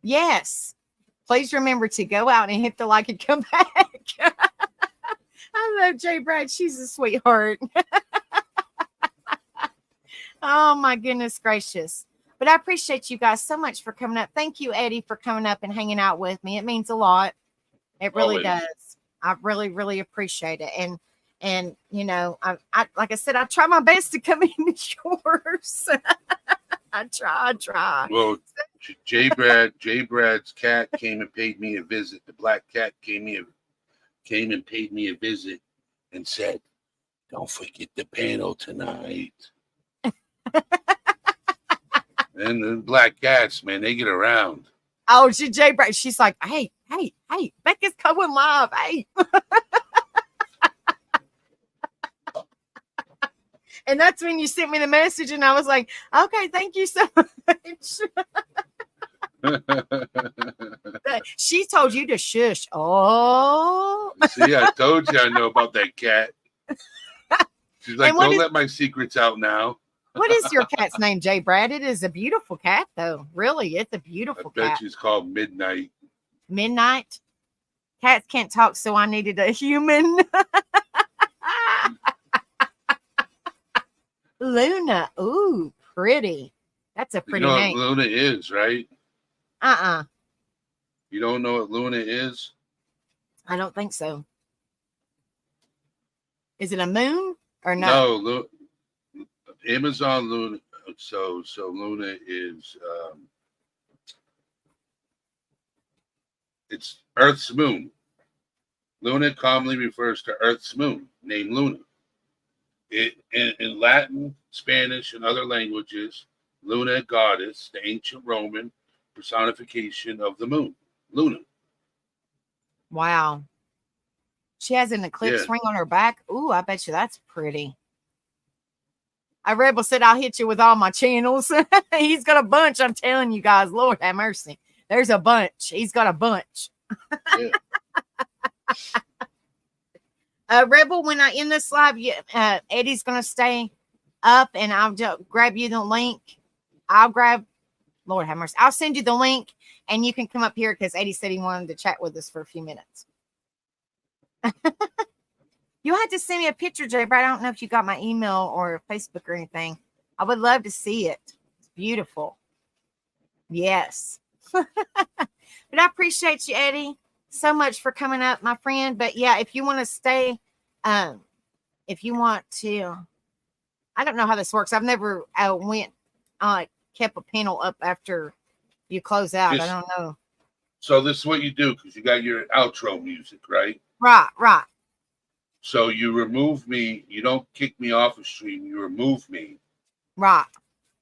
[SPEAKER 2] Yes. Please remember to go out and hit the like and come back. I love J. Brad. She's a sweetheart. Oh, my goodness gracious. But I appreciate you guys so much for coming up. Thank you, Eddie, for coming up and hanging out with me. It means a lot. It really does. I really, really appreciate it. And I like I said, I try my best to come into yours. I try.
[SPEAKER 3] Well, J. Brad's cat came and paid me a visit. The black cat came and paid me a visit and said, "Don't forget the panel tonight." And the black cats, man, they get around.
[SPEAKER 2] Oh, J. Brad, she's like, hey, Becca's coming live. Hey. And that's when you sent me the message, and I was like, okay, thank you so much. She told you to shush. Oh.
[SPEAKER 3] See, I told you I know about that cat. She's like, don't let my secrets out now.
[SPEAKER 2] What is your cat's name, J. Brad? It is a beautiful cat, though. Really, it's a beautiful cat.
[SPEAKER 3] I bet she's called Midnight.
[SPEAKER 2] Midnight? Cats can't talk, so I needed a human. Luna. Ooh, pretty. That's a pretty name.
[SPEAKER 3] You know what Luna is, right?
[SPEAKER 2] Uh-uh.
[SPEAKER 3] You don't know what Luna is?
[SPEAKER 2] I don't think so. Is it a moon or no?
[SPEAKER 3] No, Amazon Luna. So Luna is it's Earth's moon. Luna commonly refers to Earth's moon, named Luna. In Latin, Spanish, and other languages, Luna, goddess, the ancient Roman personification of the moon, Luna.
[SPEAKER 2] Wow. She has an eclipse ring on her back. Ooh, I bet you that's pretty. Rebel said, I'll hit you with all my channels. He's got a bunch. I'm telling you guys, Lord have mercy. There's a bunch. He's got a bunch.
[SPEAKER 3] Yeah.
[SPEAKER 2] Rebel, when I end this live, Eddie's going to stay up and I'll grab you the link. Lord have mercy. I'll send you the link and you can come up here because Eddie said he wanted to chat with us for a few minutes. You had to send me a picture, Jay, but I don't know if you got my email or Facebook or anything. I would love to see it. It's beautiful. Yes. But I appreciate you, Eddie, so much for coming up, my friend. But yeah, if you want to stay if you want to, I don't know how this works. I've never kept a panel up after you close out. I don't know.
[SPEAKER 3] So this is what you do, because you got your outro music, right?
[SPEAKER 2] Right.
[SPEAKER 3] So you remove me. You don't kick me off a stream. You remove me.
[SPEAKER 2] Right.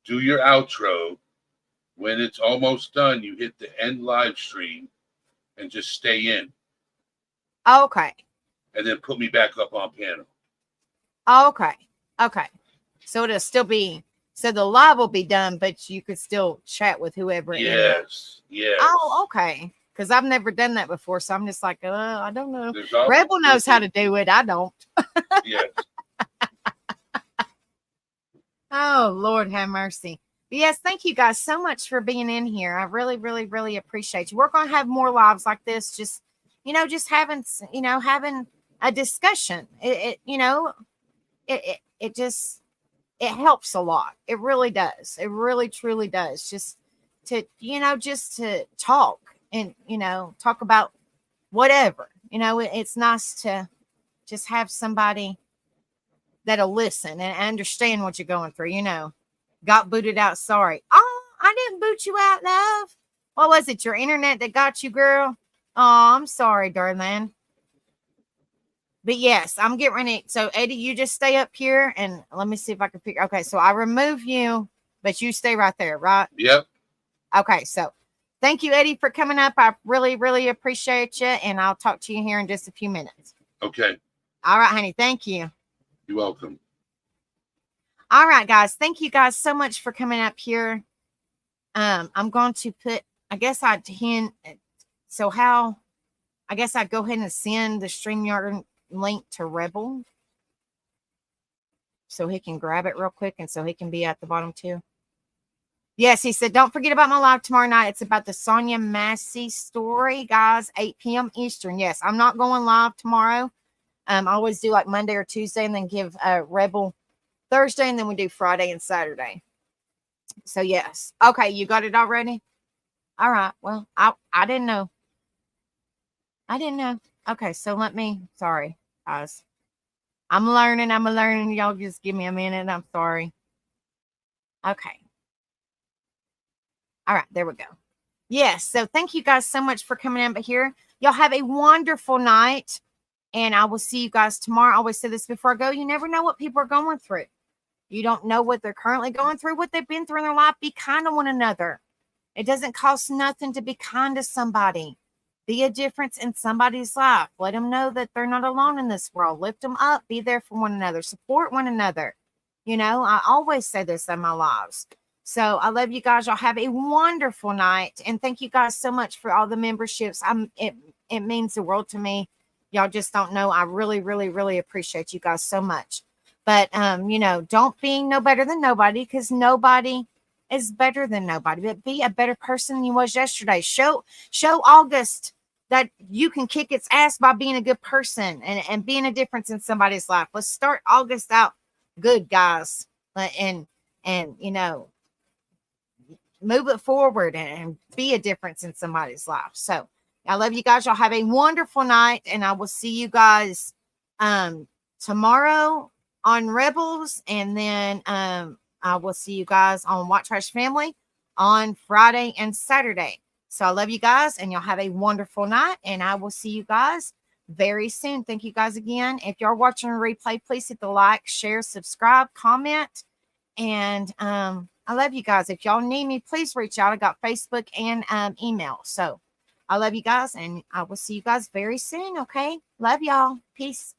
[SPEAKER 3] Do your outro. When it's almost done, you hit the end live stream and just stay in.
[SPEAKER 2] Okay.
[SPEAKER 3] And then put me back up on panel.
[SPEAKER 2] Okay. So it'll still be, so the live will be done, but you could still chat with whoever.
[SPEAKER 3] Yes.
[SPEAKER 2] Oh, okay. Because I've never done that before. So I'm just like, I don't know.
[SPEAKER 3] Rebel
[SPEAKER 2] knows how to do it. I don't.
[SPEAKER 3] Yes.
[SPEAKER 2] Oh, Lord have mercy. But yes, thank you guys so much for being in here. I really, really, really appreciate you. We're going to have more lives like this. Just having a discussion. It helps a lot. It really does. It really, truly does. Just to talk and, talk about whatever, it's nice to just have somebody that'll listen and understand what you're going through. Got booted out. Sorry. Oh, I didn't boot you out, love. What was it? Your internet that got you, girl? Oh, I'm sorry, darling. But yes, I'm getting ready. So Eddie, you just stay up here and let me see if I can figure. Okay. So I remove you, but you stay right there, right?
[SPEAKER 3] Yep.
[SPEAKER 2] Okay. So thank you, Eddie, for coming up. I really, really appreciate you. And I'll talk to you here in just a few minutes.
[SPEAKER 3] Okay.
[SPEAKER 2] All right, honey. Thank you.
[SPEAKER 3] You're welcome.
[SPEAKER 2] All right, guys. Thank you guys so much for coming up here. I'm going to put, I guess I'd go ahead and send the StreamYard link to Rebel so he can grab it real quick and so he can be at the bottom too. Yes, he said, don't forget about my live tomorrow night. It's about the Sonia Massey story, guys, 8 p.m. Eastern. Yes, I'm not going live tomorrow. I always do like Monday or Tuesday and then give Rebel Thursday, and then we do Friday and Saturday. So yes. Okay, you got it already? All right. Well, I didn't know. Okay, so sorry, guys. I'm learning. Y'all just give me a minute. I'm sorry. Okay. All right, there we go. Yes, so thank you guys so much for coming in here. Y'all have a wonderful night, and I will see you guys tomorrow. I always say this before I go. You never know what people are going through. You don't know what they're currently going through, what they've been through in their life. Be kind to one another. It doesn't cost nothing to be kind to somebody. Be a difference in somebody's life. Let them know that they're not alone in this world. Lift them up. Be there for one another. Support one another. I always say this in my lives. So I love you guys. Y'all have a wonderful night. And thank you guys so much for all the memberships. It means the world to me. Y'all just don't know. I really, really, really appreciate you guys so much. But, don't be no better than nobody, because nobody is better than nobody. But be a better person than you was yesterday. Show August that you can kick its ass by being a good person and being a difference in somebody's life. Let's start August out good, guys. And move it forward and be a difference in somebody's life. So I love you guys. Y'all have a wonderful night, and I will see you guys tomorrow on Rebels, and then I will see you guys on White Trash Family on Friday and Saturday. So I love you guys, and y'all have a wonderful night, and I will see you guys very soon. Thank you guys again. If you're watching a replay, please hit the like, share, subscribe, comment, and I love you guys. If y'all need me, please reach out. I got Facebook and email. So I love you guys, and I will see you guys very soon. Okay. Love y'all. Peace.